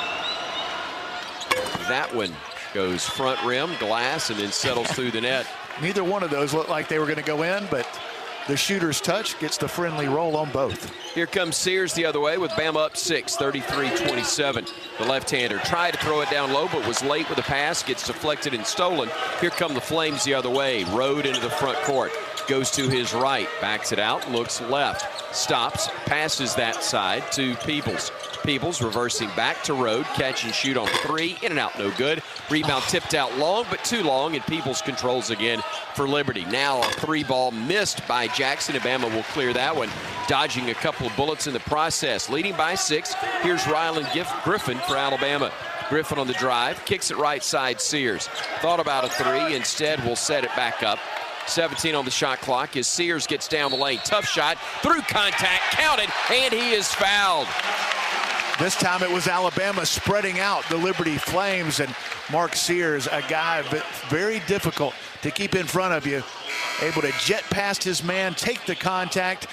That one goes front rim, glass, and then settles through the net. Neither one of those looked like they were going to go in, but the shooter's touch gets the friendly roll on both. Here comes Sears the other way with Bama up 6, 33-27. The left-hander tried to throw it down low, but was late with the pass, gets deflected and stolen. Here come the Flames the other way. Rode into the front court. Goes to his right, backs it out, looks left, stops, passes that side to Peebles. Peebles reversing back to Rode, catch and shoot on 3, in and out, no good. Rebound tipped out long, but too long, and Peebles controls again for Liberty. Now a 3-ball missed by Jackson. Bama will clear that one, dodging a couple of bullets in the process. Leading by 6, here's Ryland Griffin for Alabama. Griffin on the drive, kicks it right side, Sears. Thought about a 3, instead will set it back up. 17 on the shot clock as Sears gets down the lane. Tough shot, through contact, counted, and he is fouled. This time it was Alabama spreading out the Liberty Flames, and Mark Sears, a guy very difficult to keep in front of you, able to jet past his man, take the contact.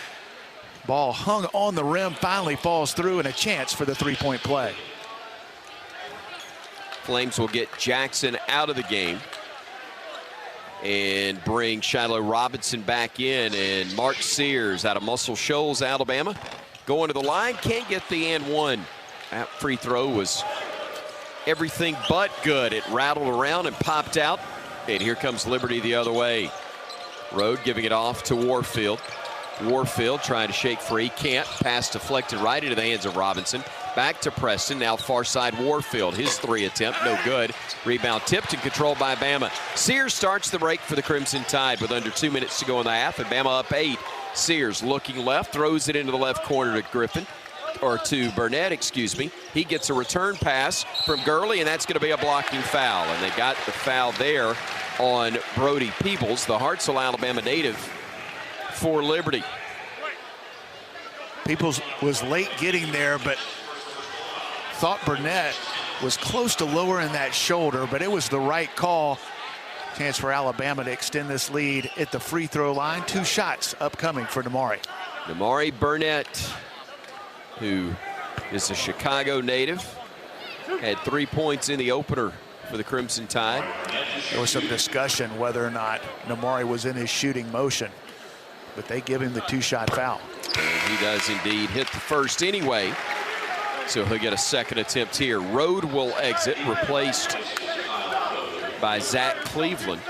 Ball hung on the rim, finally falls through, and a chance for the 3-point play. Flames will get Jackson out of the game and bring Shiloh Robinson back in, and Mark Sears out of Muscle Shoals, Alabama, going to the line, can't get the and one. That free throw was everything but good. It rattled around and popped out, and here comes Liberty the other way. Rode giving it off to Warfield. Warfield trying to shake free, can't. Pass deflected right into the hands of Robinson. Back to Preston, now far side Warfield. His 3 attempt, no good. Rebound tipped and controlled by Bama. Sears starts the break for the Crimson Tide with under 2 minutes to go in the half, and Bama up 8. Sears looking left, throws it into the left corner to Griffin, or to Burnett, excuse me. He gets a return pass from Gurley, and that's going to be a blocking foul. And they got the foul there on Brody Peebles, the Hartselle, Alabama native for Liberty. Peebles was late getting there, but thought Burnett was close to lowering that shoulder, but it was the right call. Chance for Alabama to extend this lead at the free throw line. 2 shots upcoming for Damari. Damari Burnett, who is a Chicago native, had 3 points in the opener for the Crimson Tide. There was some discussion whether or not Damari was in his shooting motion, but they give him the 2-shot foul. And he does indeed hit the first anyway, so he'll get a second attempt here. Rode will exit, replaced by Zach Cleveland.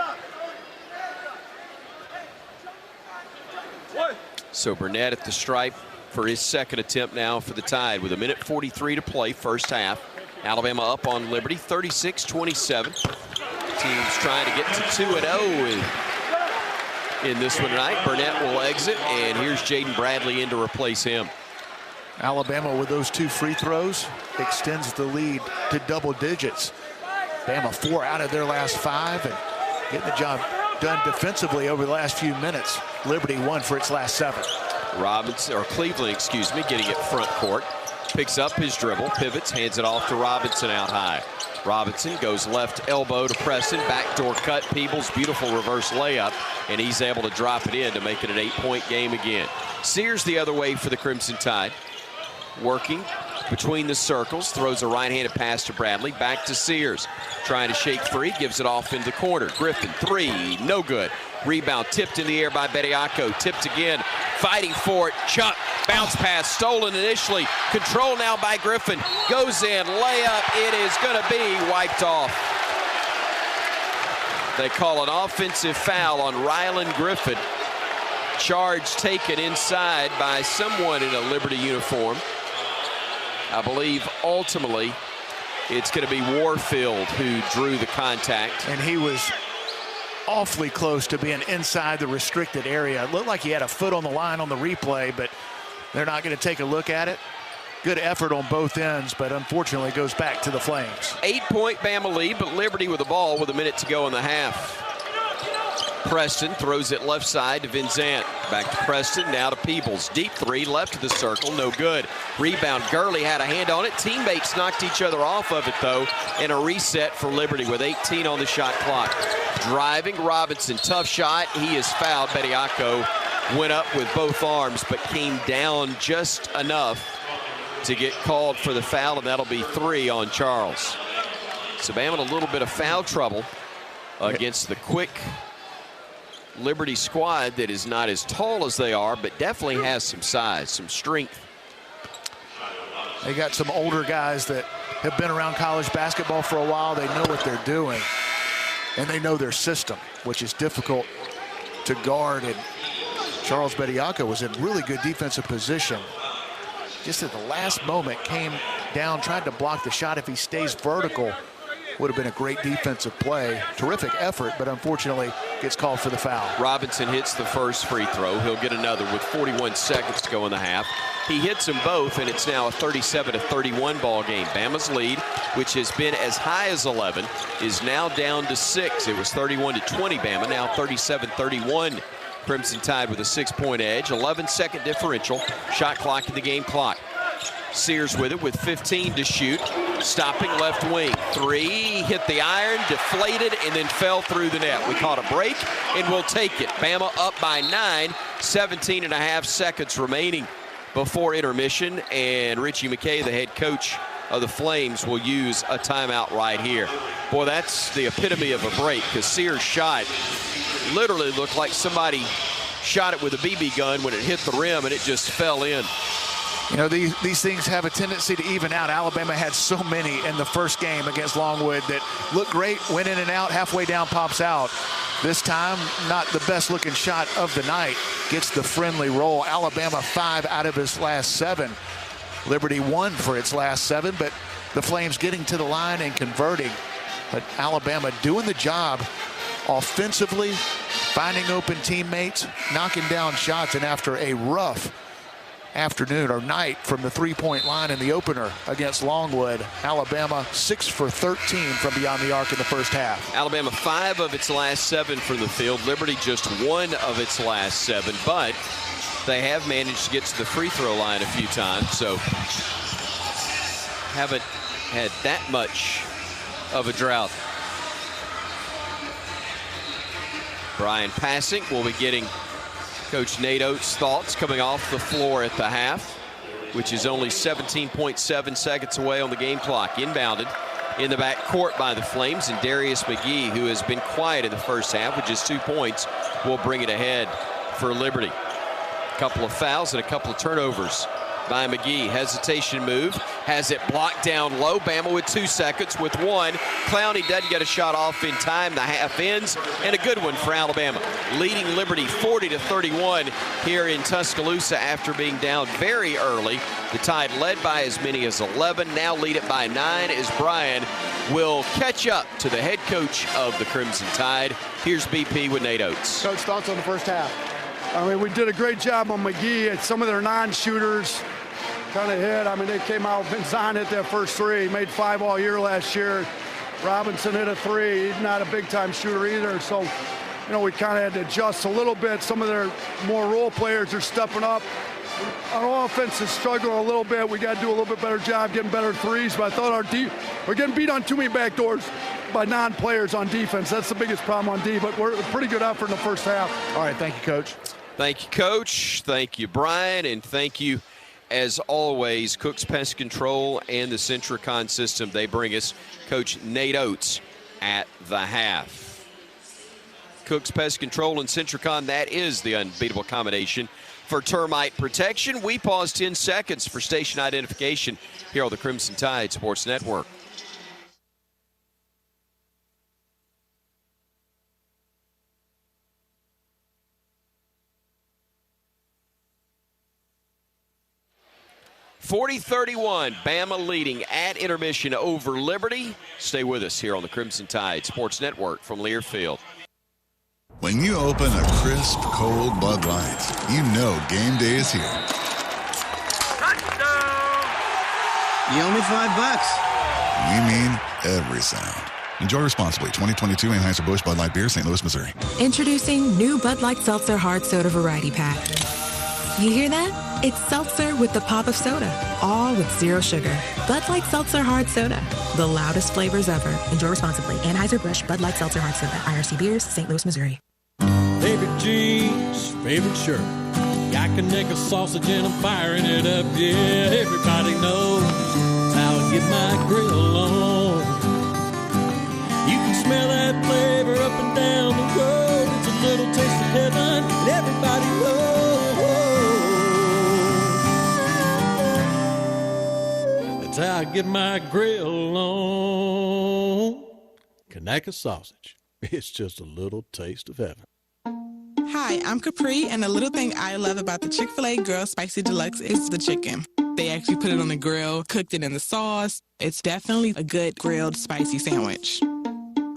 So Burnett at the stripe for his second attempt now for the Tide with 1:43 to play, first half. Alabama up on Liberty, 36-27. Teams trying to get to 2-0 in this one tonight. Burnett will exit, and here's Jaden Bradley in to replace him. Alabama with those 2 free throws extends the lead to double digits. Bama 4 out of their last 5 and getting the job done defensively over the last few minutes. Liberty 1 for its last 7. Cleveland, getting it front court. Picks up his dribble, pivots, hands it off to Robinson out high. Robinson goes left elbow to Preston, backdoor cut. Peebles, beautiful reverse layup, and he's able to drop it in to make it an 8-point game again. Sears the other way for the Crimson Tide. Working between the circles, throws a right-handed pass to Bradley, back to Sears. Trying to shake free, gives it off into the corner. Griffin, 3, no good. Rebound tipped in the air by Bediako, tipped again, fighting for it. Chuck, bounce pass, stolen initially. Control now by Griffin, goes in, layup, it is going to be wiped off. They call an offensive foul on Rylan Griffin. Charge taken inside by someone in a Liberty uniform. I believe ultimately it's going to be Warfield who drew the contact. And he was awfully close to being inside the restricted area. It looked like he had a foot on the line on the replay, but they're not going to take a look at it. Good effort on both ends, but unfortunately goes back to the Flames. 8-point Bama lead, but Liberty with the ball with a minute to go in the half. Preston throws it left side to Vincent. Back to Preston, now to Peebles. Deep 3, left of the circle, no good. Rebound, Gurley had a hand on it. Teammates knocked each other off of it, though, and a reset for Liberty with 18 on the shot clock. Driving, Robinson, tough shot. He is fouled. Bediako went up with both arms, but came down just enough to get called for the foul, and that'll be 3 on Charles. So Bama in a little bit of foul trouble against the quick Liberty squad that is not as tall as they are, but definitely has some size, some strength. They got some older guys that have been around college basketball for a while. They know what they're doing, and they know their system, which is difficult to guard. And Charles Bediako was in really good defensive position. Just at the last moment came down, tried to block the shot. If he stays vertical, would have been a great defensive play. Terrific effort, but unfortunately gets called for the foul. Robinson hits the first free throw. He'll get another with 41 seconds to go in the half. He hits them both, and it's now a 37-31 ball game. Bama's lead, which has been as high as 11, is now down to 6. It was 31-20 Bama, now 37-31. Crimson Tide with a 6-point edge, 11-second differential. Shot clock in the game clock. Sears with it with 15 to shoot. Stopping left wing. 3, hit the iron, deflated, and then fell through the net. We caught a break, and we'll take it. Bama up by 9, 17.5 seconds remaining before intermission, and Richie McKay, the head coach of the Flames, will use a timeout right here. Boy, that's the epitome of a break, because Sears' shot literally looked like somebody shot it with a BB gun when it hit the rim, and it just fell in. You know, these things have a tendency to even out. Alabama had so many in the first game against Longwood that looked great, went in and out, halfway down, pops out. This time, not the best looking shot of the night. Gets the friendly roll. Alabama 5 out of its last 7. Liberty 1 for its last 7, but the Flames getting to the line and converting. But Alabama doing the job offensively, finding open teammates, knocking down shots, and after a rough afternoon or night from the three-point line in the opener against Longwood, Alabama 6 for 13 from beyond the arc in the first half. Alabama 5 of its last 7 from the field. Liberty just 1 of its last 7, but they have managed to get to the free throw line a few times, so haven't had that much of a drought. Bryan Passink will be getting Coach Nate Oats' thoughts coming off the floor at the half, which is only 17.7 seconds away on the game clock. Inbounded in the back court by the Flames, and Darius McGee, who has been quiet in the first half with just 2 points, will bring it ahead for Liberty. A couple of fouls and a couple of turnovers by McGee. Hesitation move. Has it blocked down low. Bama with 2 seconds with 1. Clowney doesn't get a shot off in time. The half ends, and a good one for Alabama. Leading Liberty 40-31 here in Tuscaloosa after being down very early. The Tide led by as many as 11, now lead it by 9 as Bryan will catch up to the head coach of the Crimson Tide. Here's BP with Nate Oats. Coach, thoughts on the first half? I mean, we did a great job on McGee. And some of their non-shooters kind of hit. I mean, they came out. Vinzon hit that first 3. He made 5 all year last year. Robinson hit a 3. He's not a big-time shooter either. So, you know, we kind of had to adjust a little bit. Some of their more role players are stepping up. Our offense is struggling a little bit. We got to do a little bit better job getting better threes. But I thought we're getting beat on too many backdoors by non-players on defense. That's the biggest problem on D. But we're a pretty good effort in the first half. All right, thank you, Coach. Thank you, Coach. Thank you, Bryan. And thank you, as always, Cook's Pest Control and the Centricon system. They bring us Coach Nate Oats at the half. Cook's Pest Control and Centricon, that is the unbeatable combination for termite protection. We pause 10 seconds for station identification here on the Crimson Tide Sports Network. (40-31), Bama leading at intermission over Liberty. Stay with us here on the Crimson Tide Sports Network from Learfield. When you open a crisp, cold Bud Light, you know game day is here. Touchdown! You owe me $5. We mean every sound. Enjoy responsibly. 2022 Anheuser-Busch Bud Light Beer, St. Louis, Missouri. Introducing new Bud Light Seltzer Hard Soda Variety Pack. You hear that? It's seltzer with the pop of soda, all with 0 sugar. Bud Light Seltzer Hard Soda, the loudest flavors ever. Enjoy responsibly. Anheuser-Busch Bud Light Seltzer Hard Soda, IRC Beers, St. Louis, Missouri. Favorite jeans, favorite shirt. Yakinick sausage and I'm firing it up. Yeah, everybody knows how I get my grill on. You can smell that flavor up and down the road. It's a little taste of heaven, and everybody knows. That's how I get my grill on. Kanaka sausage. It's just a little taste of heaven. Hi, I'm Capri, and the little thing I love about the Chick-fil-A Grilled Spicy Deluxe is the chicken. They actually put it on the grill, cooked it in the sauce. It's definitely a good grilled spicy sandwich.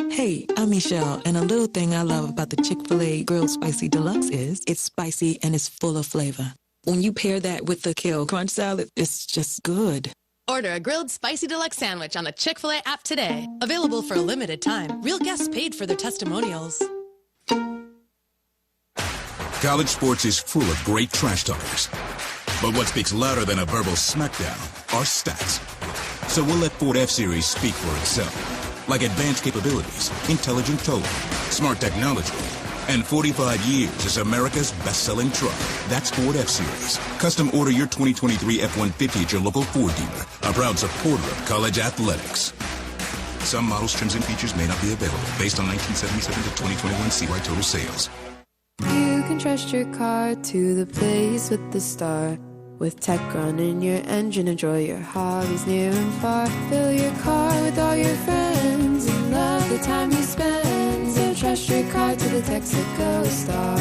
Hey, I'm Michelle, and a little thing I love about the Chick-fil-A Grilled Spicy Deluxe is it's spicy and it's full of flavor. When you pair that with the Kale Crunch Salad, it's just good. Order a grilled spicy deluxe sandwich on the Chick-fil-A app today. Available for a limited time. Real guests paid for their testimonials. College sports is full of great trash talkers. But what speaks louder than a verbal smackdown are stats. So we'll let Ford F-Series speak for itself. Like advanced capabilities, intelligent towing, smart technology, and 45 years as America's best-selling truck. That's Ford F-Series. Custom order your 2023 F-150 at your local Ford dealer, a proud supporter of college athletics. Some models, trims, and features may not be available based on 1977 to 2021 CY total sales. You can trust your car to the place with the star. With tech running your engine, enjoy your hobbies near and far. Fill your car with all your friends and love the time you spend. So trust your car to the Texaco Star.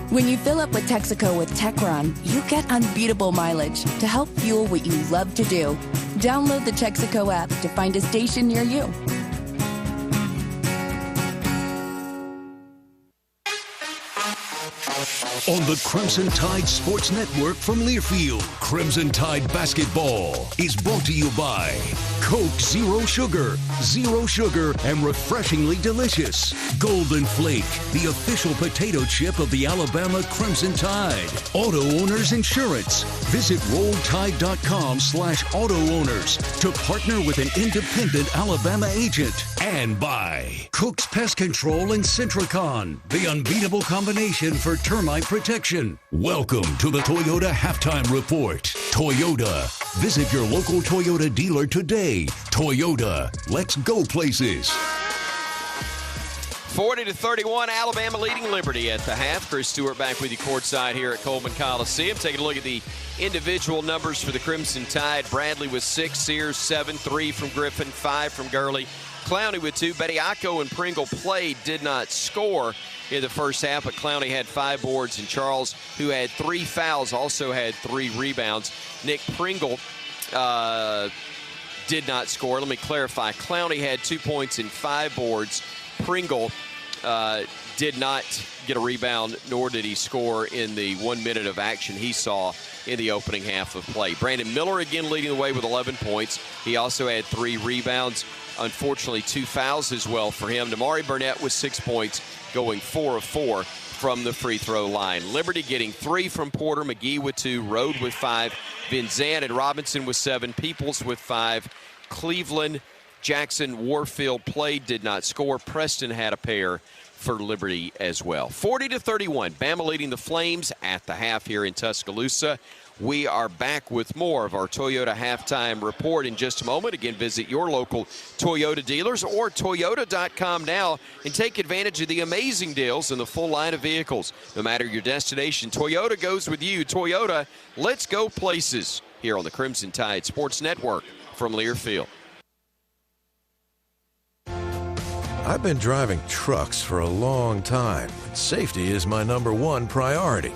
When you fill up with Texaco with TechRun, you get unbeatable mileage to help fuel what you love to do. Download the Texaco app to find a station near you. On the Crimson Tide Sports Network from Learfield, Crimson Tide Basketball is brought to you by Coke Zero Sugar and refreshingly delicious. Golden Flake, the official potato chip of the Alabama Crimson Tide. Auto Owners Insurance. Visit RollTide.com/auto owners to partner with an independent Alabama agent. And by Cook's Pest Control and Centricon, the unbeatable combination for termite protection. Welcome to the Toyota Halftime Report. Toyota. Visit your local Toyota dealer today. Toyota. Let's go places. 40-31, Alabama leading Liberty at the half. Chris Stewart back with you courtside here at Coleman Coliseum. Taking a look at the individual numbers for the Crimson Tide. Bradley with 6, Sears 7, 3 from Griffin, 5 from Gurley. Clowney with 2. Bediako and Pringle played, did not score in the first half, but Clowney had 5 boards, and Charles, who had 3 fouls, also had 3 rebounds. Nick Pringle did not score. Let me clarify. Clowney had 2 points and 5 boards. Pringle did not get a rebound, nor did he score in the 1 minute of action he saw in the opening half of play. Brandon Miller again leading the way with 11 points. He also had 3 rebounds. Unfortunately, 2 fouls as well for him. Damari Burnett with 6 points, going 4 of 4 from the free throw line. Liberty getting 3 from Porter, McGee with 2, Rode with 5, Van Zandt and Robinson with 7, Peoples with 5, Cleveland, Jackson, Warfield played, did not score. Preston had a pair for Liberty as well. 40-31, Bama leading the Flames at the half here in Tuscaloosa. We are back with more of our Toyota halftime report in just a moment. Again, visit your local Toyota dealers or Toyota.com now and take advantage of the amazing deals in the full line of vehicles. No matter your destination, Toyota goes with you. Toyota, let's go places. Here on the Crimson Tide Sports Network from Learfield. I've been driving trucks for a long time, and safety is my #1 priority.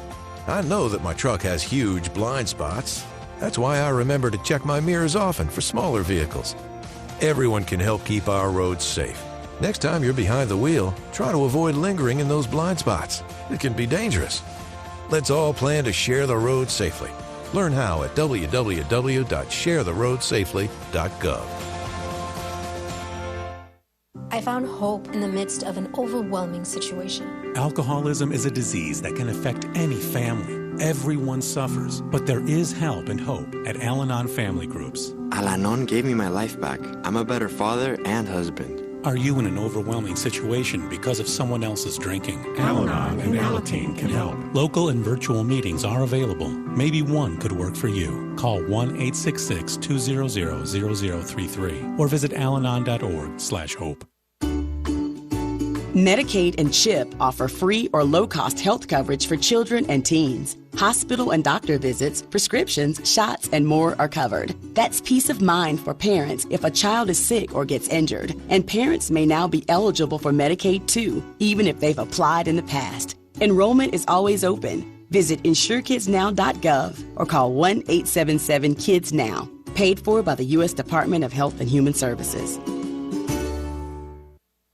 I know that my truck has huge blind spots. That's why I remember to check my mirrors often for smaller vehicles. Everyone can help keep our roads safe. Next time you're behind the wheel, try to avoid lingering in those blind spots. It can be dangerous. Let's all plan to share the road safely. Learn how at www.sharetheroadsafely.gov. I found hope in the midst of an overwhelming situation. Alcoholism is a disease that can affect any family. Everyone suffers, but there is help and hope at Al-Anon Family Groups. Al-Anon gave me my life back. I'm a better father and husband. Are you in an overwhelming situation because of someone else's drinking? Al-Anon and Alateen can help. Local and virtual meetings are available. Maybe one could work for you. Call 1-866-200-0033 or visit alanon.org/hope. Medicaid and CHIP offer free or low-cost health coverage for children and teens. Hospital and doctor visits, prescriptions, shots, and more are covered. That's peace of mind for parents if a child is sick or gets injured. And parents may now be eligible for Medicaid too, even if they've applied in the past. Enrollment is always open. Visit InsureKidsNow.gov or call 1-877-KIDS-NOW. Paid for by the U.S. Department of Health and Human Services.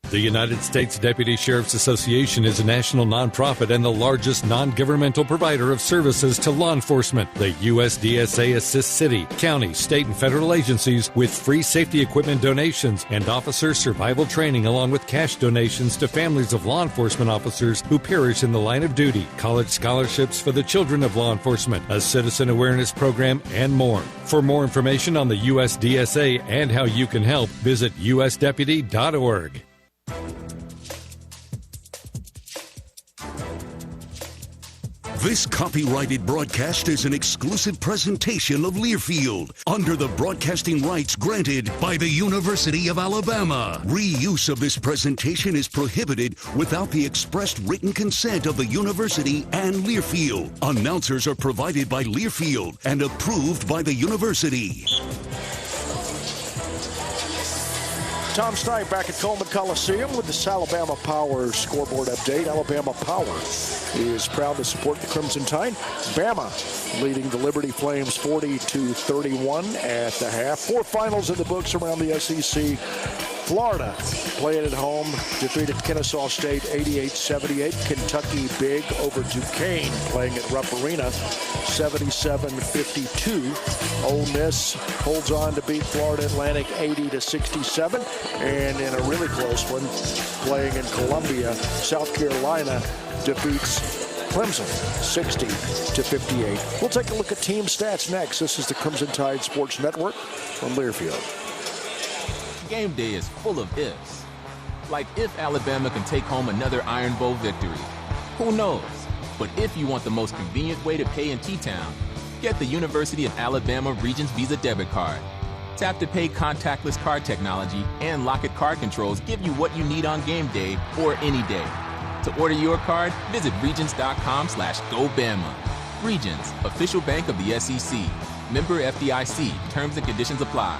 The United States Deputy Sheriff's Association is a national nonprofit and the largest non-governmental provider of services to law enforcement. The USDSA assists city, county, state, and federal agencies with free safety equipment donations and officer survival training, along with cash donations to families of law enforcement officers who perish in the line of duty, college scholarships for the children of law enforcement, a citizen awareness program, and more. For more information on the USDSA and how you can help, visit usdeputy.org. This copyrighted broadcast is an exclusive presentation of Learfield under the broadcasting rights granted by the University of Alabama. Reuse of this presentation is prohibited without the expressed written consent of the university and Learfield. Announcers are provided by Learfield and approved by the university. Tom Stipe back at Coleman Coliseum with this Alabama Power scoreboard update. Alabama Power is proud to support the Crimson Tide. Bama leading the Liberty Flames 40-31 at the half. 4 finals in the books around the SEC. Florida playing at home, defeated Kennesaw State 88-78. Kentucky big over Duquesne playing at Rupp Arena 77-52. Ole Miss holds on to beat Florida Atlantic 80-67. And in a really close one, playing in Columbia, South Carolina defeats Clemson 60-58. We'll take a look at team stats next. This is the Crimson Tide Sports Network from Learfield. Game day is full of ifs. Like if Alabama can take home another Iron Bowl victory. Who knows? But if you want the most convenient way to pay in T-Town, get the University of Alabama Regents Visa debit card. Tap to Pay contactless card technology and Lock-It card controls give you what you need on game day or any day. To order your card, visit Regions.com/GoBama. Regions, official bank of the SEC. Member FDIC. Terms and conditions apply.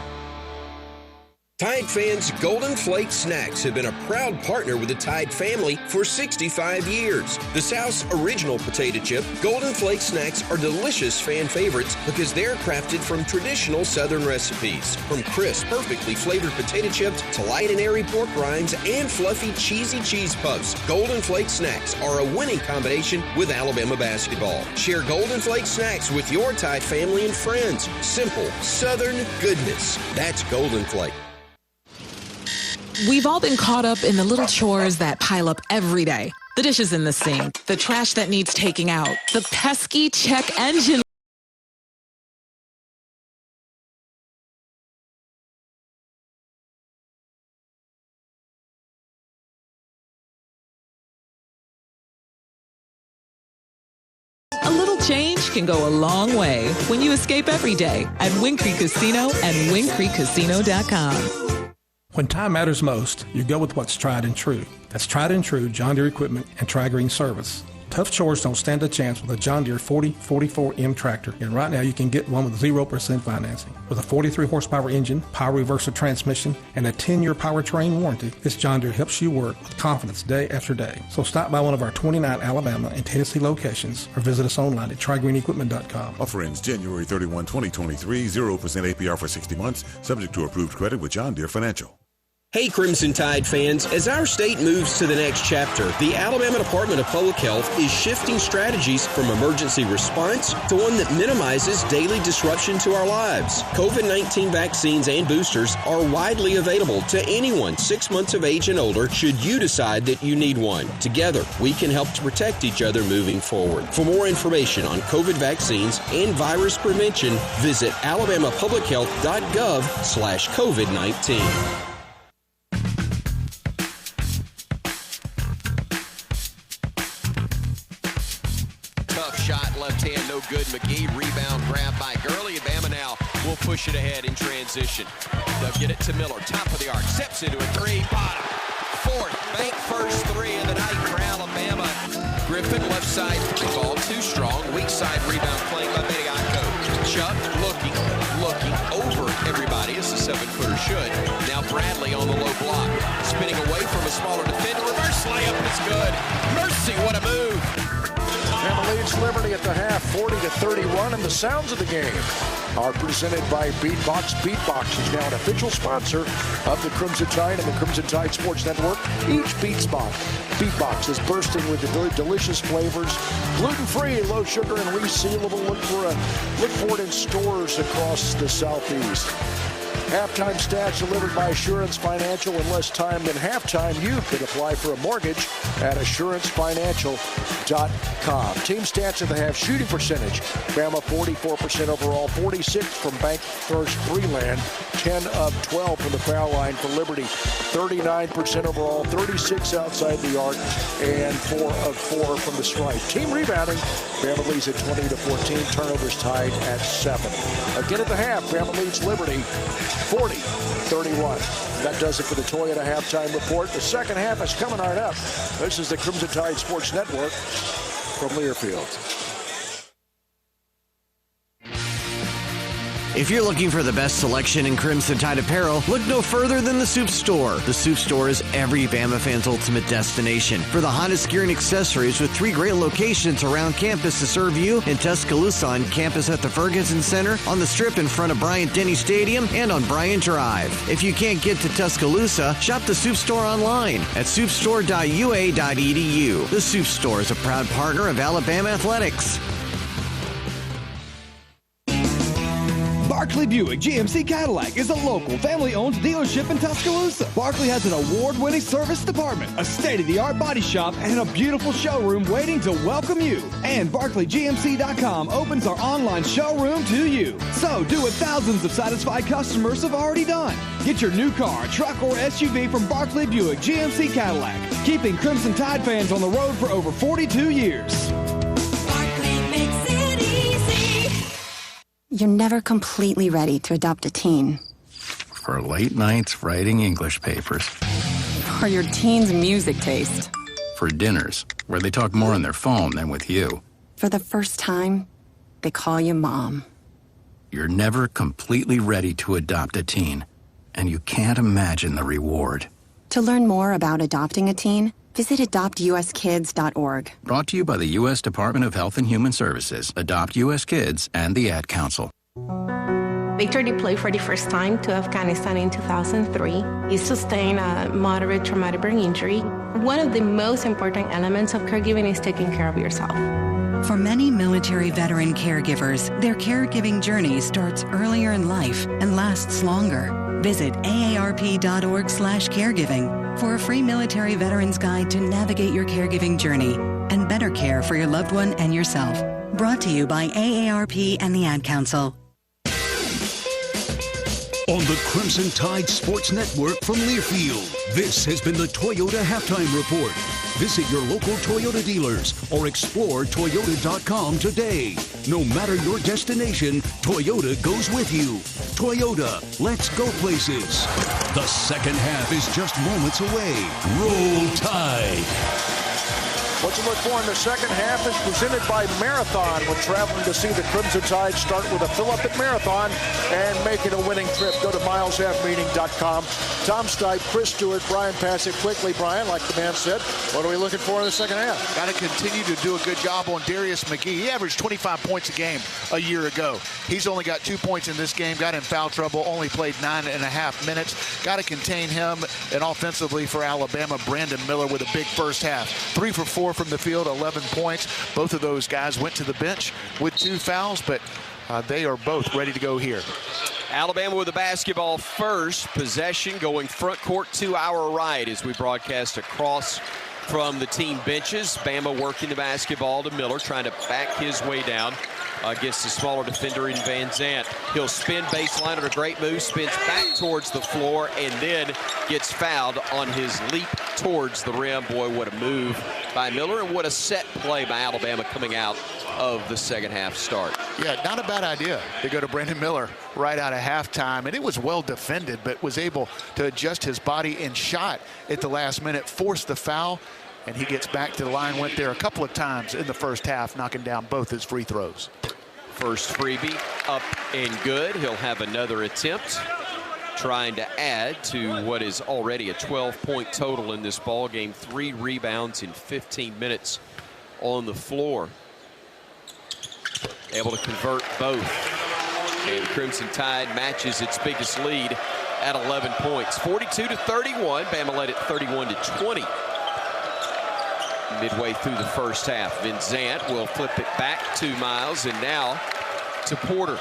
Tide fans, Golden Flake Snacks have been a proud partner with the Tide family for 65 years. The South's original potato chip, Golden Flake Snacks are delicious fan favorites because they're crafted from traditional Southern recipes. From crisp, perfectly flavored potato chips to light and airy pork rinds and fluffy, cheesy cheese puffs, Golden Flake Snacks are a winning combination with Alabama basketball. Share Golden Flake Snacks with your Tide family and friends. Simple, Southern goodness. That's Golden Flake. We've all been caught up in the little chores that pile up every day. The dishes in the sink, the trash that needs taking out, the pesky check engine. A little change can go a long way when you escape every day at Wind Creek Casino and WindCreekCasino.com. When time matters most, you go with what's tried and true. That's tried and true John Deere equipment and Tri-Green service. Tough chores don't stand a chance with a John Deere 4044M tractor. And right now you can get one with 0% financing. With a 43 horsepower engine, power reverser transmission, and a 10-year powertrain warranty, this John Deere helps you work with confidence day after day. So stop by one of our 29 Alabama and Tennessee locations or visit us online at TriGreenEquipment.com. Offer ends January 31, 2023, 0% APR for 60 months, subject to approved credit with John Deere Financial. Hey Crimson Tide fans, as our state moves to the next chapter, the Alabama Department of Public Health is shifting strategies from emergency response to one that minimizes daily disruption to our lives. COVID-19 vaccines and boosters are widely available to anyone 6 months of age and older should you decide that you need one. Together, we can help to protect each other moving forward. For more information on COVID vaccines and virus prevention, visit alabamapublichealth.gov/COVID-19. Good. McGee rebound grab by Gurley. Bama now will push it ahead in transition. They'll get it to Miller. Top of the arc. Steps into a three. Bottom. Fourth. Bank first three of the night for Alabama. Griffin left side. Ball too strong. Weak side rebound playing by Mediaco. Chuck looking over everybody as the 7-footer should. Now Bradley on the low block. Spinning away from a smaller defender. Reverse layup is good. Mercy, what a move. Bama leads Liberty at the half, 40-31, and the sounds of the game are presented by Beatbox. Beatbox is now an official sponsor of the Crimson Tide and the Crimson Tide Sports Network. Each Beatbox is bursting with the delicious flavors, gluten-free, low sugar, and resealable. Look for it in stores across the Southeast. Halftime stats delivered by Assurance Financial. In less time than halftime, you could apply for a mortgage at AssuranceFinancial.com. Team stats at the half: shooting percentage, Bama 44% overall, 46 from bank first three-land, 10 of 12 from the foul line for Liberty, 39% overall, 36 outside the arc, and 4 of 4 from the stripe. Team rebounding, Bama leads at 20-14, turnovers tied at 7. Again at the half, Bama leads Liberty 40-31. That does it for the Toyota halftime report. The second half is coming right up. This is the Crimson Tide Sports Network from Learfield. If you're looking for the best selection in Crimson Tide apparel, look no further than the Soup Store. The Soup Store is every Bama fan's ultimate destination for the hottest gear and accessories, with 3 great locations around campus to serve you: in Tuscaloosa on campus at the Ferguson Center, on the Strip in front of Bryant-Denny Stadium, and on Bryant Drive. If you can't get to Tuscaloosa, shop the Soup Store online at soupstore.ua.edu. The Soup Store is a proud partner of Alabama Athletics. Barkley Buick GMC Cadillac is a local family-owned dealership in Tuscaloosa. Barkley has an award-winning service department, a state-of-the-art body shop, and a beautiful showroom waiting to welcome you. And BarkleyGMC.com opens our online showroom to you. So do what thousands of satisfied customers have already done. Get your new car, truck, or SUV from Barkley Buick GMC Cadillac, keeping Crimson Tide fans on the road for over 42 years. You're never completely ready to adopt a teen. For late nights writing English papers. For your teen's music taste. For dinners, where they talk more on their phone than with you. For the first time, they call you Mom. You're never completely ready to adopt a teen, and you can't imagine the reward. To learn more about adopting a teen, visit adoptuskids.org. Brought to you by the U.S. Department of Health and Human Services, Adopt U.S. Kids, and the Ad Council. Victor deployed for the first time to Afghanistan in 2003. He sustained a moderate traumatic brain injury. One of the most important elements of caregiving is taking care of yourself. For many military veteran caregivers, their caregiving journey starts earlier in life and lasts longer. Visit aarp.org/caregiving for a free military veterans guide to navigate your caregiving journey and better care for your loved one and yourself. Brought to you by AARP and the Ad Council. On the Crimson Tide Sports Network from Learfield, this has been the Toyota Halftime Report. Visit your local Toyota dealers or explore Toyota.com today. No matter your destination, Toyota goes with you. Toyota, let's go places. The second half is just moments away. Roll Tide. What you look for in the second half is presented by Marathon. When traveling to see the Crimson Tide, start with a fill-up at Marathon and make it a winning trip. Go to mileshalfmeeting.com. Tom Stipe, Chris Stewart, Bryan Passink. Quickly, Bryan, like the man said, what are we looking for in the second half? Got to continue to do a good job on Darius McGee. He averaged 25 points a game a year ago. He's only got 2 points in this game, got in foul trouble, only played 9.5 minutes. Got to contain him. And offensively for Alabama, Brandon Miller with a big first half. 3 for 4 from the field, 11 points. Both of those guys went to the bench with 2 fouls, but they are both ready to go here. Alabama with the basketball first. Possession going front court to our right as we broadcast across from the team benches. Bama working the basketball to Miller, trying to back his way down against the smaller defender in Van Zandt. He'll spin baseline on a great move, spins back towards the floor, and then gets fouled on his leap towards the rim. Boy, what a move by Miller, and what a set play by Alabama coming out of the second half start. Yeah, not a bad idea to go to Brandon Miller right out of halftime, and it was well defended, but was able to adjust his body and shot at the last minute, forced the foul, and he gets back to the line. Went there a couple of times in the first half, knocking down both his free throws. First freebie up and good. He'll have another attempt, trying to add to what is already a 12-point total in this ball game. 3 rebounds in 15 minutes on the floor. Able to convert both. And Crimson Tide matches its biggest lead at 11 points. 42-31. Bama led it 31-20. Midway through the first half. Van Zandt will flip it back to Miles, and now to Porter.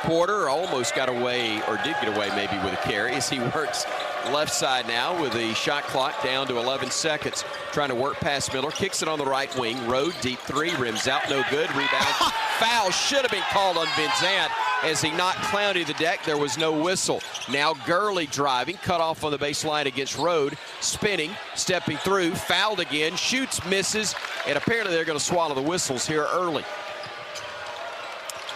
Porter almost got away, or did get away maybe with a carry, as he works left side now with the shot clock down to 11 seconds. Trying to work past Miller, kicks it on the right wing. Road, deep 3, rims out, no good. Rebound. Foul should have been called on Van Zandt as he knocked Clowney to the deck. There was no whistle. Now Gurley driving, cut off on the baseline against Road, spinning, stepping through, fouled again, shoots, misses, and apparently they're going to swallow the whistles here early.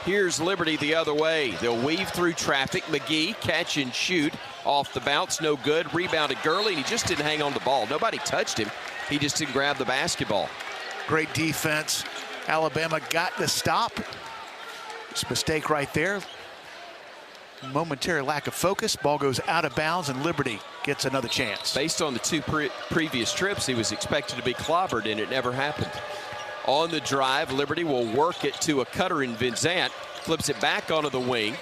Here's Liberty the other way. They'll weave through traffic. McGee, catch and shoot. Off the bounce, no good. Rebounded Gurley, and he just didn't hang on the ball. Nobody touched him. He just didn't grab the basketball. Great defense. Alabama got the stop. It's a mistake right there. Momentary lack of focus. Ball goes out of bounds, and Liberty gets another chance. Based on the 2 previous trips, he was expected to be clobbered, and it never happened. On the drive, Liberty will work it to a cutter in Van Zandt. Flips it back onto the wing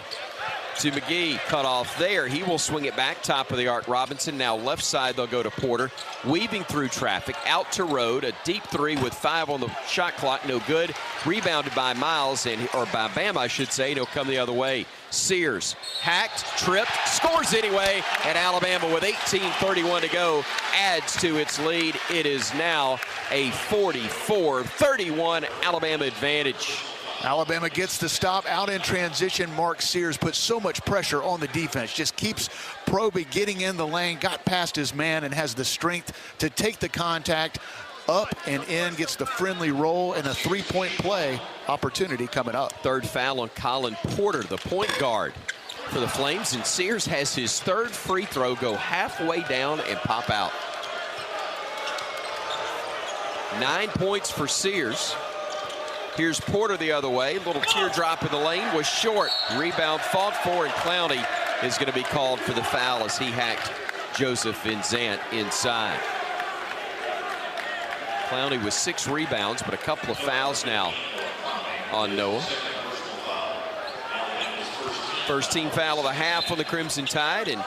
to McGee. Cut off there. He will swing it back, top of the arc. Robinson now left side. They'll go to Porter. Weaving through traffic. Out to Road. A deep 3 with 5 on the shot clock. No good. Rebounded by Miles, or by Bama, I should say. He'll come the other way. Sears hacked, tripped, scores anyway, and Alabama with 18:31 to go adds to its lead. It is now a 44-31 Alabama advantage. Alabama gets the stop out in transition. Mark Sears puts so much pressure on the defense, just keeps probing, getting in the lane, got past his man, and has the strength to take the contact up and in, gets the friendly roll, and a 3-point play opportunity coming up. Third foul on Colin Porter, the point guard. for the Flames, and Sears has his third free throw go halfway down and pop out. 9 points for Sears. Here's Porter the other way. Little teardrop in the lane was short. Rebound fought for, and Clowney is going to be called for the foul as he hacked Joseph Vinzant inside. Clowney with 6 rebounds, but a couple of fouls now on Noah. First team foul of the half on the Crimson Tide, and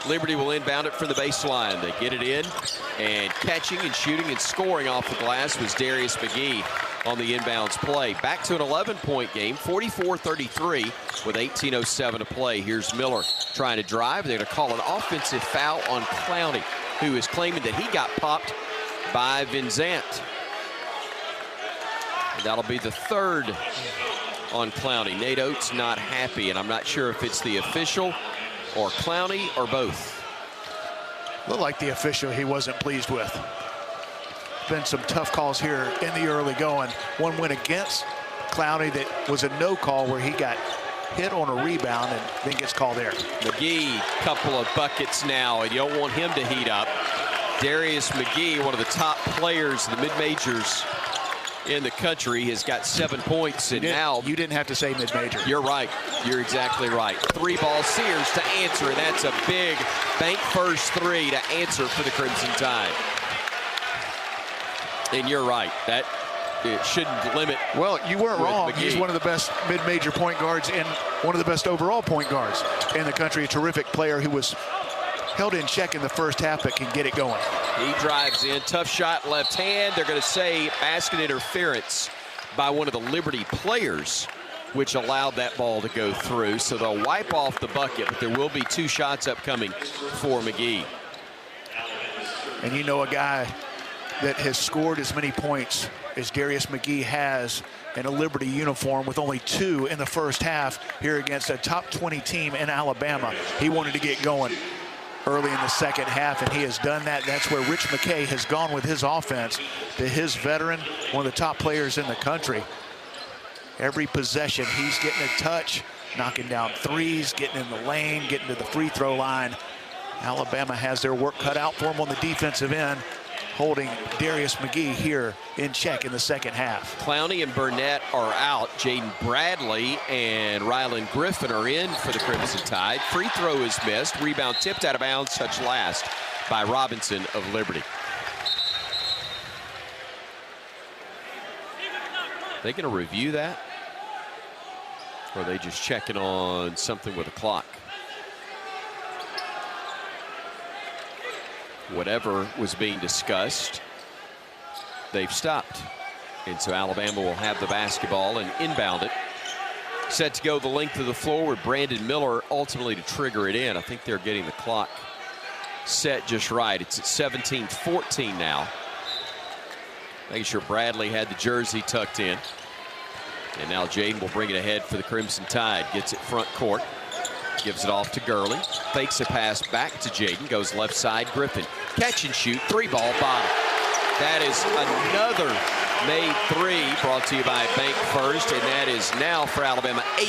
Liberty will inbound it from the baseline. They get it in, and catching and shooting and scoring off the glass was Darius McGee on the inbounds play. Back to an 11-point game, 44-33 with 18:07 to play. Here's Miller trying to drive. They're going to call an offensive foul on Clowney, who is claiming that he got popped by Vinzant. And that'll be the third on Clowney. Nate Oates not happy, and I'm not sure if it's the official or Clowney or both. Looked like the official he wasn't pleased with. Been some tough calls here in the early going. One went against Clowney that was a no call where he got hit on a rebound and then gets called there. McGee, couple of buckets now, and you don't want him to heat up. Darius McGee, one of the top players in the mid-majors in the country, has got 7 points, and now you didn't have to say mid-major. You're right. You're exactly right. 3-ball Sears to answer, and that's a big bank first 3 to answer for the Crimson Tide. And you're right. That it shouldn't limit. Well, you weren't wrong. McGee. He's one of the best mid-major point guards and one of the best overall point guards in the country. A terrific player who was held in check in the first half but can get it going. He drives in, tough shot, left hand. They're going to say basket interference by one of the Liberty players, which allowed that ball to go through. So they'll wipe off the bucket, but there will be 2 shots upcoming for McGee. And you know, a guy that has scored as many points as Darius McGee has in a Liberty uniform with only 2 in the first half here against a top 20 team in Alabama. He wanted to get going early in the second half, and he has done that. That's where Rich McKay has gone with his offense to his veteran, one of the top players in the country. Every possession, he's getting a touch, knocking down threes, getting in the lane, getting to the free throw line. Alabama has their work cut out for him on the defensive end, holding Darius McGee here in check in the second half. Clowney and Burnett are out. Jaden Bradley and Rylan Griffin are in for the Crimson Tide. Free throw is missed. Rebound tipped out of bounds, touch last by Robinson of Liberty. They going to review that? Or are they just checking on something with a clock? Whatever was being discussed, they've stopped. And so Alabama will have the basketball and inbound it. Set to go the length of the floor with Brandon Miller ultimately to trigger it in. I think they're getting the clock set just right. It's at 17-14 now. Making sure Bradley had the jersey tucked in. And now Jaden will bring it ahead for the Crimson Tide. Gets it front court. Gives it off to Gurley. Fakes a pass back to Jaden. Goes left side. Griffin. Catch and shoot. 3-ball bottom. That is another made 3 brought to you by Bank First. And that is now for Alabama 8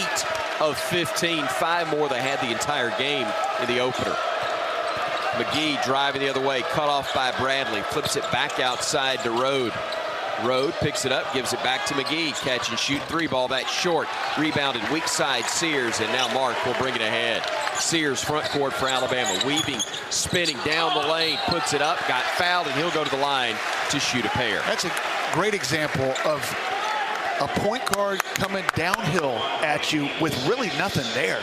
of 15. 5 more they had the entire game in the opener. McGee driving the other way. Cut off by Bradley. Flips it back outside to Rode. Rode picks it up, gives it back to McGee. Catch and shoot 3-ball, that's short. Rebounded weak side Sears, and now Mark will bring it ahead. Sears front court for Alabama. Weaving, spinning down the lane, puts it up, got fouled, and he'll go to the line to shoot a pair. That's a great example of a point guard coming downhill at you with really nothing there.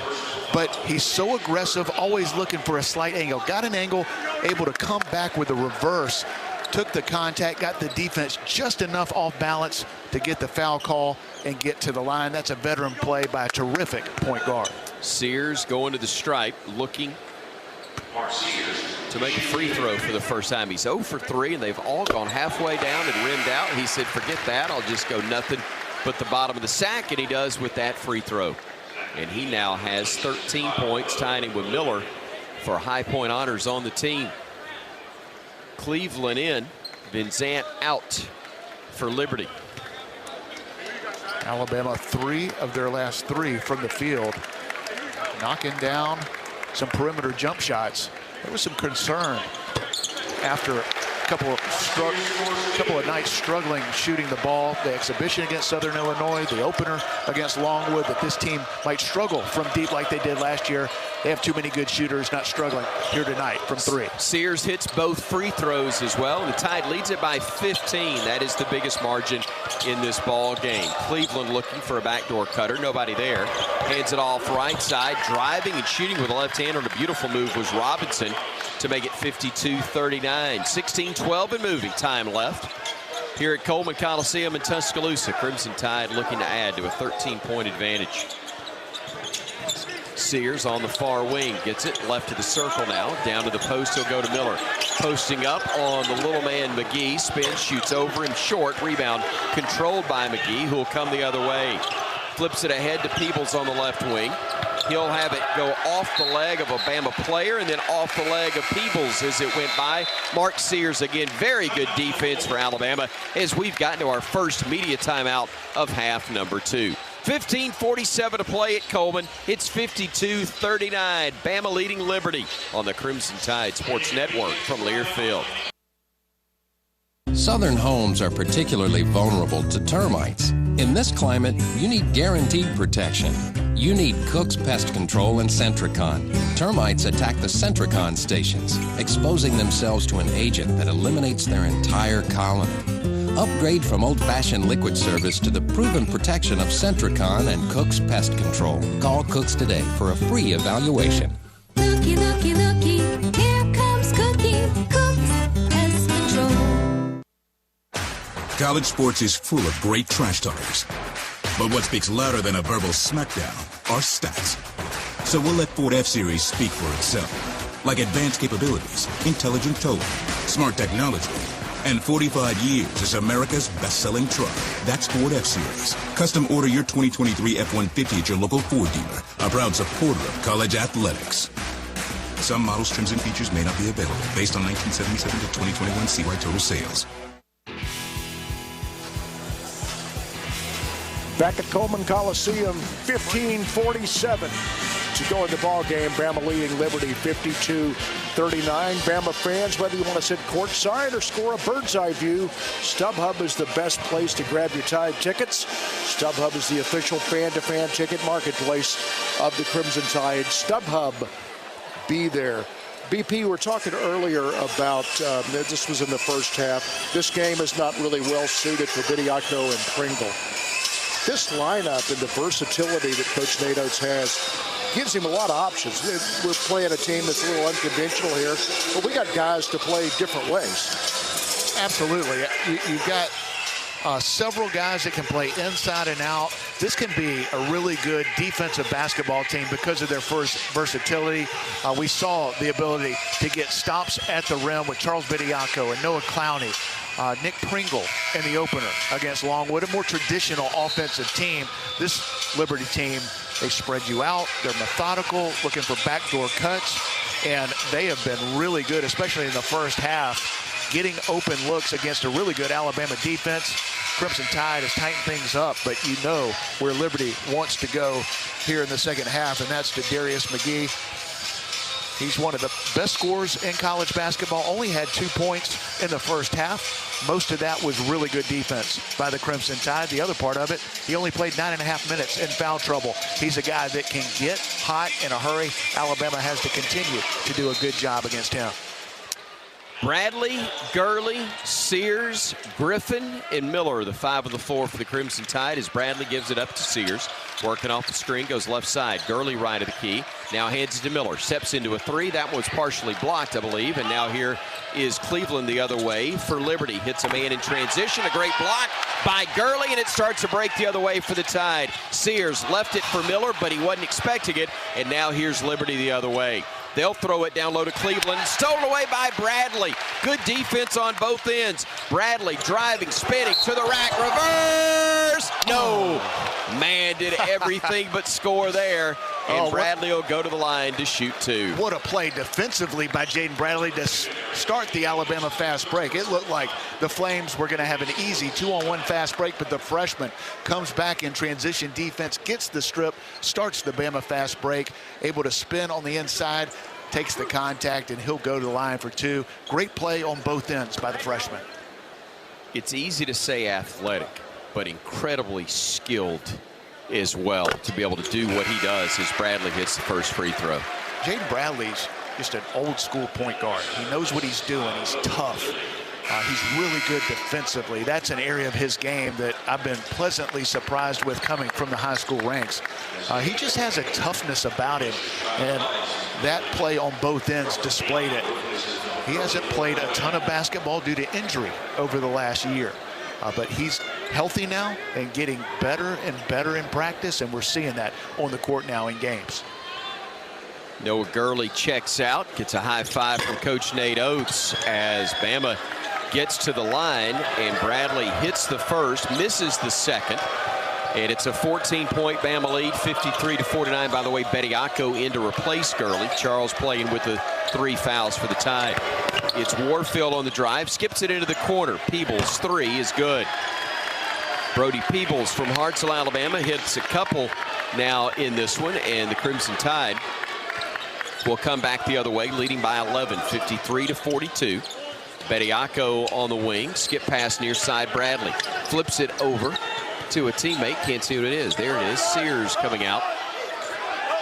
But he's so aggressive, always looking for a slight angle. Got an angle, able to come back with a reverse. Took the contact, got the defense just enough off balance to get the foul call and get to the line. That's a veteran play by a terrific point guard. Sears going to the stripe, looking to make a free throw for the first time. He's 0 for 3, and they've all gone halfway down and rimmed out. He said, forget that, I'll just go nothing but the bottom of the sack, and he does with that free throw. And he now has 13 points, tying him with Miller for high point honors on the team. Cleveland in, Vinzant out for Liberty. Alabama 3 of their last 3 from the field. knocking down some perimeter jump shots. There was some concern after a couple of nights struggling shooting the ball. The exhibition against Southern Illinois, the opener against Longwood, that this team might struggle from deep like they did last year. They have too many good shooters, not struggling here tonight from three. Sears hits both free throws as well, and the Tide leads it by 15. That is the biggest margin in this ball game. Cleveland looking for a backdoor cutter. Nobody there. Hands it off right side. Driving and shooting with a left hand on a beautiful move was Robinson to make it 52-39. 16-12 and moving time left here at Coleman Coliseum in Tuscaloosa. Crimson Tide looking to add to a 13-point advantage. Sears on the far wing, gets it left of the circle now, down to the post. He'll go to Miller, posting up on the little man McGee. Spins, shoots over him short. Rebound controlled by McGee, who will come the other way. Flips it ahead to Peebles on the left wing. He'll have it go off the leg of a Bama player and then off the leg of Peebles as it went by. Mark Sears, again, very good defense for Alabama as we've gotten to our first media timeout of half number 2. 15:47 to play at Coleman. It's 52-39. Bama leading Liberty on the Crimson Tide Sports Network from Learfield. Southern homes are particularly vulnerable to termites. In this climate, you need guaranteed protection. You need Cook's Pest Control and Centricon. Termites attack the Centricon stations, exposing themselves to an agent that eliminates their entire colony. Upgrade from old-fashioned liquid service to the proven protection of Centricon and Cook's Pest Control. Call Cook's today for a free evaluation. Looky, looky, looky, here comes Cookie, Cook's Pest Control. College sports is full of great trash talkers. But what speaks louder than a verbal smackdown are stats. So we'll let Ford F-Series speak for itself. Like advanced capabilities, intelligent towing, smart technology, and 45 years as America's best-selling truck. That's Ford F-Series. Custom order your 2023 F-150 at your local Ford dealer, a proud supporter of college athletics. Some models, trims, and features may not be available based on 1977 to 2021 CY total sales. Back at Coleman Coliseum, 15:47 to go in the ball game. Bama leading Liberty 52-39. Bama fans, whether you want to sit courtside or score a bird's eye view, StubHub is the best place to grab your Tide tickets. StubHub is the official fan-to-fan ticket marketplace of the Crimson Tide. StubHub, be there. BP, we're talking earlier about, this was in the first half, this game is not really well suited for Bediako and Pringle. This lineup and the versatility that Coach Nate Oats has gives him a lot of options. We're playing a team that's a little unconventional here, but we got guys to play different ways. Absolutely. You've got several guys that can play inside and out. This can be a really good defensive basketball team because of their versatility. We saw the ability to get stops at the rim with Charles Bediako and Noah Clowney. Nick Pringle in the opener against Longwood, a more traditional offensive team. This Liberty team, they spread you out. They're methodical, looking for backdoor cuts, and they have been really good, especially in the first half, getting open looks against a really good Alabama defense. Crimson Tide has tightened things up, but you know where Liberty wants to go here in the second half, and that's to Darius McGee. He's one of the best scorers in college basketball, only had 2 points in the first half. Most of that was really good defense by the Crimson Tide. The other part of it, he only played 9.5 minutes in foul trouble. He's a guy that can get hot in a hurry. Alabama has to continue to do a good job against him. Bradley, Gurley, Sears, Griffin, and Miller, the 5 of the 4 for the Crimson Tide, as Bradley gives it up to Sears. Working off the screen, goes left side. Gurley right of the key. Now hands it to Miller. Steps into a 3. That one's partially blocked, I believe. And now here is Cleveland the other way for Liberty. Hits a man in transition. A great block by Gurley, and it starts to break the other way for the Tide. Sears left it for Miller, but he wasn't expecting it. And now here's Liberty the other way. They'll throw it down low to Cleveland. Stolen away by Bradley. Good defense on both ends. Bradley driving, spinning to the rack. Reverse! No. Man did everything but score there. And Bradley will go to the line to shoot 2. What a play defensively by Jaden Bradley to start the Alabama fast break. It looked like the Flames were going to have an easy 2-on-1 fast break, but the freshman comes back in transition defense, gets the strip, starts the Bama fast break, able to spin on the inside, takes the contact, and he'll go to the line for 2. Great play on both ends by the freshman. It's easy to say athletic, but incredibly skilled as well to be able to do what he does as Bradley hits the first free throw. Jaden Bradley's just an old school point guard. He knows what he's doing. He's tough. He's really good defensively. That's an area of his game that I've been pleasantly surprised with coming from the high school ranks. He just has a toughness about him, and that play on both ends displayed it. He hasn't played a ton of basketball due to injury over the last year. But he's healthy now and getting better and better in practice, and we're seeing that on the court now in games. Noah Gurley checks out, gets a high five from Coach Nate Oates as Bama gets to the line, and Bradley hits the first, misses the second, and it's a 14-point Bama lead, 53-49. By the way, Bediako in to replace Gurley. Charles playing with the 3 fouls for the Tide. It's Warfield on the drive, skips it into the corner. Peebles' 3 is good. Brody Peebles from Hartselle, Alabama hits a couple now in this one, and the Crimson Tide will come back the other way, leading by 11, 53-42. Bediako on the wing, skip pass near side. Bradley flips it over to a teammate. Can't see what it is. There it is. Sears coming out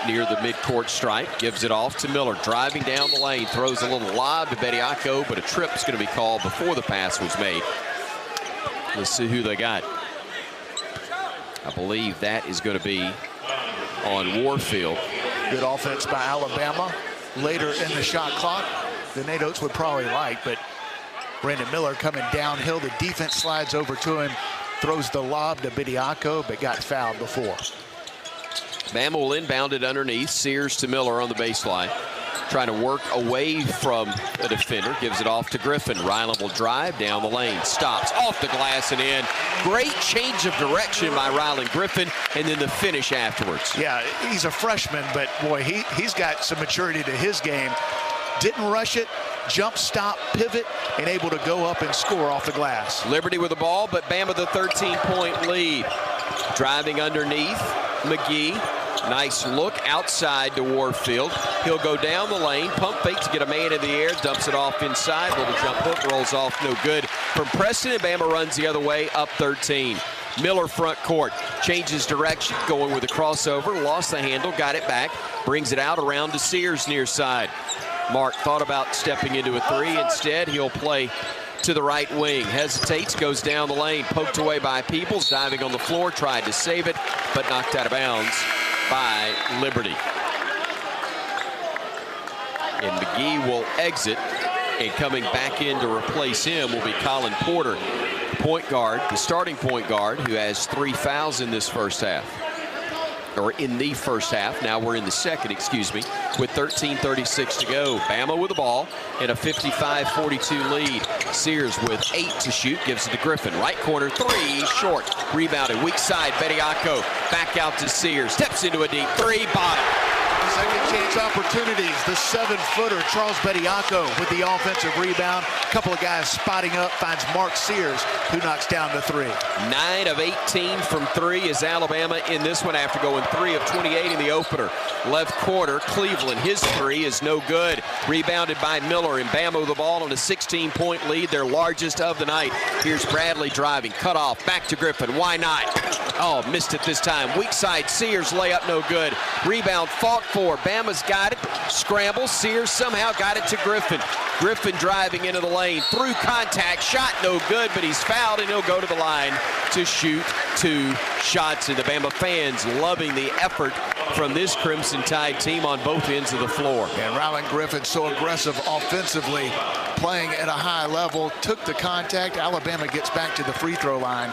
near the midcourt stripe, gives it off to Miller, driving down the lane, throws a little lob to Bediako, but a trip's going to be called before the pass was made. Let's see who they got. I believe that is going to be on Warfield. Good offense by Alabama later in the shot clock than Nate Oates would probably like, but Brandon Miller coming downhill. The defense slides over to him, throws the lob to Bediako, but got fouled before. Bama will inbound it underneath. Sears to Miller on the baseline. Trying to work away from the defender. Gives it off to Griffin. Ryland will drive down the lane. Stops off the glass and in. Great change of direction by Ryland Griffin, and then the finish afterwards. Yeah, he's a freshman, but boy, he's got some maturity to his game. Didn't rush it. Jump, stop, pivot, and able to go up and score off the glass. Liberty with the ball, but Bama the 13-point lead. Driving underneath, McGee. Nice look outside to Warfield. He'll go down the lane, pump fake to get a man in the air, dumps it off inside. Little jump hook, rolls off, no good from Preston, and Bama runs the other way, up 13. Miller front court, changes direction, going with a crossover, lost the handle, got it back, brings it out around to Sears near side. Mark thought about stepping into a 3. Instead, he'll play to the right wing. Hesitates, goes down the lane, poked away by Peebles, diving on the floor, tried to save it, but knocked out of bounds by Liberty. And McGee will exit, and coming back in to replace him will be Colin Porter, point guard, the starting point guard, who has 3 fouls in this first half. Or in the first half. Now we're in the second, excuse me, with 13:36 to go. Bama with the ball in a 55-42 lead. Sears with 8 to shoot, gives it to Griffin. Right corner, 3, short. Rebounded, weak side, Bediako back out to Sears. Steps into a deep 3, bottom. Second chance opportunities. The 7-footer, Charles Bediako, with the offensive rebound. A couple of guys spotting up, finds Mark Sears, who knocks down the 3. 9 of 18 from 3 is Alabama in this one after going 3 of 28 in the opener. Left corner, Cleveland, his 3 is no good. Rebounded by Miller, and Bama with the ball on a 16-point lead, their largest of the night. Here's Bradley driving, cut off, back to Griffin. Why not? Oh, missed it this time. Weak side, Sears layup no good. Rebound fought for. Bama's got it. Scramble. Sears somehow got it to Griffin. Griffin driving into the lane. Through contact. Shot no good, but he's fouled, and he'll go to the line to shoot 2 shots. And the Bama fans loving the effort from this Crimson Tide team on both ends of the floor. And Ryland Griffin so aggressive offensively, playing at a high level, took the contact. Alabama gets back to the free throw line.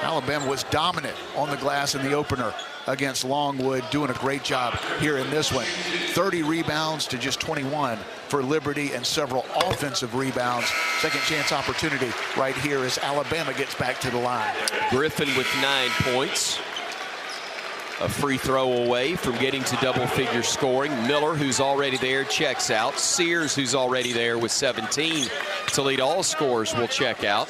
Alabama was dominant on the glass in the opener against Longwood, doing a great job here in this one. 30 rebounds to just 21 for Liberty, and several offensive rebounds. Second chance opportunity right here as Alabama gets back to the line. Griffin with 9 points. A free throw away from getting to double-figure scoring. Miller, who's already there, checks out. Sears, who's already there with 17 to lead all scorers, will check out.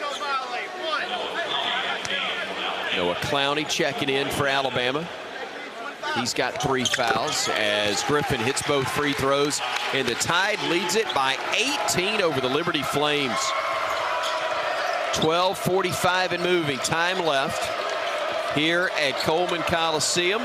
Noah Clowney checking in for Alabama. He's got 3 fouls as Griffin hits both free throws, and the Tide leads it by 18 over the Liberty Flames. 12:45 and moving. Time left here at Coleman Coliseum.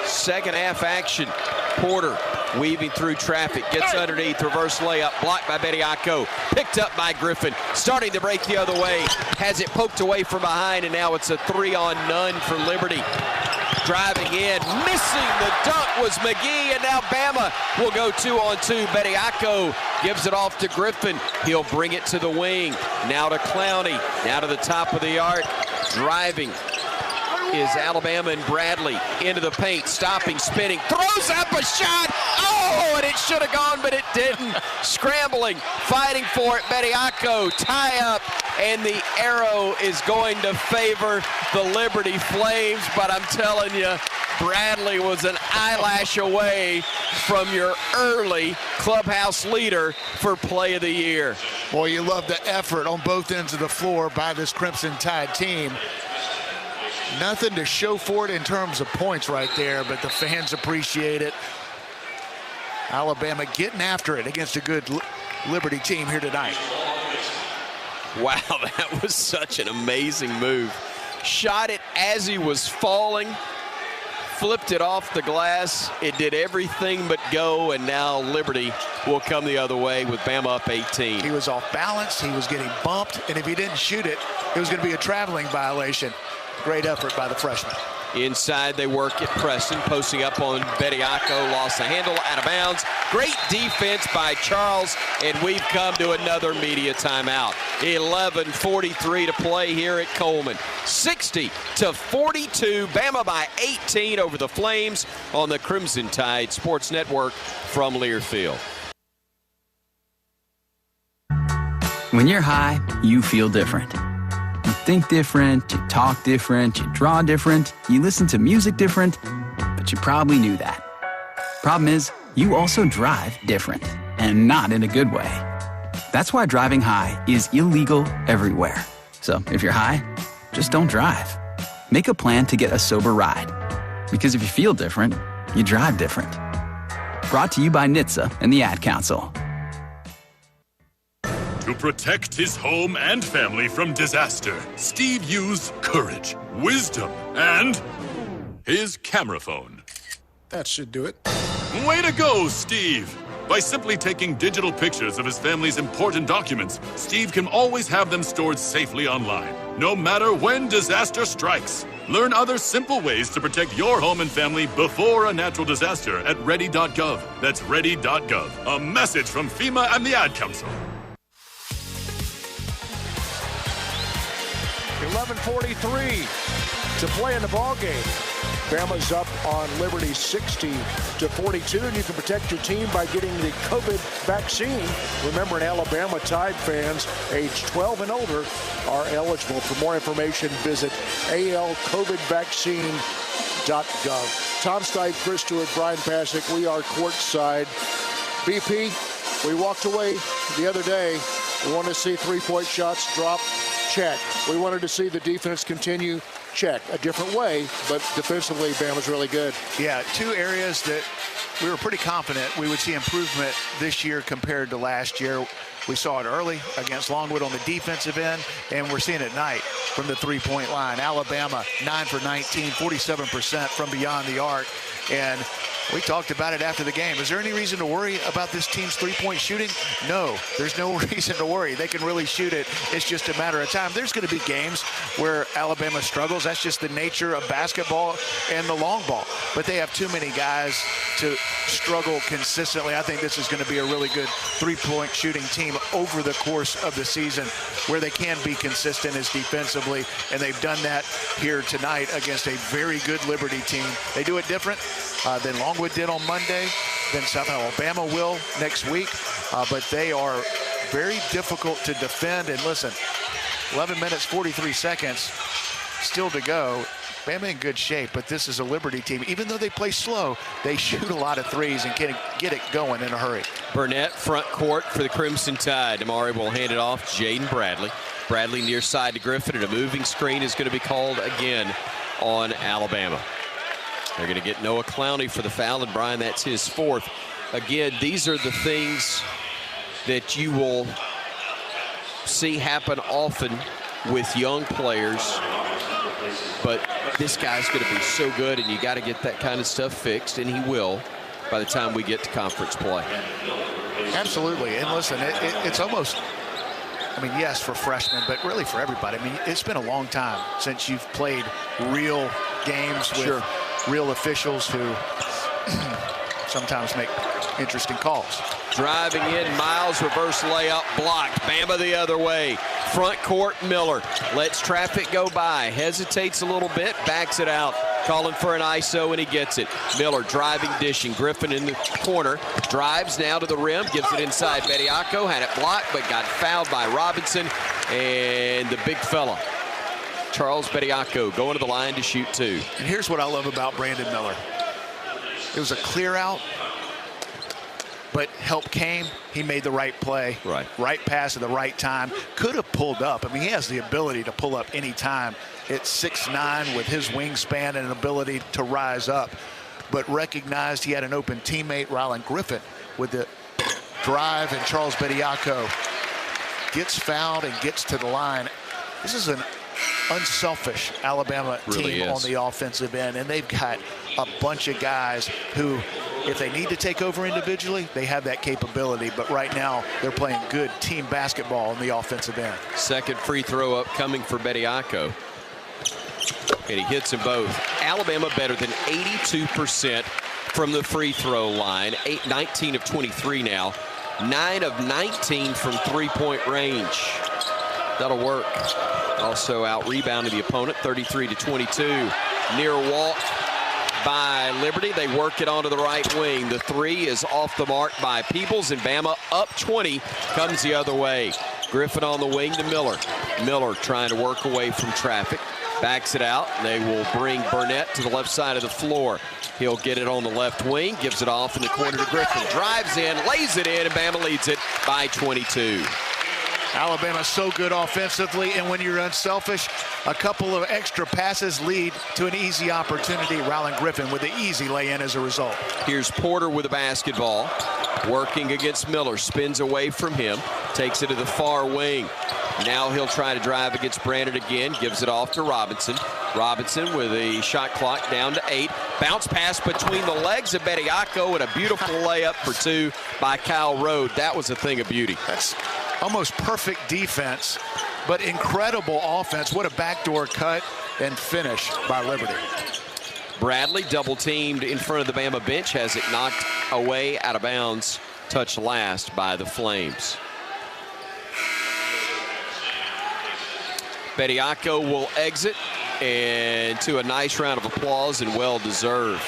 Second half action. Porter weaving through traffic, gets underneath, reverse layup, blocked by Bediako, picked up by Griffin, starting to break the other way, has it poked away from behind, and now it's a 3-on-none for Liberty. Driving in, missing the dunk was McGee, and now Bama will go 2-on-2. Bediako gives it off to Griffin. He'll bring it to the wing. Now to Clowney, now to the top of the arc. Driving is Alabama and Bradley into the paint, stopping, spinning, throws up a shot. Oh, and it should have gone, but it didn't. Scrambling, fighting for it. Bediako, tie up, and the arrow is going to favor the Liberty Flames, but I'm telling you, Bradley was an eyelash away from your early clubhouse leader for play of the year. Boy, you love the effort on both ends of the floor by this Crimson Tide team. Nothing to show for it in terms of points right there, but the fans appreciate it. Alabama getting after it against a good Liberty team here tonight. Wow, that was such an amazing move. Shot it as he was falling, flipped it off the glass. It did everything but go, and now Liberty will come the other way with Bama up 18. He was off balance, he was getting bumped, and if he didn't shoot it, it was going to be a traveling violation. Great effort by the freshman. Inside they work at Preston, posting up on Bediako, lost the handle, out of bounds. Great defense by Charles, and we've come to another media timeout. 11:43 to play here at Coleman. 60-42, Bama by 18 over the Flames on the Crimson Tide Sports Network from Learfield. When you're high, you feel different. You think different, you talk different, you draw different, you listen to music different, but you probably knew that. Problem is, you also drive different, and not in a good way. That's why driving high is illegal everywhere. So if you're high, just don't drive. Make a plan to get a sober ride. Because if you feel different, you drive different. Brought to you by NHTSA and the Ad Council. To protect his home and family from disaster, Steve used courage, wisdom, and his camera phone. That should do it. Way to go, Steve! By simply taking digital pictures of his family's important documents, Steve can always have them stored safely online, no matter when disaster strikes. Learn other simple ways to protect your home and family before a natural disaster at ready.gov. That's ready.gov. A message from FEMA and the Ad Council. 11:43 to play in the ball game. Bama's up on Liberty 60-42, and you can protect your team by getting the COVID vaccine. Remember, in Alabama, Tide fans age 12 and older are eligible. For more information, visit alcovidvaccine.gov. Tom Stipe, Chris Stewart, Bryan Passink, we are courtside. BP, we walked away the other day. We wanted to see three-point shots drop. Check. We wanted to see the defense continue. Check. A different way, but defensively, Bama's really good. Yeah, two areas that we were pretty confident we would see improvement this year compared to last year. We saw it early against Longwood on the defensive end, and we're seeing it tonight from the three-point line. Alabama, 9 for 19, 47% from beyond the arc. And we talked about it after the game. Is there any reason to worry about this team's three-point shooting? No, there's no reason to worry. They can really shoot it. It's just a matter of time. There's going to be games where Alabama struggles. That's just the nature of basketball and the long ball. But they have too many guys to struggle consistently. I think this is going to be a really good three-point shooting team over the course of the season. Where they can be consistent is defensively, and they've done that here tonight against a very good Liberty team. They do it different than Longwood did on Monday, than South Alabama will next week, but they are very difficult to defend. And listen, 11 minutes, 43 seconds still to go. Bama in good shape, but this is a Liberty team. Even though they play slow, they shoot a lot of threes and get it going in a hurry. Burnett front court for the Crimson Tide. Amari will hand it off to Jaden Bradley. Bradley near side to Griffin, and a moving screen is going to be called again on Alabama. They're going to get Noah Clowney for the foul, and Bryan, that's his 4th. Again, these are the things that you will see happen often with young players, but this guy's going to be so good, and you got to get that kind of stuff fixed, and he will by the time we get to conference play. Absolutely. And listen, it's almost, I mean, yes, for freshmen, but really for everybody. I mean, it's been a long time since you've played real games with real officials who sometimes make interesting calls. Driving in, Miles, reverse layup, blocked. Bama the other way. Front court, Miller lets traffic go by, hesitates a little bit, backs it out, calling for an ISO, and he gets it. Miller driving, dishing. Griffin in the corner, drives now to the rim, gives it inside. Bediako had it blocked, but got fouled by Robinson, and the big fella, Charles Bediako, going to the line to shoot 2. And here's what I love about Brandon Miller. It was a clear out, but help came. He made the right play. Right pass at the right time. Could have pulled up. I mean, he has the ability to pull up any time. It's 6'9" with his wingspan and an ability to rise up, but recognized he had an open teammate, Rylan Griffin, with the drive, and Charles Bediako gets fouled and gets to the line. This is an unselfish Alabama team on the offensive end, and they've got a bunch of guys who, if they need to take over individually, they have that capability. But right now, they're playing good team basketball on the offensive end. Second free throw up coming for Bediako. And he hits them both. Alabama better than 82% from the free throw line. 19 of 23 now. 9 of 19 from three-point range. That'll work. Also out-rebounding the opponent, 33-22. Near walk by Liberty. They work it onto the right wing. The 3 is off the mark by Peebles, and Bama up 20, comes the other way. Griffin on the wing to Miller. Miller trying to work away from traffic. Backs it out. They will bring Burnett to the left side of the floor. He'll get it on the left wing, gives it off in the corner to Griffin. Drives in, lays it in, and Bama leads it by 22. Alabama's so good offensively, and when you're unselfish, a couple of extra passes lead to an easy opportunity. Rylan Griffin with the easy lay-in as a result. Here's Porter with the basketball, working against Miller, spins away from him, takes it to the far wing. Now he'll try to drive against Brandon again, gives it off to Robinson. Robinson with a shot clock down to 8. Bounce pass between the legs of Bediako, and a beautiful layup for 2 by Kyle Rode. That was a thing of beauty. That's almost perfect defense, but incredible offense. What a backdoor cut and finish by Liberty. Bradley double teamed in front of the Bama bench, has it knocked away out of bounds, touched last by the Flames. Bediako will exit, and to a nice round of applause, and well deserved.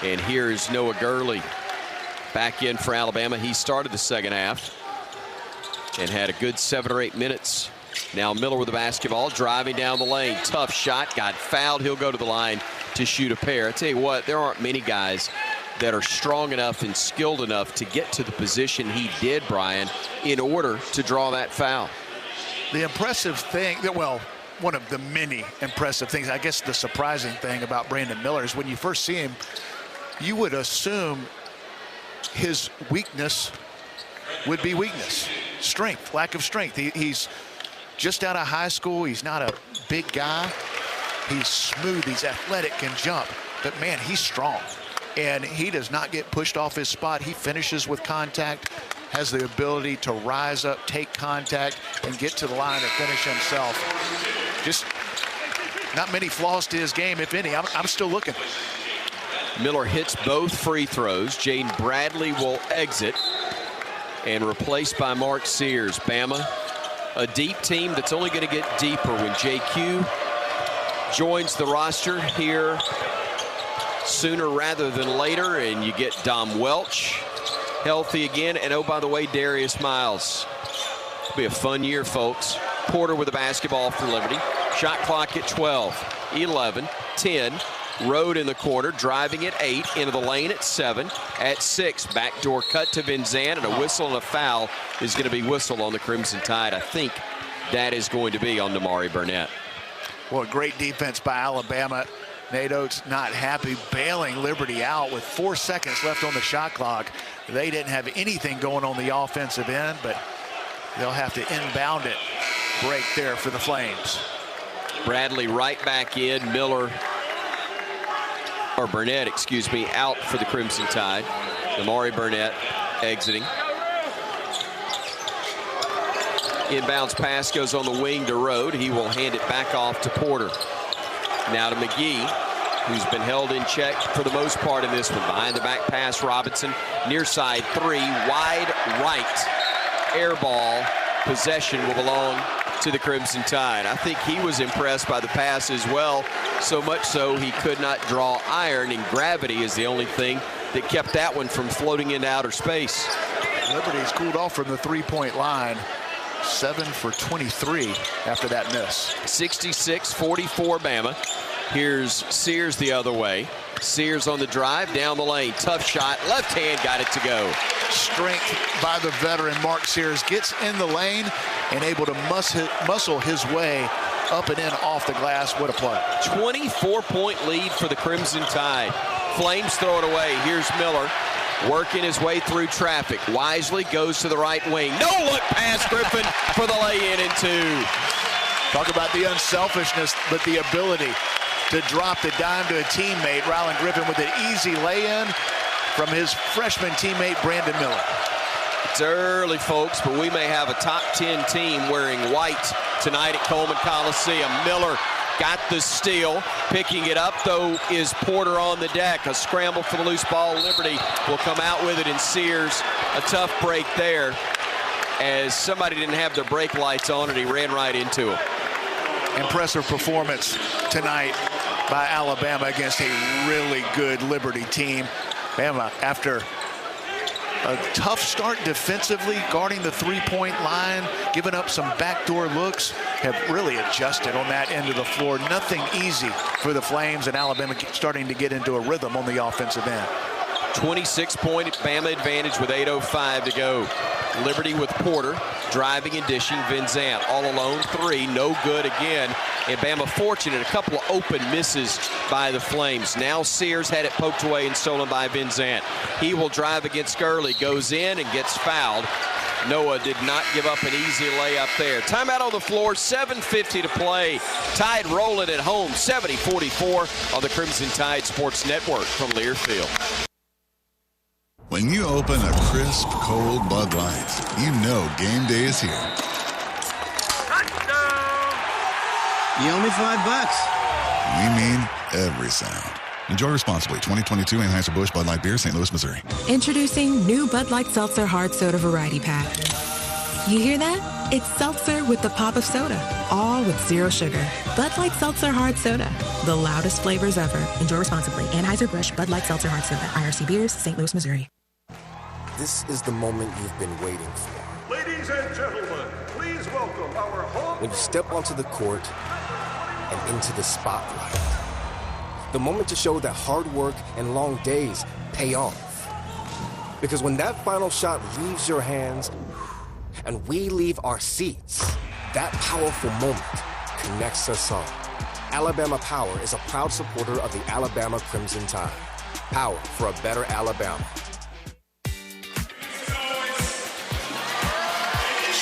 And here's Noah Gurley back in for Alabama. He started the second half and had a good 7 or 8 minutes. Now Miller with the basketball, driving down the lane. Tough shot, got fouled. He'll go to the line to shoot a pair. I tell you what, there aren't many guys that are strong enough and skilled enough to get to the position he did, Bryan, in order to draw that foul. The impressive thing, well, one of the many impressive things, I guess the surprising thing about Brandon Miller is when you first see him, you would assume his weakness would be weakness. Strength, lack of strength. He's just out of high school. He's not a big guy. He's smooth. He's athletic, can jump. But, man, he's strong. And he does not get pushed off his spot. He finishes with contact, has the ability to rise up, take contact, and get to the line and finish himself. Just not many flaws to his game, if any. I'm still looking. Miller hits both free throws. Jaden Bradley will exit and replaced by Mark Sears. Bama, a deep team that's only going to get deeper when JQ joins the roster here sooner rather than later, and you get Dom Welch healthy again, and oh, by the way, Darius Miles. It'll be a fun year, folks. Porter with the basketball for Liberty. Shot clock at 12. 11, 10. Rode in the corner, driving at 8, into the lane at 7, at 6. Backdoor cut to Vinzant, and a whistle and a foul is going to be whistled on the Crimson Tide. I think that is going to be on Damari Burnett. Well, great defense by Alabama. Nate Oats not happy, bailing Liberty out with 4 seconds left on the shot clock. They didn't have anything going on the offensive end, but they'll have to inbound it. Break there for the Flames. Bradley right back in. Burnett, excuse me, out for the Crimson Tide. Damari Burnett exiting. Inbounds pass goes on the wing to Rode. He will hand it back off to Porter. Now to McGee, who's been held in check for the most part in this one. Behind the back pass, Robinson, near side 3, wide right. Air ball. Possession will belong to the Crimson Tide. I think he was impressed by the pass as well, so much so he could not draw iron, and gravity is the only thing that kept that one from floating into outer space. Liberty's cooled off from the three-point line. 7 for 23 after that miss. 66-44 Bama. Here's Sears the other way. Sears on the drive, down the lane. Tough shot, left hand, got it to go. Strength by the veteran Mark Sears. Gets in the lane and able to muscle his way up and in off the glass. What a play. 24-point lead for the Crimson Tide. Flames throw it away. Here's Miller. Working his way through traffic. Wisely goes to the right wing. No look pass Griffin for the lay-in and 2. Talk about the unselfishness, but the ability to drop the dime to a teammate. Rylan Griffin with an easy lay-in from his freshman teammate Brandon Miller. It's early, folks, but we may have a top 10 team wearing white tonight at Coleman Coliseum. Miller got the steal. Picking it up, though, is Porter on the deck. A scramble for the loose ball. Liberty will come out with it, and Sears, a tough break there as somebody didn't have their brake lights on, and he ran right into him. Impressive performance tonight by Alabama against a really good Liberty team. Bama, after a tough start defensively, guarding the three-point line, giving up some backdoor looks, have really adjusted on that end of the floor. Nothing easy for the Flames, and Alabama starting to get into a rhythm on the offensive end. 26-point Bama advantage with 8:05 to go. Liberty with Porter driving and dishing. Vinzant all alone, 3, no good again. And Bama fortunate, a couple of open misses by the Flames. Now Sears had it poked away and stolen by Vinzant. He will drive against Gurley, goes in and gets fouled. Noah did not give up an easy layup there. Timeout on the floor, 7:50 to play. Tide rolling at home, 70-44 on the Crimson Tide Sports Network from Learfield. When you open a crisp, cold Bud Light, you know game day is here. You owe me $5. We mean every sound. Enjoy responsibly. 2022 Anheuser-Busch Bud Light Beer, St. Louis, Missouri. Introducing new Bud Light Seltzer Hard Soda Variety Pack. You hear that? It's seltzer with the pop of soda, all with zero sugar. Bud Light Seltzer Hard Soda, the loudest flavors ever. Enjoy responsibly. Anheuser-Busch Bud Light Seltzer Hard Soda, IRC Beers, St. Louis, Missouri. This is the moment you've been waiting for. Ladies and gentlemen, please welcome our home. When you step onto the court and into the spotlight. The moment to show that hard work and long days pay off. Because when that final shot leaves your hands and we leave our seats, that powerful moment connects us all. Alabama Power is a proud supporter of the Alabama Crimson Tide. Power for a better Alabama.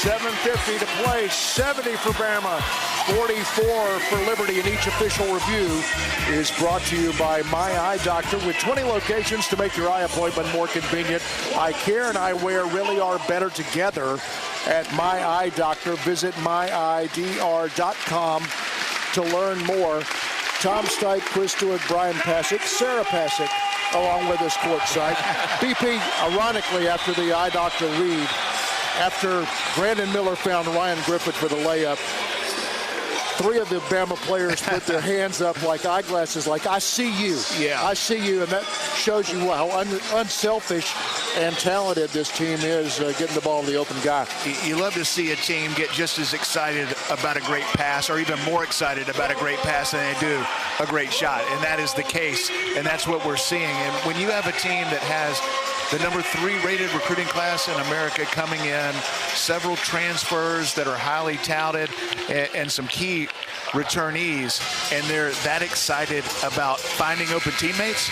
7:50 to play, 70 for Bama, 44 for Liberty, and each official review is brought to you by My Eye Doctor. With 20 locations to make your eye appointment more convenient, eye care and eyewear really are better together at My Eye Doctor. Visit myidr.com to learn more. Tom Stipe, Chris Stewart, Bryan Passink, Sarah Passink, along with us courtside. BP, ironically, after the Eye Doctor read, after Brandon Miller found Ryan Griffith for the layup, 3 of the Bama players put their hands up like eyeglasses, like, I see you. Yeah. I see you. And that shows you how unselfish and talented this team is getting the ball to the open guy. You love to see a team get just as excited about a great pass, or even more excited about a great pass than they do a great shot, and that is the case, and that's what we're seeing. And when you have a team that has the number 3 rated recruiting class in America coming in, several transfers that are highly touted, and some key returnees, and they're that excited about finding open teammates,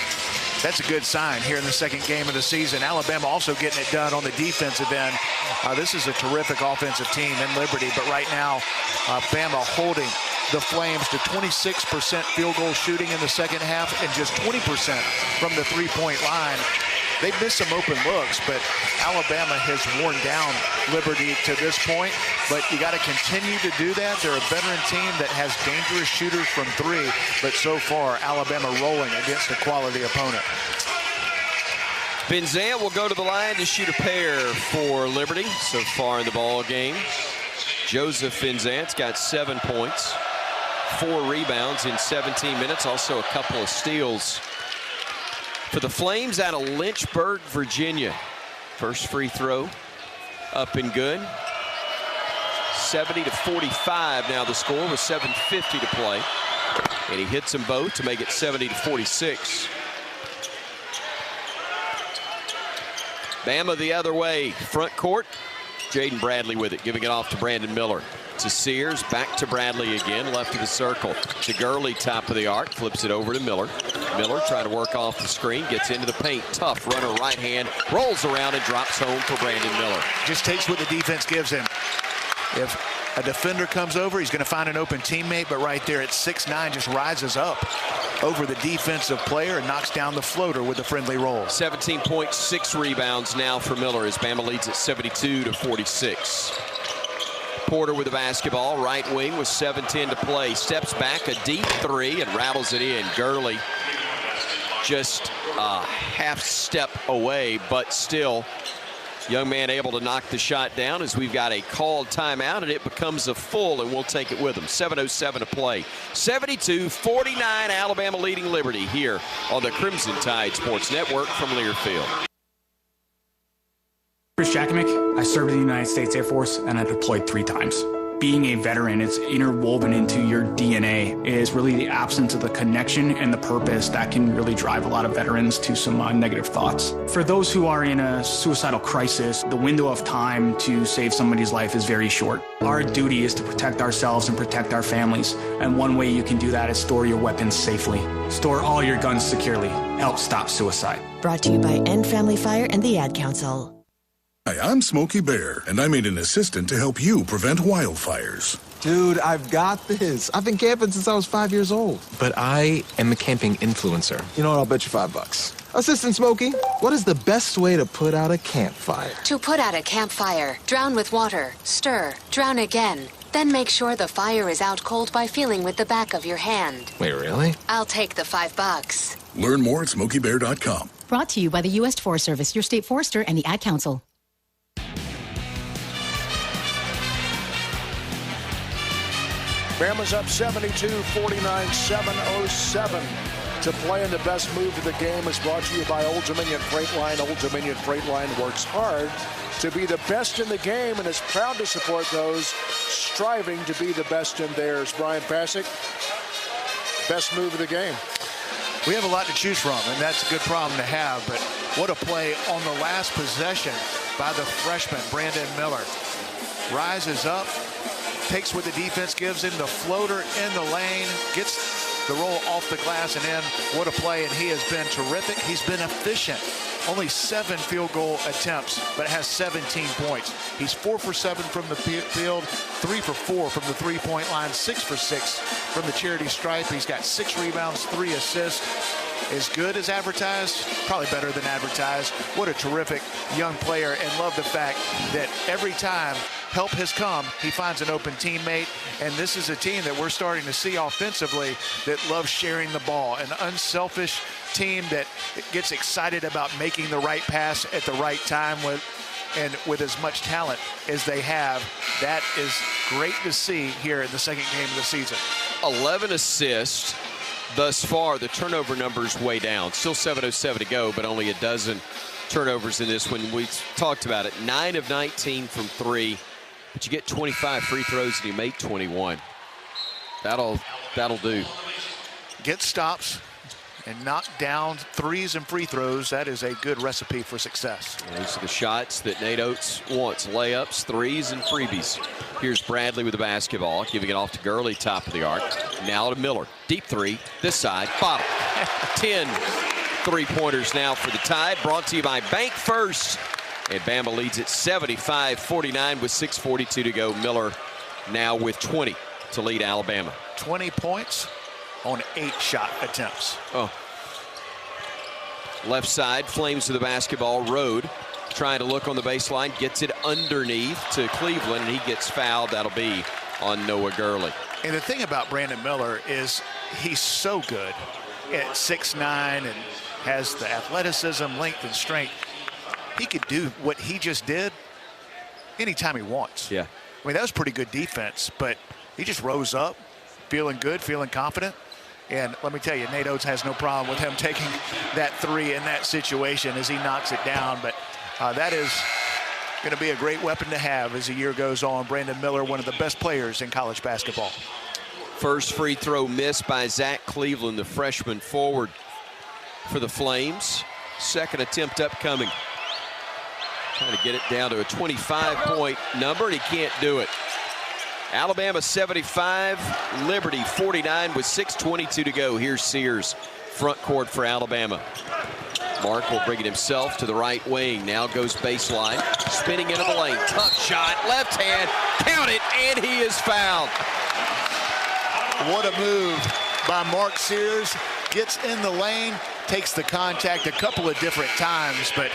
that's a good sign here in the second game of the season. Alabama also getting it done on the defensive end. This is a terrific offensive team in Liberty, but right now, Bama holding the Flames to 26% field goal shooting in the second half and just 20% from the three-point line. They've missed some open looks, but Alabama has worn down Liberty to this point. But you got to continue to do that. They're a veteran team that has dangerous shooters from 3, but so far, Alabama rolling against a quality opponent. Benzan will go to the line to shoot a pair for Liberty so far in the ball game. Joseph Benzan's got 7 points, 4 rebounds in 17 minutes, also a couple of steals for the Flames out of Lynchburg, Virginia. First free throw up and good. 70-45 now the score with 7:50 to play. And he hits them both to make it 70-46. Bama the other way, front court. Jaden Bradley with it, giving it off to Brandon Miller. To Sears, back to Bradley again, left of the circle. To Gurley, top of the arc, flips it over to Miller. Miller trying to work off the screen, gets into the paint. Tough runner, right hand, rolls around and drops home for Brandon Miller. Just takes what the defense gives him. If a defender comes over, he's going to find an open teammate, but right there at 6'9", just rises up over the defensive player and knocks down the floater with a friendly roll. 17.6 rebounds now for Miller as Bama leads at 72-46. Porter with the basketball, right wing with 7:10 to play. Steps back, a deep 3 and rattles it in. Gurley just a half step away, but still young man able to knock the shot down as we've got a called timeout, and it becomes a full, and we'll take it with them. 7:07 to play. 72-49, Alabama leading Liberty here on the Crimson Tide Sports Network from Learfield. Chris Jakimick, I served in the United States Air Force and I deployed 3 times. Being a veteran, it's interwoven into your DNA. It is really the absence of the connection and the purpose that can really drive a lot of veterans to some negative thoughts. For those who are in a suicidal crisis, the window of time to save somebody's life is very short. Our duty is to protect ourselves and protect our families. And one way you can do that is store your weapons safely. Store all your guns securely. Help stop suicide. Brought to you by End Family Fire and the Ad Council. Hi, I'm Smokey Bear, and I made an assistant to help you prevent wildfires. Dude, I've got this. I've been camping since I was 5 years old. But I am a camping influencer. You know what? I'll bet you $5. Assistant Smokey, what is the best way to put out a campfire? To put out a campfire, drown with water, stir, drown again. Then make sure the fire is out cold by feeling with the back of your hand. Wait, really? I'll take the $5. Learn more at SmokeyBear.com. Brought to you by the U.S. Forest Service, your state forester, and the Ad Council. Bama's up 72-49, 7:07 to play, and the best move of the game is brought to you by Old Dominion Freight Line. Old Dominion Freight Line works hard to be the best in the game and is proud to support those striving to be the best in theirs. Bryan Passink, best move of the game. We have a lot to choose from, and that's a good problem to have, but what a play on the last possession by the freshman, Brandon Miller. Rises up, takes what the defense gives him, the floater in the lane, gets the roll off the glass and in. What a play, and he has been terrific. He's been efficient. Only 7 field goal attempts, but has 17 points. He's 4 for 7 from the field, 3 for 4 from the three-point line, 6 for 6 from the charity stripe. He's got 6 rebounds, 3 assists. As good as advertised, probably better than advertised. What a terrific young player, and love the fact that every time help has come, he finds an open teammate, and this is a team that we're starting to see offensively that loves sharing the ball, an unselfish team that gets excited about making the right pass at the right time with as much talent as they have. That is great to see here in the second game of the season. 11 assists thus far. The turnover number's way down. Still 7:07 to go, but only a dozen turnovers in this one. We talked about it. 9 of 19 from 3, but you get 25 free throws and you make 21. That'll do. Get stops and knock down threes and free throws. That is a good recipe for success. Those are the shots that Nate Oats wants. Layups, threes, and freebies. Here's Bradley with the basketball, giving it off to Gurley, top of the arc. Now to Miller. Deep three, this side, bottom. 10 3-pointers now for the Tide, brought to you by Bank First. And Bama leads it 75-49 with 6:42 to go. Miller now with 20 to lead Alabama. 20 points on 8 shot attempts. Oh. Left side, Flames to the basketball. Road trying to look on the baseline, gets it underneath to Cleveland, and he gets fouled. That'll be on Noah Gurley. And the thing about Brandon Miller is he's so good at 6'9" and has the athleticism, length, and strength. He could do what he just did anytime he wants. Yeah. I mean, that was pretty good defense, but he just rose up, feeling good, feeling confident. And let me tell you, Nate Oats has no problem with him taking that three in that situation as he knocks it down. But that is going to be a great weapon to have as the year goes on. Brandon Miller, one of the best players in college basketball. First free throw missed by Zach Cleveland, the freshman forward for the Flames. Second attempt upcoming. Trying to get it down to a 25-point number, and he can't do it. Alabama 75, Liberty 49 with 6:22 to go. Here's Sears, front court for Alabama. Mark will bring it himself to the right wing. Now goes baseline, spinning into the lane. Tough shot, left hand, count it, and he is fouled. What a move by Mark Sears. Gets in the lane, takes the contact a couple of different times, but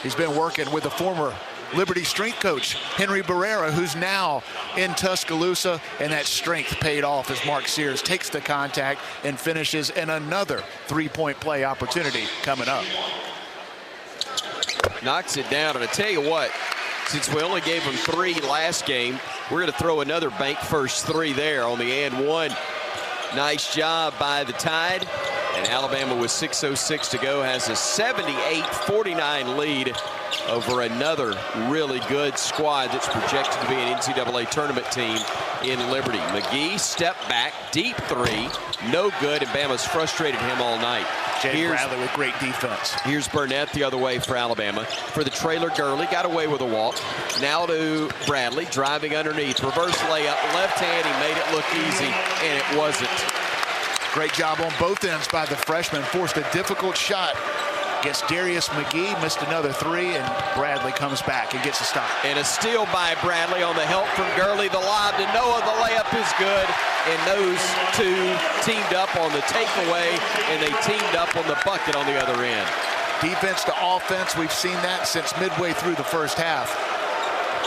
he's been working with the former Liberty strength coach, Henry Barrera, who's now in Tuscaloosa, and that strength paid off as Mark Sears takes the contact and finishes in another three-point play opportunity coming up. Knocks it down, and I tell you what, since we only gave him 3 last game, we're going to throw another Bank First 3 there on the and one. Nice job by the Tide, and Alabama with 6:06 to go has a 78-49 lead over another really good squad that's projected to be an NCAA tournament team in Liberty. McGee, step back, deep three, no good, and Bama's frustrated him all night. Jay Bradley with great defense. Here's Burnett the other way for Alabama. For the trailer, Gurley got away with a walk. Now to Bradley, driving underneath. Reverse layup, left hand, he made it look easy, and it wasn't. Great job on both ends by the freshman. Forced a difficult shot against Darius McGee, missed another 3, and Bradley comes back and gets a stop. And a steal by Bradley on the help from Gurley. The lob to Noah, the layup is good. And those two teamed up on the takeaway, and they teamed up on the bucket on the other end. Defense to offense, we've seen that since midway through the first half.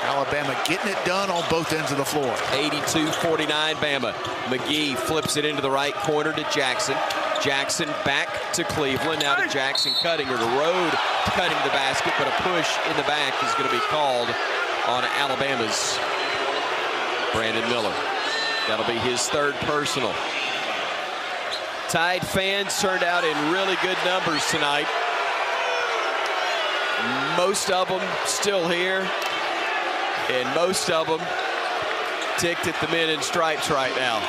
Alabama getting it done on both ends of the floor. 82-49 Bama. McGee flips it into the right corner to Jackson. Jackson back to Cleveland. Now to Jackson cutting, or to Road cutting the basket, but a push in the back is going to be called on Alabama's Brandon Miller. That'll be his 3rd personal. Tide fans turned out in really good numbers tonight. Most of them still here, and most of them ticked at the men in stripes right now.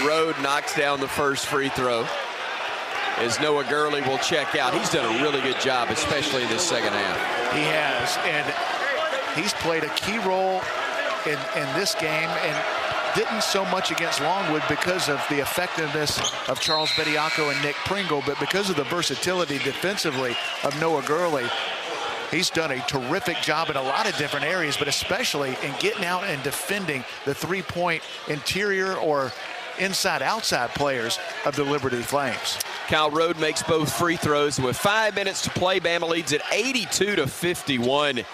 Road knocks down the first free throw as Noah Gurley will check out. He's done a really good job, especially in this second half. He has, and he's played a key role in this game, and didn't so much against Longwood because of the effectiveness of Charles Bediako and Nick Pringle, but because of the versatility defensively of Noah Gurley. He's done a terrific job in a lot of different areas, but especially in getting out and defending the three-point interior or inside-outside players of the Liberty Flames. Kyle Road makes both free throws. With 5 minutes to play, Bama leads at 82-51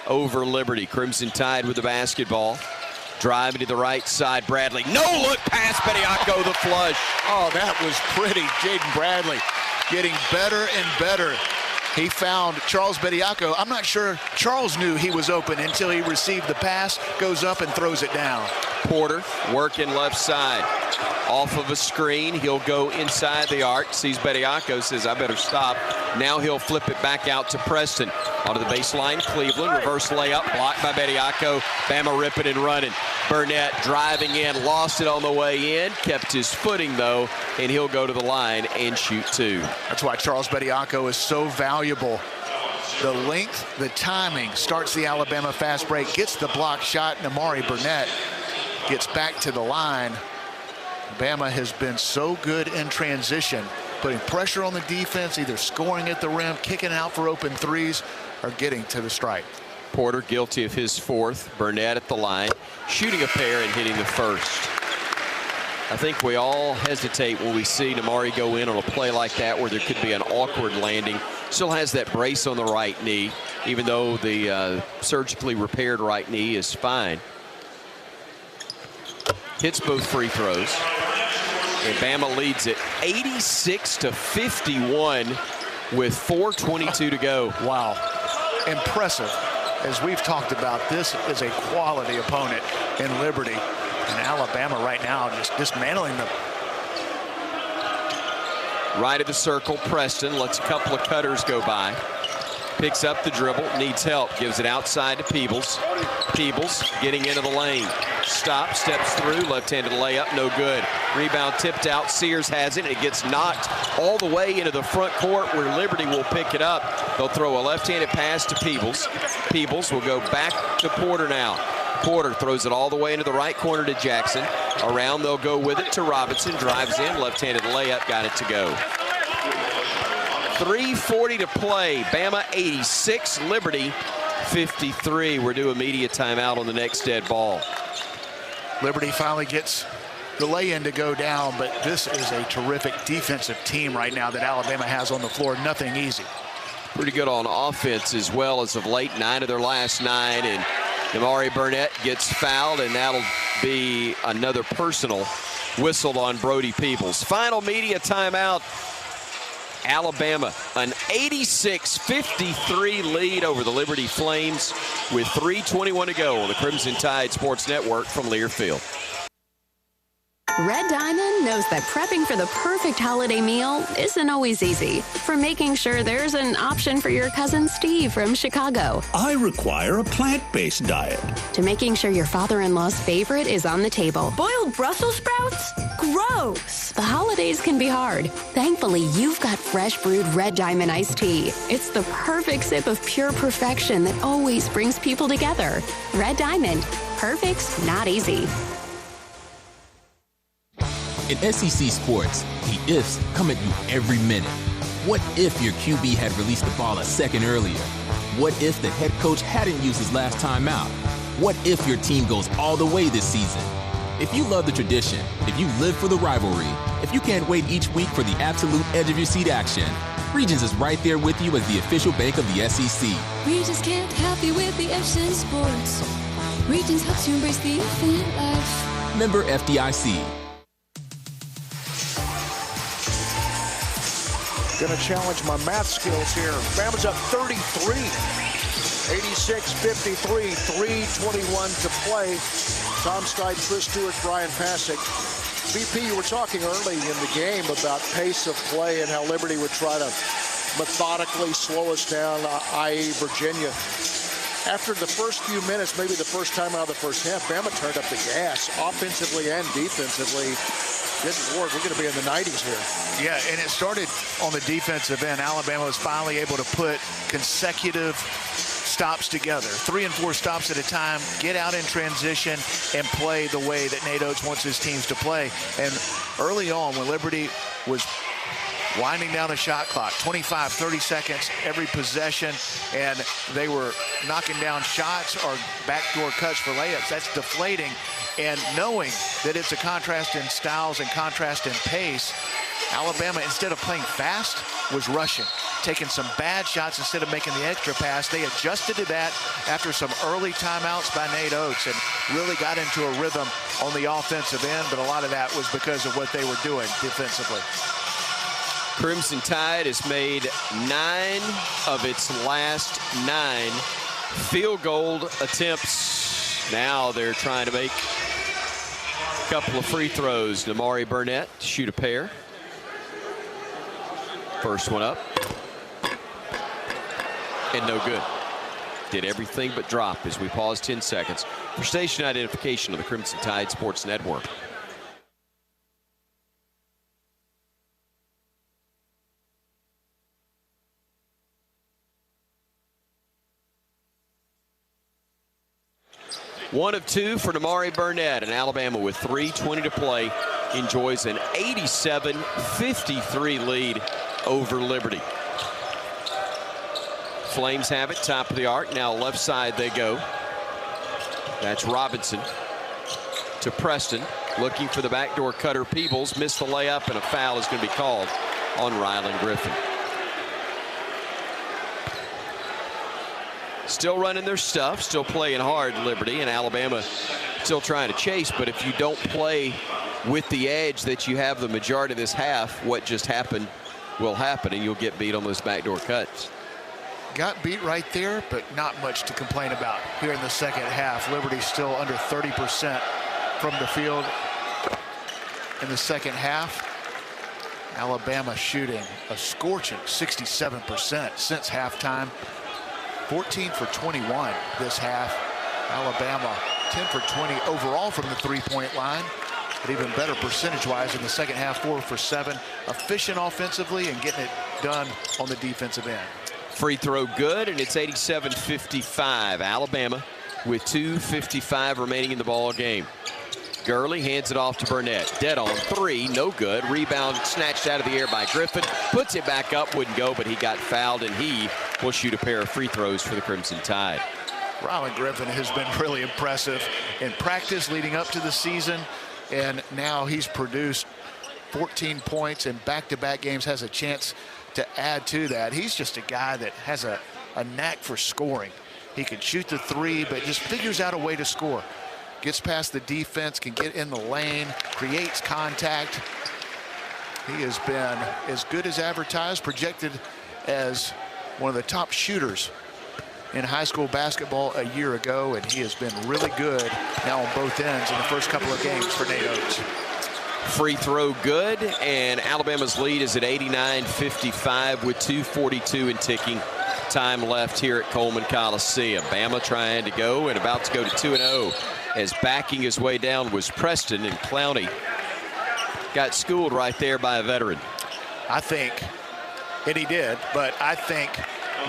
over Liberty. Crimson Tide with the basketball. Driving to the right side, Bradley. No look pass, Bediako, the flush. Oh, that was pretty. Jaden Bradley getting better and better. He found Charles Bediako. I'm not sure Charles knew he was open until he received the pass, goes up and throws it down. Porter working left side. Off of a screen, he'll go inside the arc. Sees Bediako, says, I better stop. Now he'll flip it back out to Preston. Onto the baseline, Cleveland. Reverse layup, blocked by Bediako. Bama ripping and running. Burnett driving in, lost it on the way in. Kept his footing, though, and he'll go to the line and shoot 2. That's why Charles Bediako is so valuable. The length, the timing, starts the Alabama fast break, gets the block shot, and Amari Burnett gets back to the line. Bama has been so good in transition, putting pressure on the defense, either scoring at the rim, kicking out for open threes, or getting to the stripe. Porter guilty of his 4th. Burnett at the line, shooting a pair and hitting the 1st. I think we all hesitate when we see Namari go in on a play like that where there could be an awkward landing. Still has that brace on the right knee, even though the surgically repaired right knee is fine. Hits both free throws. And Bama leads it 86-51 with 4:22 to go. Wow. Impressive. As we've talked about, this is a quality opponent in Liberty. And Alabama right now just dismantling them. Right of the circle, Preston lets a couple of cutters go by. Picks up the dribble, needs help, gives it outside to Peebles. Peebles getting into the lane. Stop, steps through, left-handed layup, no good. Rebound tipped out, Sears has it. It gets knocked all the way into the front court where Liberty will pick it up. They'll throw a left-handed pass to Peebles. Peebles will go back to Porter now. Porter throws it all the way into the right corner to Jackson. Around, they'll go with it to Robinson. Drives in, left-handed layup, got it to go. 3:40 to play. Bama 86, Liberty 53. We're due a media timeout on the next dead ball. Liberty finally gets the lay-in to go down, but this is a terrific defensive team right now that Alabama has on the floor. Nothing easy. Pretty good on offense as well as of late. 9 of their last 9, and Amari Burnett gets fouled, and that'll be another personal whistled on Brody Peebles. Final media timeout. Alabama, an 86-53 lead over the Liberty Flames with 3:21 to go on the Crimson Tide Sports Network from Learfield. Red Diamond knows that prepping for the perfect holiday meal isn't always easy. From making sure there's an option for your cousin Steve from Chicago, I require a plant-based diet, to making sure your father-in-law's favorite is on the table. Boiled Brussels sprouts? Gross. The holidays can be hard. Thankfully, you've got fresh brewed Red Diamond iced tea. It's the perfect sip of pure perfection that always brings people together. Red Diamond. Perfect's not easy. In SEC sports, the ifs come at you every minute. What if your QB had released the ball a second earlier? What if the head coach hadn't used his last timeout? What if your team goes all the way this season? If you love the tradition, if you live for the rivalry, if you can't wait each week for the absolute edge-of-your-seat action, Regions is right there with you as the official bank of the SEC. Regions can't help you with the F's in sports. Regions helps you embrace the infinite life. Member FDIC. Going to challenge my math skills here. Bama's up 33. 86-53, 3:21 to play. Tom Stipe, Stewart, Bryan, Passink. VP, you were talking early in the game about pace of play and how Liberty would try to methodically slow us down, i.e. Virginia. After the first few minutes, maybe the first time out of the first half, Bama turned up the gas offensively and defensively. Good Lord, we're going to be in the 90s here. Yeah, and it started on the defensive end. Alabama was finally able to put consecutive stops together, 3 and 4 stops at a time, get out in transition, and play the way that Nate Oats wants his teams to play. And early on, when Liberty was winding down the shot clock, 25, 30 seconds every possession, and they were knocking down shots or backdoor cuts for layups, that's deflating. And knowing that it's a contrast in styles and contrast in pace, Alabama, instead of playing fast, was rushing, taking some bad shots instead of making the extra pass. They adjusted to that after some early timeouts by Nate Oats and really got into a rhythm on the offensive end, but a lot of that was because of what they were doing defensively. Crimson Tide has made 9 of its last 9 field goal attempts. Now they're trying to make Couple of free throws. Damari Burnett to shoot a pair. First one up. And no good. Did everything but drop as we pause 10 seconds for station identification of the Crimson Tide Sports Network. One of two for Damari Burnett, and Alabama with 3:20 to play enjoys an 87-53 lead over Liberty. Flames have it, top of the arc. Now left side they go. That's Robinson to Preston, looking for the backdoor cutter. Peebles missed the layup, and a foul is going to be called on Ryland Griffin. Still running their stuff, still playing hard, Liberty, and Alabama still trying to chase. But if you don't play with the edge that you have the majority of this half, what just happened will happen, and you'll get beat on those backdoor cuts. Got beat right there, but not much to complain about here in the second half. Liberty still under 30% from the field in the second half. Alabama shooting a scorching 67% since halftime. 14 for 21 this half. Alabama 10 for 20 overall from the three-point line, but even better percentage-wise in the second half. 4 for 7. Efficient offensively and getting it done on the defensive end. Free throw good, and it's 87-55. Alabama with 2:55 remaining in the ball game. Gurley hands it off to Burnett. Dead on three, no good. Rebound snatched out of the air by Griffin. Puts it back up, wouldn't go, but he got fouled, and he will shoot a pair of free throws for the Crimson Tide. Ryland Griffin has been really impressive in practice leading up to the season, and now he's produced 14 points in back-to-back games, has a chance to add to that. He's just a guy that has a knack for scoring. He can shoot the three, but just figures out a way to score. Gets past the defense, can get in the lane, creates contact. He has been as good as advertised, projected as one of the top shooters in high school basketball a year ago, and he has been really good now on both ends in the first couple of games for Nate Oats. Free throw good, and Alabama's lead is at 89-55 with 2:42 and ticking time left here at Coleman Coliseum. Bama trying to go and about to go to 2-0 as backing his way down was Preston, and Clowney got schooled right there by a veteran. I think, and he did, but I think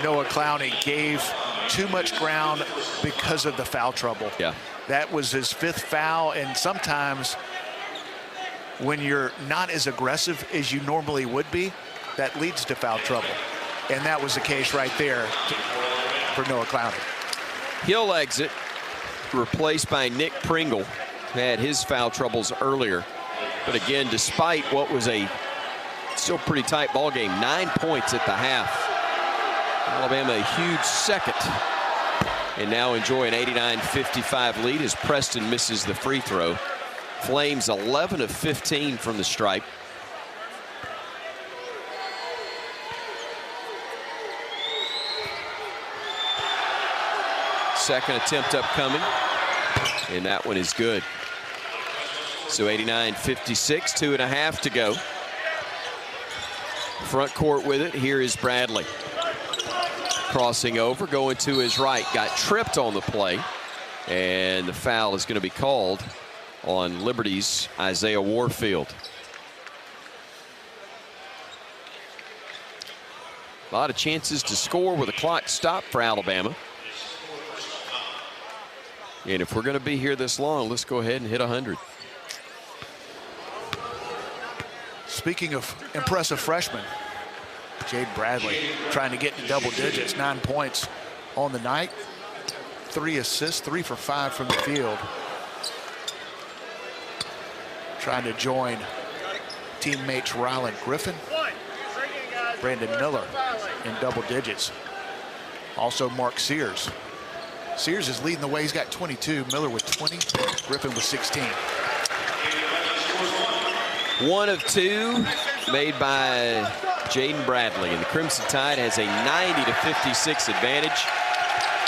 Noah Clowney gave too much ground because of the foul trouble. Yeah. That was his 5th foul, and sometimes when you're not as aggressive as you normally would be, that leads to foul trouble. And that was the case right there for Noah Clowney. He'll exit, replaced by Nick Pringle, who had his foul troubles earlier. But again, despite what was a still pretty tight ball game, 9 points at the half. Alabama a huge second. And now enjoy an 89-55 lead as Preston misses the free throw. Flames 11 of 15 from the stripe. Second attempt upcoming, and that one is good. So 89-56, 2.5 to go. Front court with it. Here is Bradley. Crossing over, going to his right. Got tripped on the play, and the foul is going to be called on Liberty's Isaiah Warfield. A lot of chances to score with a clock stop for Alabama. And if we're going to be here this long, let's go ahead and hit 100. Speaking of impressive freshmen, Jaden Bradley trying to get to double digits, 9 points on the night, 3 assists, 3 for 5 from the field. Trying to join teammates Ryland Griffin, Brandon Miller in double digits. Also Mark Sears. Sears is leading the way. He's got 22. Miller with 20. Griffin with 16. 1 of 2 made by Jaden Bradley, and the Crimson Tide has a 90-56 advantage.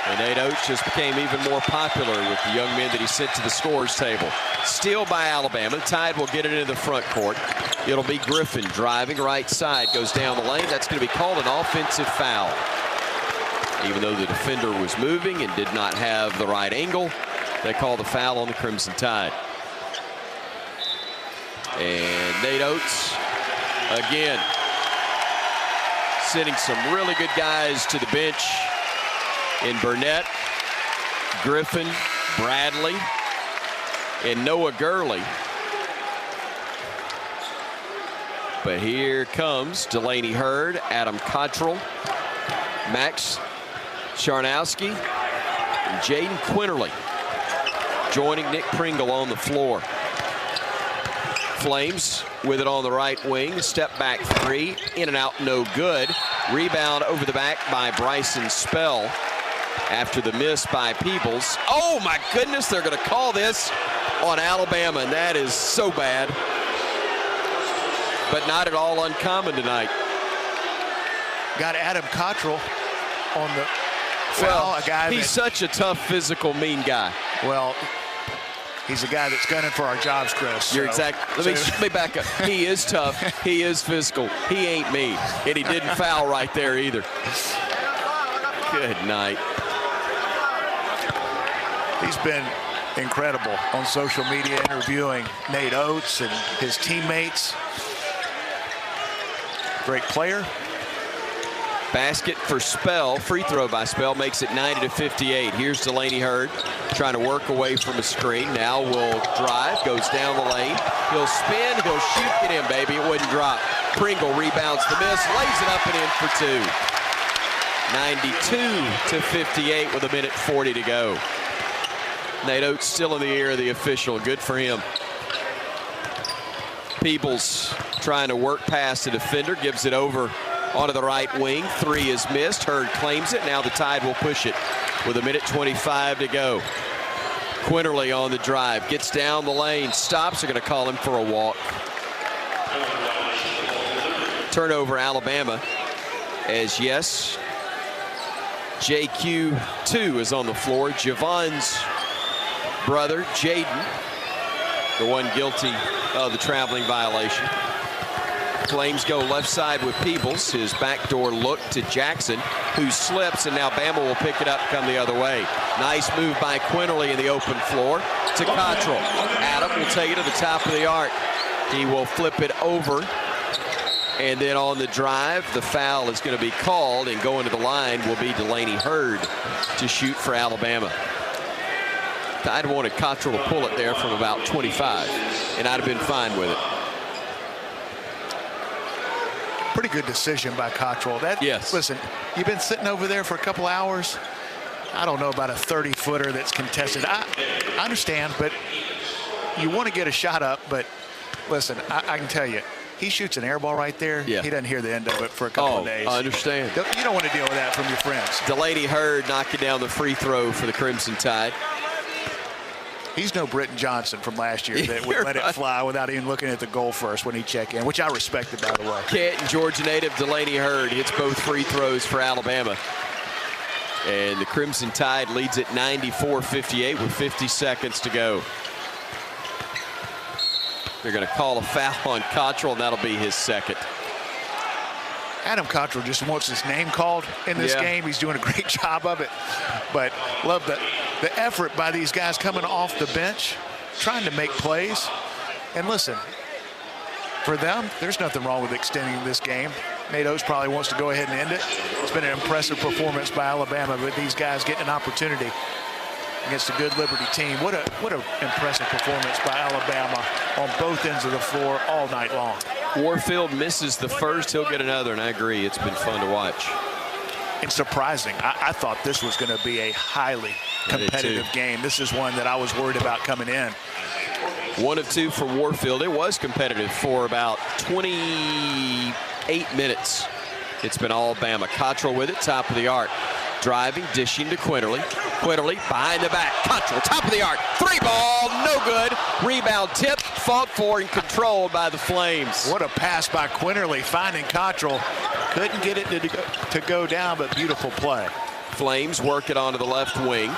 And Nate Oats just became even more popular with the young men that he sent to the scores table. Steal by Alabama. Tide will get it into the front court. It'll be Griffin driving right side, goes down the lane. That's going to be called an offensive foul. Even though the defender was moving and did not have the right angle, they call the foul on the Crimson Tide. And Nate Oats again sending some really good guys to the bench in Burnett, Griffin, Bradley, and Noah Gurley. But here comes Delaney Hurd, Adam Cottrell, Max Charnowski, and Jaden Quinterly joining Nick Pringle on the floor. Flames with it on the right wing. Step back three. In and out, no good. Rebound over the back by Bryson Spell after the miss by Peebles. Oh, my goodness, they're going to call this on Alabama, and that is so bad. But not at all uncommon tonight. Got Adam Cottrell on the foul. Well, a guy he's such a tough, physical, mean guy. Well, he's a guy that's gunning for our jobs, Chris. You're exactly. Let me back up. He is tough. He is physical. He ain't me. And he didn't foul right there either. Good night. He's been incredible on social media, interviewing Nate Oats and his teammates. Great player. Basket for Spell. Free throw by Spell makes it 90-58. Here's Delaney Hurd trying to work away from a screen. Now will drive, goes down the lane. He'll spin, he'll shoot, get in, baby. It wouldn't drop. Pringle rebounds the miss, lays it up and in for two. 92-58 with 1:40 to go. Nate Oats still in the ear of the official. Good for him. Peebles trying to work past the defender, gives it over onto the right wing. Three is missed. Hurd claims it. Now the Tide will push it with 1:25 to go. Quinterly on the drive, gets down the lane, stops. They're going to call him for a walk. Turnover Alabama, as yes, JQ2 is on the floor. Javon's brother, Jaden, the one guilty of the traveling violation. Flames go left side with Peebles. His backdoor look to Jackson, who slips, and now Bama will pick it up and come the other way. Nice move by Quinterly in the open floor to Cottrell. Adam will take it to the top of the arc. He will flip it over, and then on the drive, the foul is going to be called, and going to the line will be Delaney Hurd to shoot for Alabama. I'd wanted Cottrell to pull it there from about 25, and I'd have been fine with it. Pretty good decision by Cottrell. Yes. Listen, you've been sitting over there for a couple hours. I don't know about a 30-footer that's contested. I understand, but you want to get a shot up. But listen, I can tell you, he shoots an air ball right there. Yeah. He doesn't hear the end of it for a couple of days. I understand. You don't want to deal with that from your friends. Delaney Hurd knocking down the free throw for the Crimson Tide. He's no Britton Johnson from last year that would let it fly without even looking at the goal first when he checked in, which I respected, by the way. Canton, Georgia native Delaney Hurd hits both free throws for Alabama. And the Crimson Tide leads at 94-58 with 50 seconds to go. They're going to call a foul on Cottrell, and that'll be his second. Adam Cottrell just wants his name called in this game. He's doing a great job of it. But love the effort by these guys coming off the bench, trying to make plays. And listen, for them, there's nothing wrong with extending this game. Nate Oats probably wants to go ahead and end it. It's been an impressive performance by Alabama, but these guys getting an opportunity against a good Liberty team. What a impressive performance by Alabama on both ends of the floor all night long. Warfield misses the first. He'll get another, and I agree. It's been fun to watch. It's surprising. I thought this was going to be a highly competitive game. This is one that I was worried about coming in. 1 of 2 for Warfield. It was competitive for about 28 minutes. It's been all Bama. Cottrell with it, top of the arc. Driving, dishing to Quinterly. Quinterly behind the back. Cottrell, top of the arc. Three ball, no good. Rebound tip, fought for and controlled by the Flames. What a pass by Quinterly, finding Cottrell. Couldn't get it to go down, but beautiful play. Flames work it onto the left wing.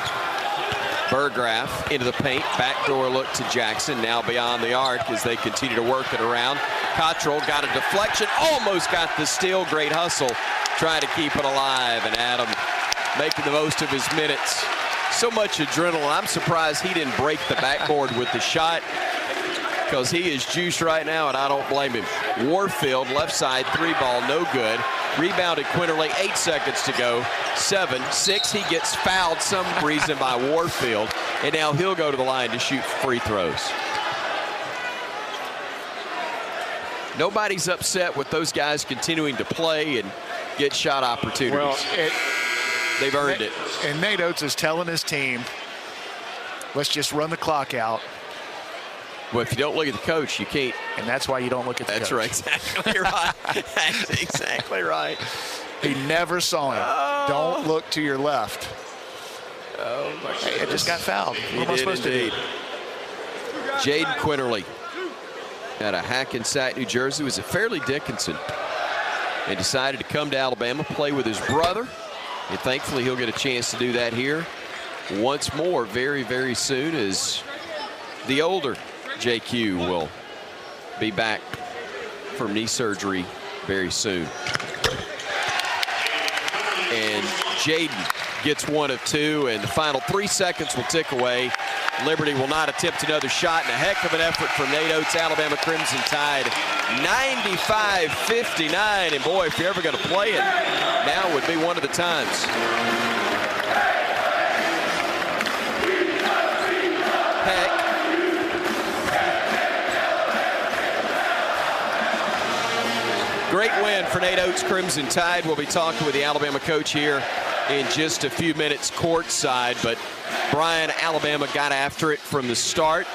Burgraff into the paint. Backdoor look to Jackson. Now beyond the arc as they continue to work it around. Cottrell got a deflection. Almost got the steal. Great hustle. Trying to keep it alive. And Adam making the most of his minutes. So much adrenaline. I'm surprised he didn't break the backboard with the shot, because he is juiced right now, and I don't blame him. Warfield, left side, 3-ball, no good. Rebounded Quinterly, 8 seconds to go. 7, 6, he gets fouled some reason by Warfield, and now he'll go to the line to shoot free throws. Nobody's upset with those guys continuing to play and get shot opportunities. Well, they've earned it. And Nate Oats is telling his team, let's just run the clock out. Well, if you don't look at the coach, you can't. And that's why you don't look at the coach. That's right. Exactly right. That's exactly right. He never saw him. Don't look to your left. Oh, my goodness. Hey, it just got fouled. What am I supposed to do? Jaden Quinterly out of Hackensack, New Jersey, was at Fairleigh Dickinson and decided to come to Alabama, play with his brother. And thankfully, he'll get a chance to do that here once more very, very soon, as the older JQ will be back from knee surgery very soon. And Jaden gets 1 of 2, and the final 3 seconds will tick away. Liberty will not attempt another shot, and a heck of an effort from Nate Oats. Alabama Crimson Tide 95-59, and boy, if you're ever going to play it, now would be one of the times. Heck. Great win for Nate Oats' Crimson Tide. We'll be talking with the Alabama coach here in just a few minutes courtside, but Bryan, Alabama got after it from the start.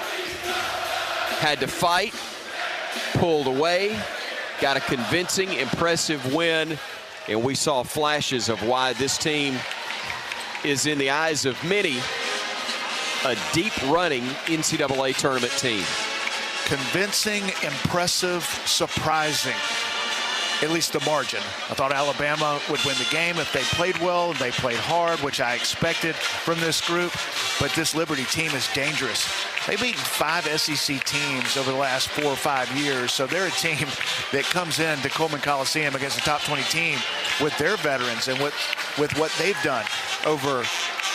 Had to fight, pulled away, got a convincing, impressive win, and we saw flashes of why this team is, in the eyes of many, a deep-running NCAA tournament team. Convincing, impressive, surprising. At least the margin. I thought Alabama would win the game if they played well and they played hard, which I expected from this group. But this Liberty team is dangerous. They've beaten 5 SEC teams over the last 4 or 5 years. So they're a team that comes in to Coleman Coliseum against a top 20 team with their veterans and with what they've done over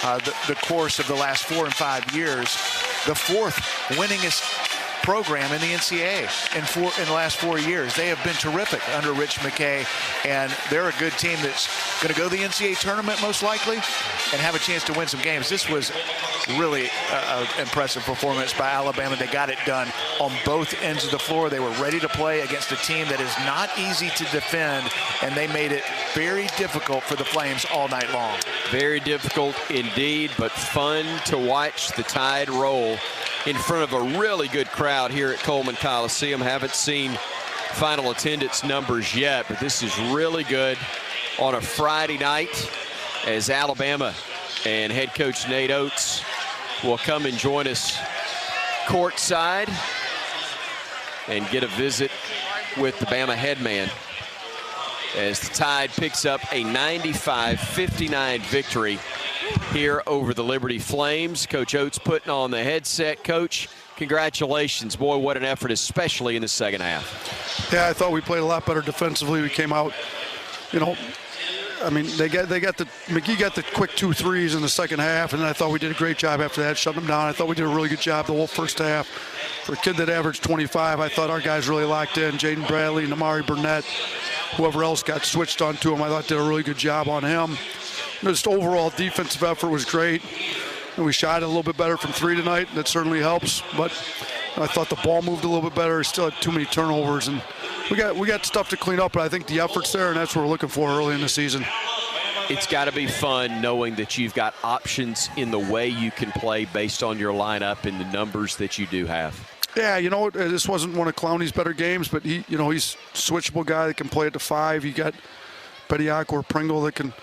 the course of the last 4 and 5 years. The 4th winningest program in the NCAA in the last 4 years. They have been terrific under Rich McKay, and they're a good team that's going to go to the NCAA tournament most likely and have a chance to win some games. This was really an impressive performance by Alabama. They got it done on both ends of the floor. They were ready to play against a team that is not easy to defend, and they made it very difficult for the Flames all night long. Very difficult indeed, but fun to watch the Tide roll in front of a really good crowd here at Coleman Coliseum. Haven't seen final attendance numbers yet, but this is really good on a Friday night, as Alabama and head coach Nate Oats will come and join us courtside and get a visit with the Bama headman as the Tide picks up a 95-59 victory here over the Liberty Flames. Coach Oats putting on the headset. Coach, congratulations. Boy, what an effort, especially in the second half. Yeah, I thought we played a lot better defensively. We came out, you know, I mean, McGee got the quick 2 threes in the second half, and I thought we did a great job after that, shutting them down. I thought we did a really good job the whole first half. For a kid that averaged 25, I thought our guys really locked in. Jaden Bradley, Namari Burnett, whoever else got switched onto him, I thought did a really good job on him. Just overall defensive effort was great. And we shot it a little bit better from 3 tonight. That certainly helps. But I thought the ball moved a little bit better. Still had too many turnovers. And we got stuff to clean up, but I think the effort's there, and that's what we're looking for early in the season. It's got to be fun knowing that you've got options in the way you can play based on your lineup and the numbers that you do have. Yeah, you know, this wasn't one of Clowney's better games, but he's a switchable guy that can play at the 5. You got Bediako or Pringle that can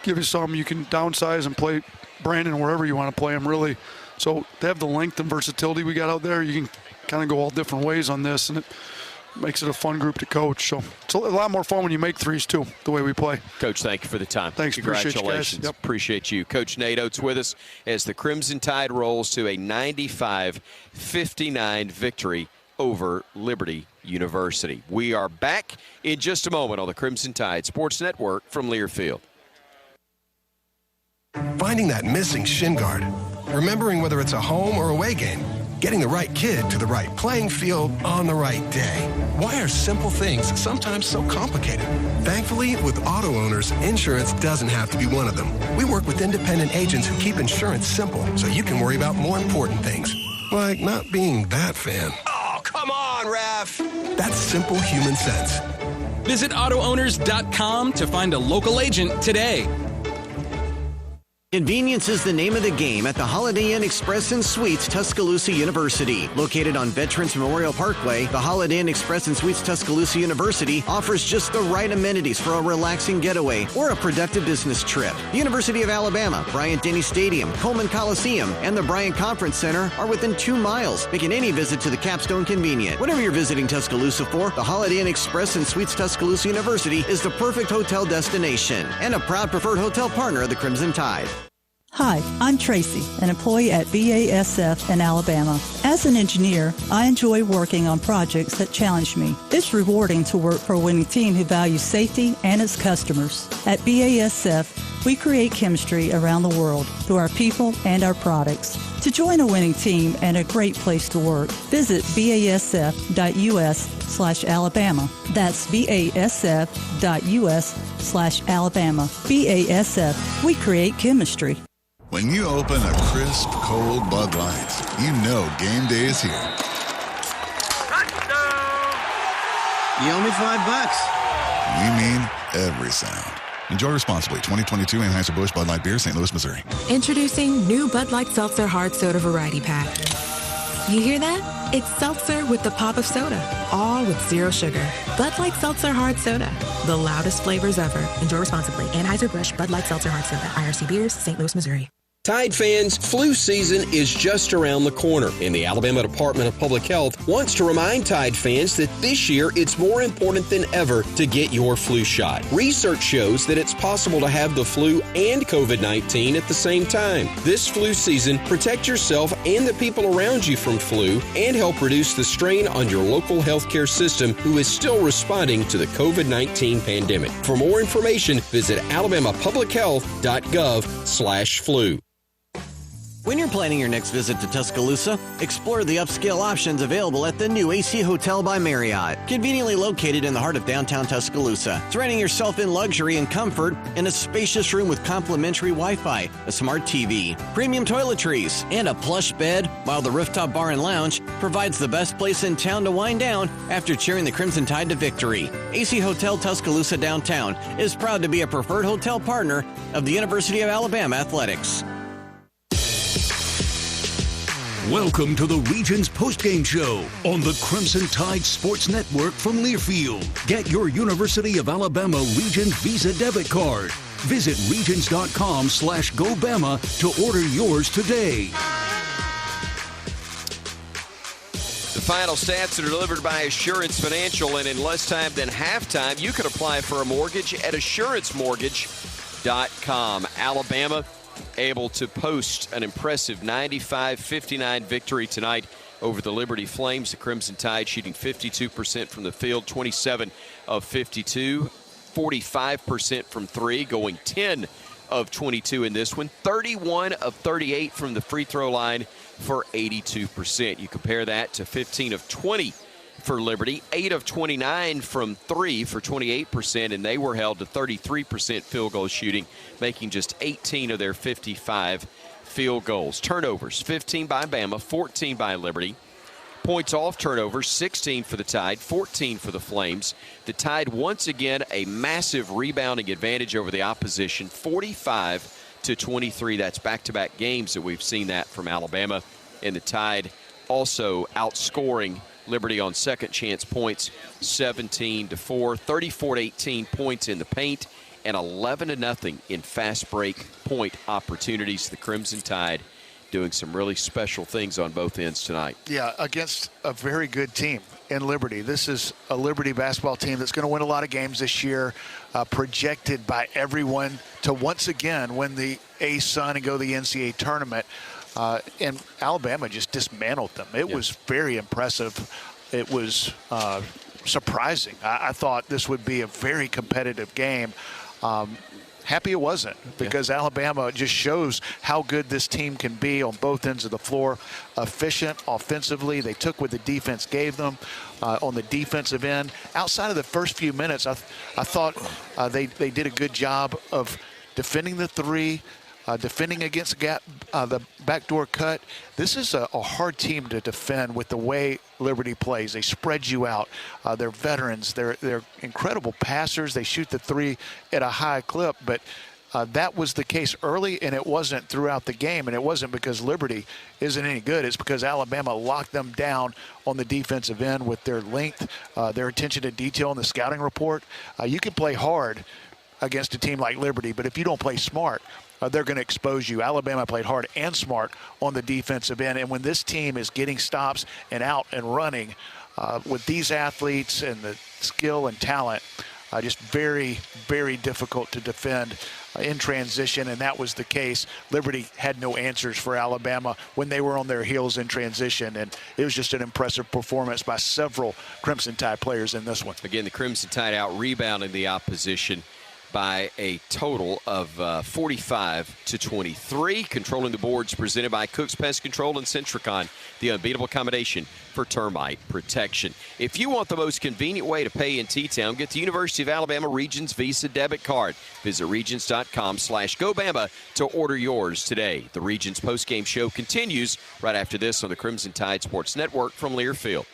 give you some. You can downsize and play Brandon wherever you want to play him, really. So to have the length and versatility we got out there, you can kind of go all different ways on this. And makes it a fun group to coach. So it's a lot more fun when you make threes, too, the way we play. Coach, thank you for the time. Thanks. Congratulations. Appreciate you guys. Yep. Appreciate you. Coach Nate Oats with us as the Crimson Tide rolls to a 95-59 victory over Liberty University. We are back in just a moment on the Crimson Tide Sports Network from Learfield. Finding that missing shin guard, remembering whether it's a home or away game, getting the right kid to the right playing field on the right day. Why are simple things sometimes so complicated? Thankfully, with auto owners, insurance doesn't have to be one of them. We work with independent agents who keep insurance simple so you can worry about more important things, like not being that fan. Oh, come on, ref! That's simple human sense. Visit AutoOwners.com to find a local agent today. Convenience is the name of the game at the Holiday Inn Express and Suites Tuscaloosa University. Located on Veterans Memorial Parkway, the Holiday Inn Express and Suites Tuscaloosa University offers just the right amenities for a relaxing getaway or a productive business trip. The University of Alabama, Bryant-Denny Stadium, Coleman Coliseum, and the Bryan Conference Center are within 2 miles, making any visit to the Capstone convenient. Whatever you're visiting Tuscaloosa for, the Holiday Inn Express and Suites Tuscaloosa University is the perfect hotel destination and a proud preferred hotel partner of the Crimson Tide. Hi, I'm Tracy, an employee at BASF in Alabama. As an engineer, I enjoy working on projects that challenge me. It's rewarding to work for a winning team who values safety and its customers. At BASF, we create chemistry around the world through our people and our products. To join a winning team and a great place to work, visit basf.us/Alabama. That's basf.us/Alabama. BASF, we create chemistry. When you open a crisp, cold Bud Light, you know game day is here. You owe me $5. We mean every sound. Enjoy responsibly. 2022 Anheuser-Busch Bud Light Beer, St. Louis, Missouri. Introducing new Bud Light Seltzer Hard Soda Variety Pack. You hear that? It's seltzer with the pop of soda, all with zero sugar. Bud Light Seltzer Hard Soda, the loudest flavors ever. Enjoy responsibly. Anheuser-Busch Bud Light Seltzer Hard Soda, IRC Beers, St. Louis, Missouri. Tide fans, flu season is just around the corner, and the Alabama Department of Public Health wants to remind Tide fans that this year it's more important than ever to get your flu shot. Research shows that it's possible to have the flu and COVID-19 at the same time. This flu season, protect yourself and the people around you from flu and help reduce the strain on your local healthcare system, who is still responding to the COVID-19 pandemic. For more information, visit alabamapublichealth.gov/flu. When you're planning your next visit to Tuscaloosa, explore the upscale options available at the new AC Hotel by Marriott. Conveniently located in the heart of downtown Tuscaloosa, surrounding yourself in luxury and comfort in a spacious room with complimentary Wi-Fi, a smart TV, premium toiletries, and a plush bed, while the rooftop bar and lounge provides the best place in town to wind down after cheering the Crimson Tide to victory. AC Hotel Tuscaloosa Downtown is proud to be a preferred hotel partner of the University of Alabama Athletics. Welcome to the Regions Postgame Show on the Crimson Tide Sports Network from Learfield. Get your University of Alabama Regions Visa debit card. Visit regions.com/GoBama to order yours today. The final stats are delivered by Assurance Financial, and in less time than halftime, you can apply for a mortgage at AssuranceMortgage.com. Alabama able to post an impressive 95-59 victory tonight over the Liberty Flames. The Crimson Tide shooting 52% from the field, 27 of 52, 45% from three, going 10 of 22 in this one, 31 of 38 from the free throw line for 82%. You compare that to 15 of 20 for Liberty, 8 of 29 from three for 28%, and they were held to 33% field goal shooting, making just 18 of their 55 field goals. Turnovers, 15 by Bama, 14 by Liberty. Points off turnovers, 16 for the Tide, 14 for the Flames. The Tide once again a massive rebounding advantage over the opposition, 45-23. That's back-to-back games that we've seen that from Alabama. And the Tide also outscoring Liberty on second chance points, 17-4, 34-18 points in the paint, and 11-0 in fast break point opportunities. The Crimson Tide doing some really special things on both ends tonight. Yeah, against a very good team. in Liberty. This is a Liberty basketball team that's going to win a lot of games this year, projected by everyone to once again win the A-Sun and go to the NCAA tournament. And Alabama just dismantled them. It was very impressive. It was surprising. I thought this would be a very competitive game. Happy it wasn't, because Alabama just shows how good this team can be on both ends of the floor. Efficient offensively. They took what the defense gave them on the defensive end. Outside of the first few minutes, I thought they did a good job of defending the three, defending against the backdoor cut. This is a hard team to defend with the way Liberty plays. They spread you out. They're veterans. They're incredible passers. They shoot the three at a high clip, but that was the case early, and it wasn't throughout the game, and it wasn't because Liberty isn't any good. It's because Alabama locked them down on the defensive end with their length, their attention to detail in the scouting report. You can play hard against a team like Liberty, but if you don't play smart, they're going to expose you. Alabama played hard and smart on the defensive end. And when this team is getting stops and out and running with these athletes and the skill and talent, just very, very difficult to defend in transition. And that was the case. Liberty had no answers for Alabama when they were on their heels in transition. And it was just an impressive performance by several Crimson Tide players in this one. Again, the Crimson Tide out-rebounding the opposition by a total of 45-23. Controlling the boards presented by Cook's Pest Control and Centricon, the unbeatable combination for termite protection. If you want the most convenient way to pay in T-Town, get the University of Alabama Regions Visa debit card. Visit Regions.com/GoBama to order yours today. The Regions postgame show continues right after this on the Crimson Tide Sports Network from Learfield.